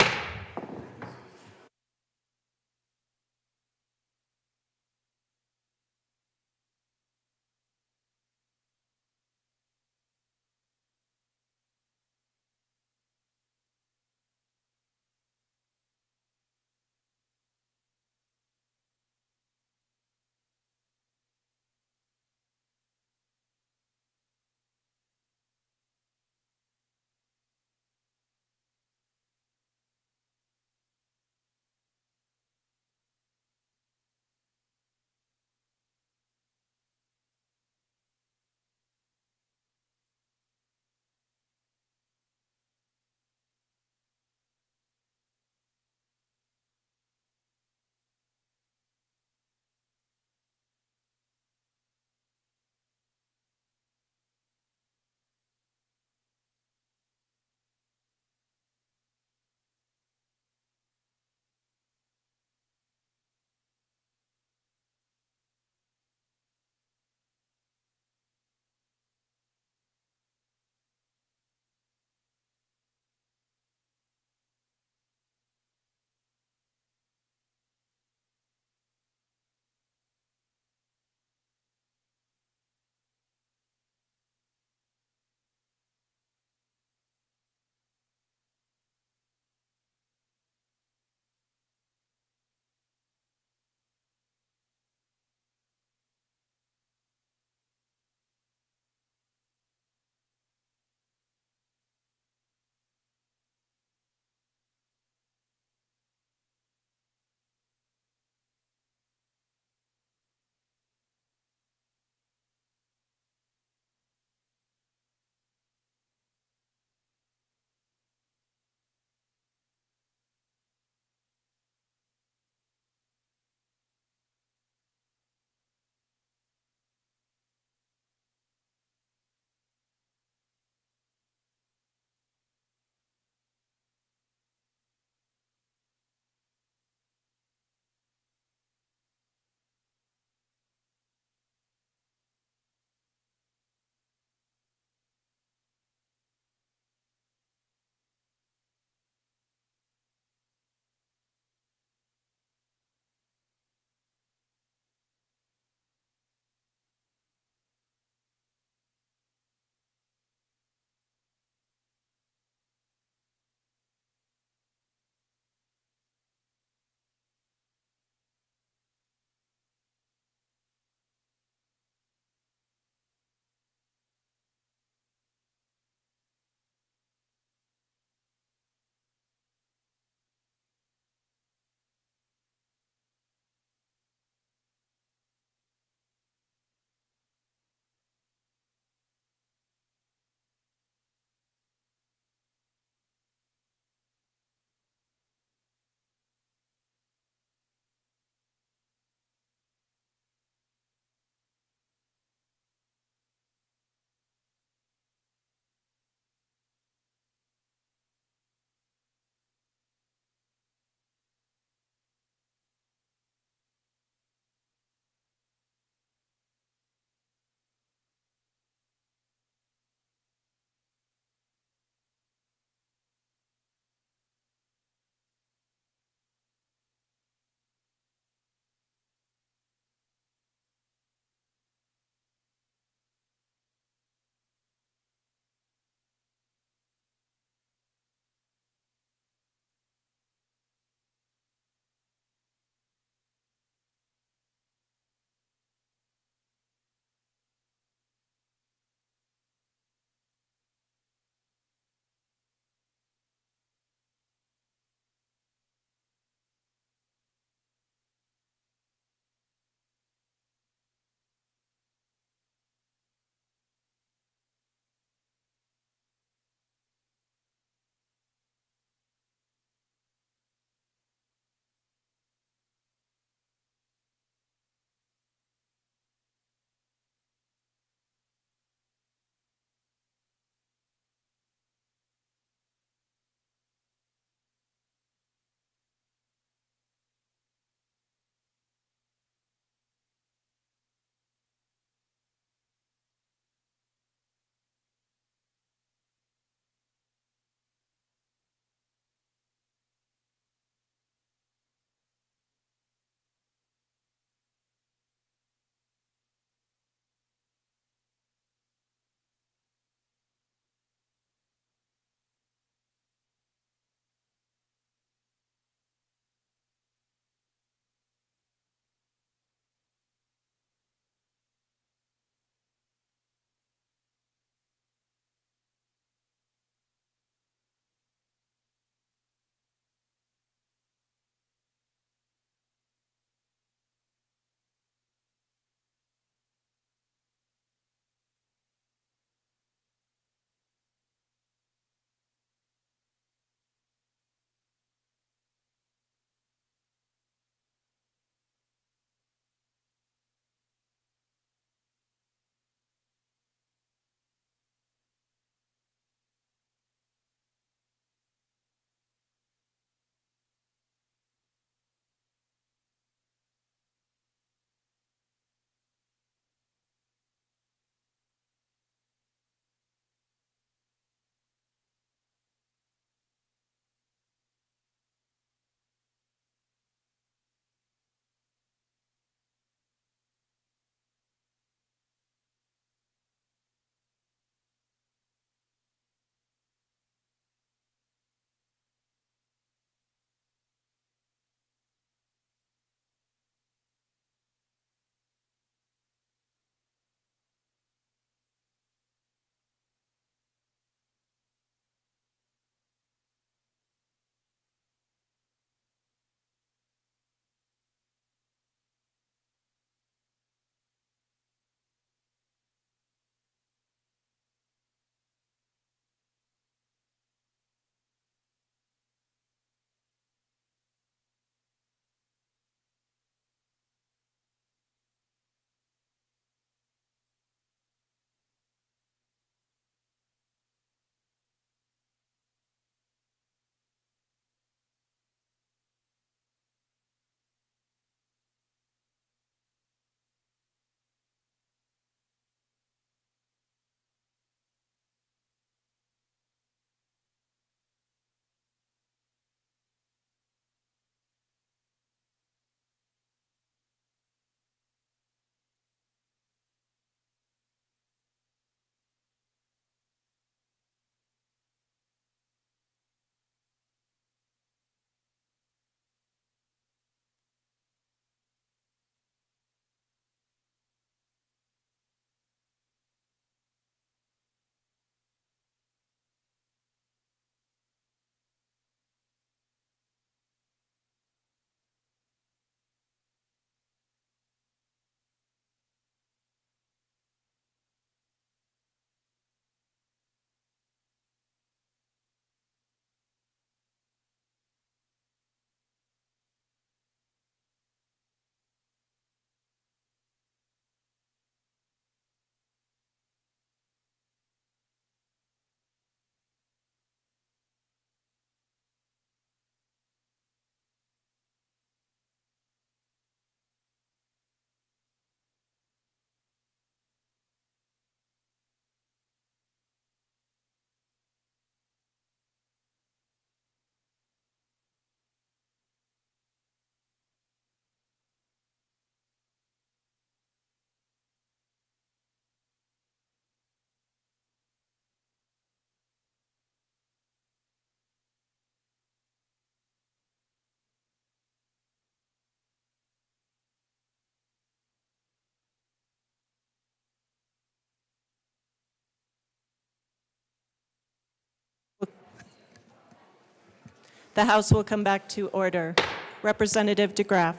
The House will come back to order. Representative DeGraff.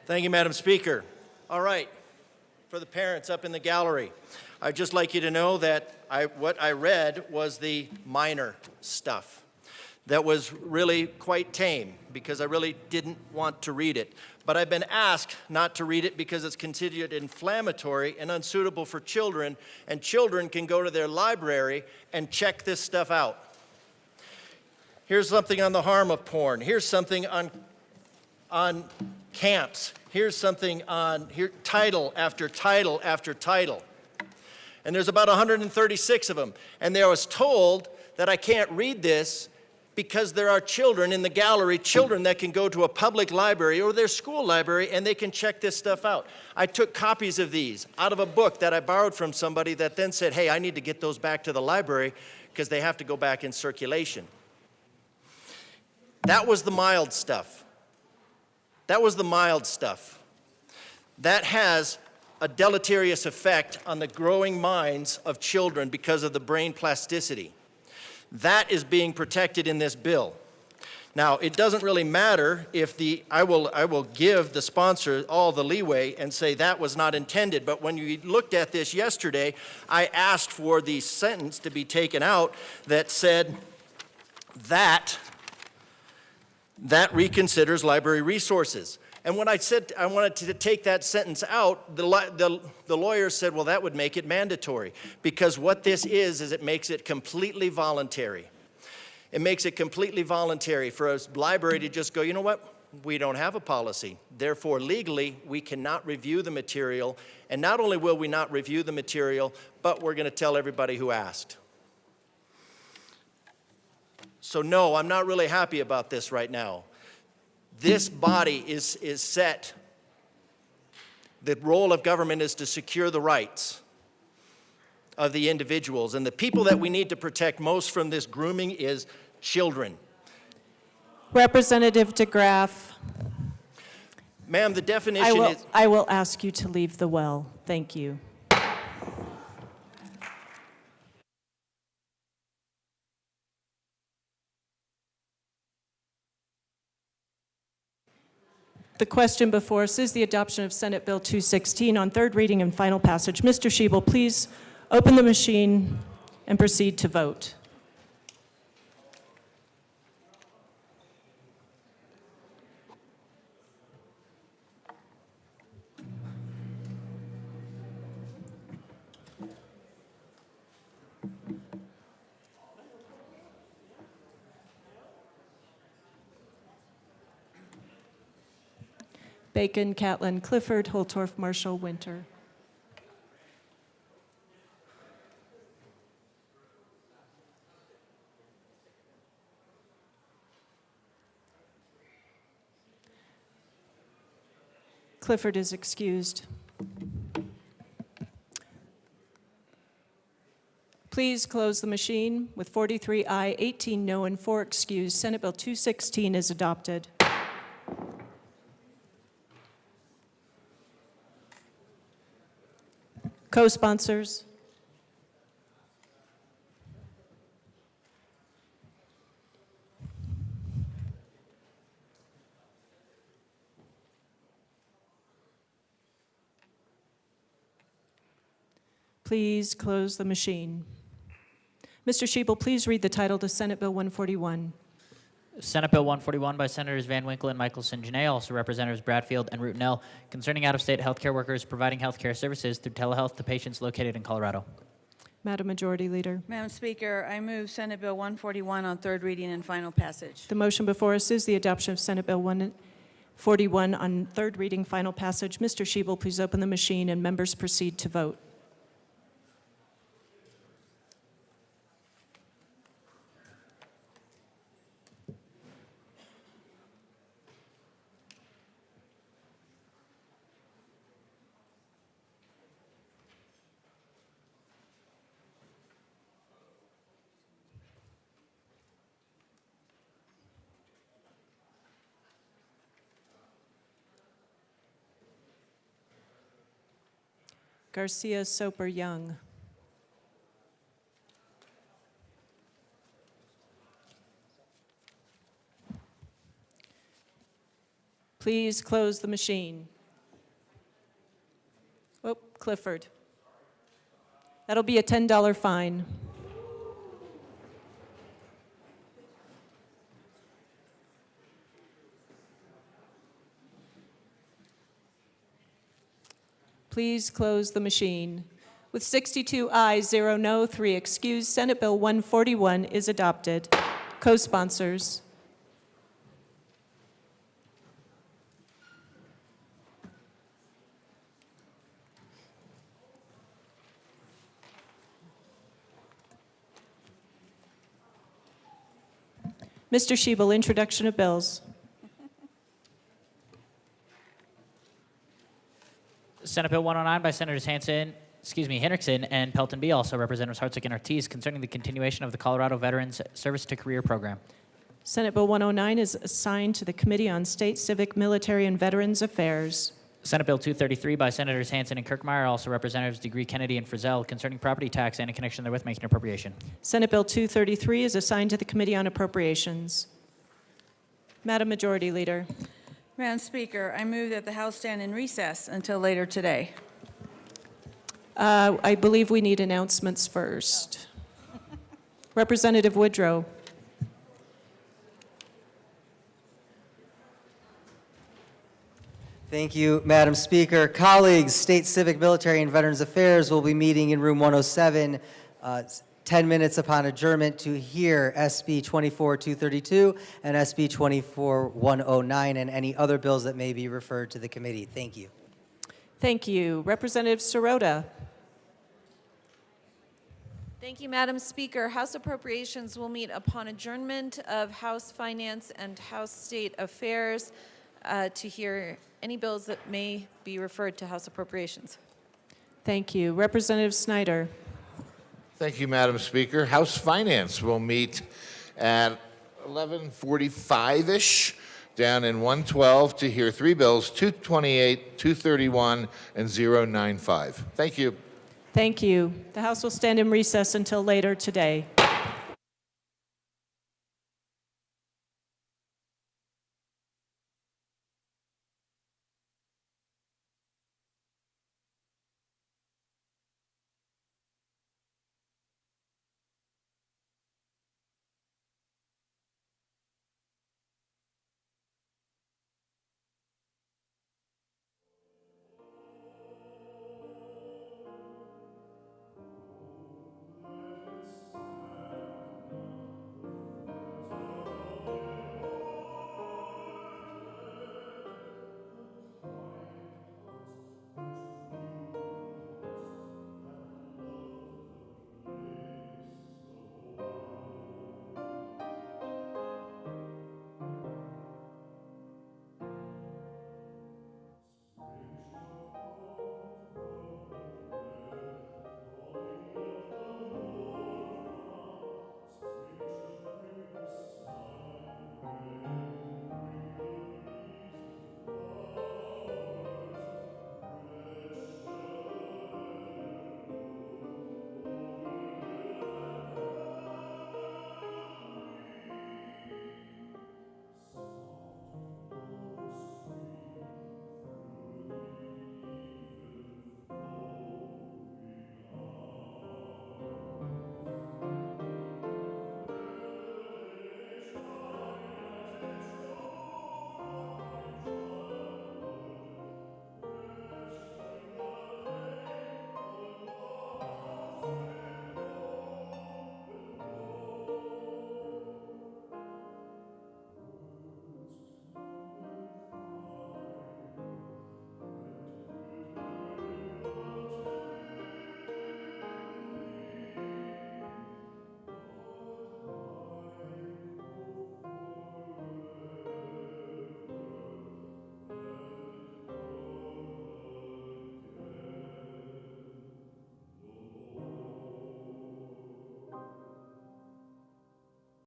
Thank you, Madam Speaker. All right, for the parents up in the gallery, I'd just like you to know that what I read was the minor stuff. That was really quite tame because I really didn't want to read it. But I've been asked not to read it because it's considered inflammatory and unsuitable for children, and children can go to their library and check this stuff out. Here's something on the harm of porn. Here's something on camps. Here's something on title after title after title. And there's about 136 of them. And I was told that I can't read this because there are children in the gallery, children that can go to a public library or their school library and they can check this stuff out. I took copies of these out of a book that I borrowed from somebody that then said, hey, I need to get those back to the library because they have to go back in circulation. That was the mild stuff. That was the mild stuff. That has a deleterious effect on the growing minds of children because of the brain plasticity. That is being protected in this bill. Now, it doesn't really matter if I will give the sponsor all the leeway and say that was not intended, but when you looked at this yesterday, I asked for the sentence to be taken out that said that reconsiders library resources. And when I said I wanted to take that sentence out, the lawyer said, well, that would make it mandatory. Because what this is it makes it completely voluntary. It makes it completely voluntary for a library to just go, you know what? We don't have a policy. Therefore, legally, we cannot review the material. And not only will we not review the material, but we're going to tell everybody who asked. So no, I'm not really happy about this right now. This body is set. The role of government is to secure the rights of the individuals. And the people that we need to protect most from this grooming is children. Representative DeGraff. Ma'am, the definition is... I will ask you to leave the well. Thank you. The question before us is the adoption of Senate Bill 216 on third reading and final passage. Mr. Schiebel, please open the machine and proceed to vote. Bacon, Catlin, Clifford, Holtorf, Marshall, Winter. Clifford is excused. Please close the machine. With 43 aye, 18 no, and 4 excused, Senate Bill 216 is adopted. Co-sponsors. Please close the machine. Mr. Schiebel, please read the title to Senate Bill 141. Senate Bill 141 by Senators Van Winkle and Michelson Janae, also Representatives Bradfield and Rutanel, concerning out-of-state healthcare workers providing healthcare services through telehealth to patients located in Colorado. Madam Majority Leader. Madam Speaker, I move Senate Bill 141 on third reading and final passage. The motion before us is the adoption of Senate Bill 141 on third reading, final passage. Mr. Schiebel, please open the machine and members proceed to vote. Garcia, Soper, Young. Please close the machine. Oh, Clifford. That'll be a $10 fine. Please close the machine. With 62 ayes, 0 no, 3 excused, Senate Bill 141 is adopted. Co-sponsors. Mr. Shebel, introduction of bills. Senate Bill 109 by Senators Hendrickson and Pelton B. Also Representatives Hartsock and Ortiz concerning the continuation of the Colorado Veterans Service to Career Program. Senate Bill 109 is assigned to the Committee on State, Civic, Military, and Veterans Affairs. Senate Bill 233 by Senators Hansen and Kirkmeyer, also Representatives Degree, Kennedy, and Frizzell concerning property tax and in connection therewith making appropriation. Senate Bill 233 is assigned to the Committee on Appropriations. Madam Majority Leader. Madam Speaker, I move that the House stand in recess until later today. I believe we need announcements first. Representative Woodrow. Thank you, Madam Speaker. Colleagues, State Civic, Military, and Veterans Affairs will be meeting in room 107, 10 minutes upon adjournment to hear SB 24-232 and SB 24-109 and any other bills that may be referred to the committee. Thank you. Thank you. Representative Sirota. Thank you, Madam Speaker. House Appropriations will meet upon adjournment of House Finance and House State Affairs to hear any bills that may be referred to House Appropriations. Thank you. Representative Snyder. Thank you, Madam Speaker. House Finance will meet at 11:45-ish down in 112 to hear 3 bills, 228, 231, and 095. Thank you. Thank you. The House will stand in recess until later today.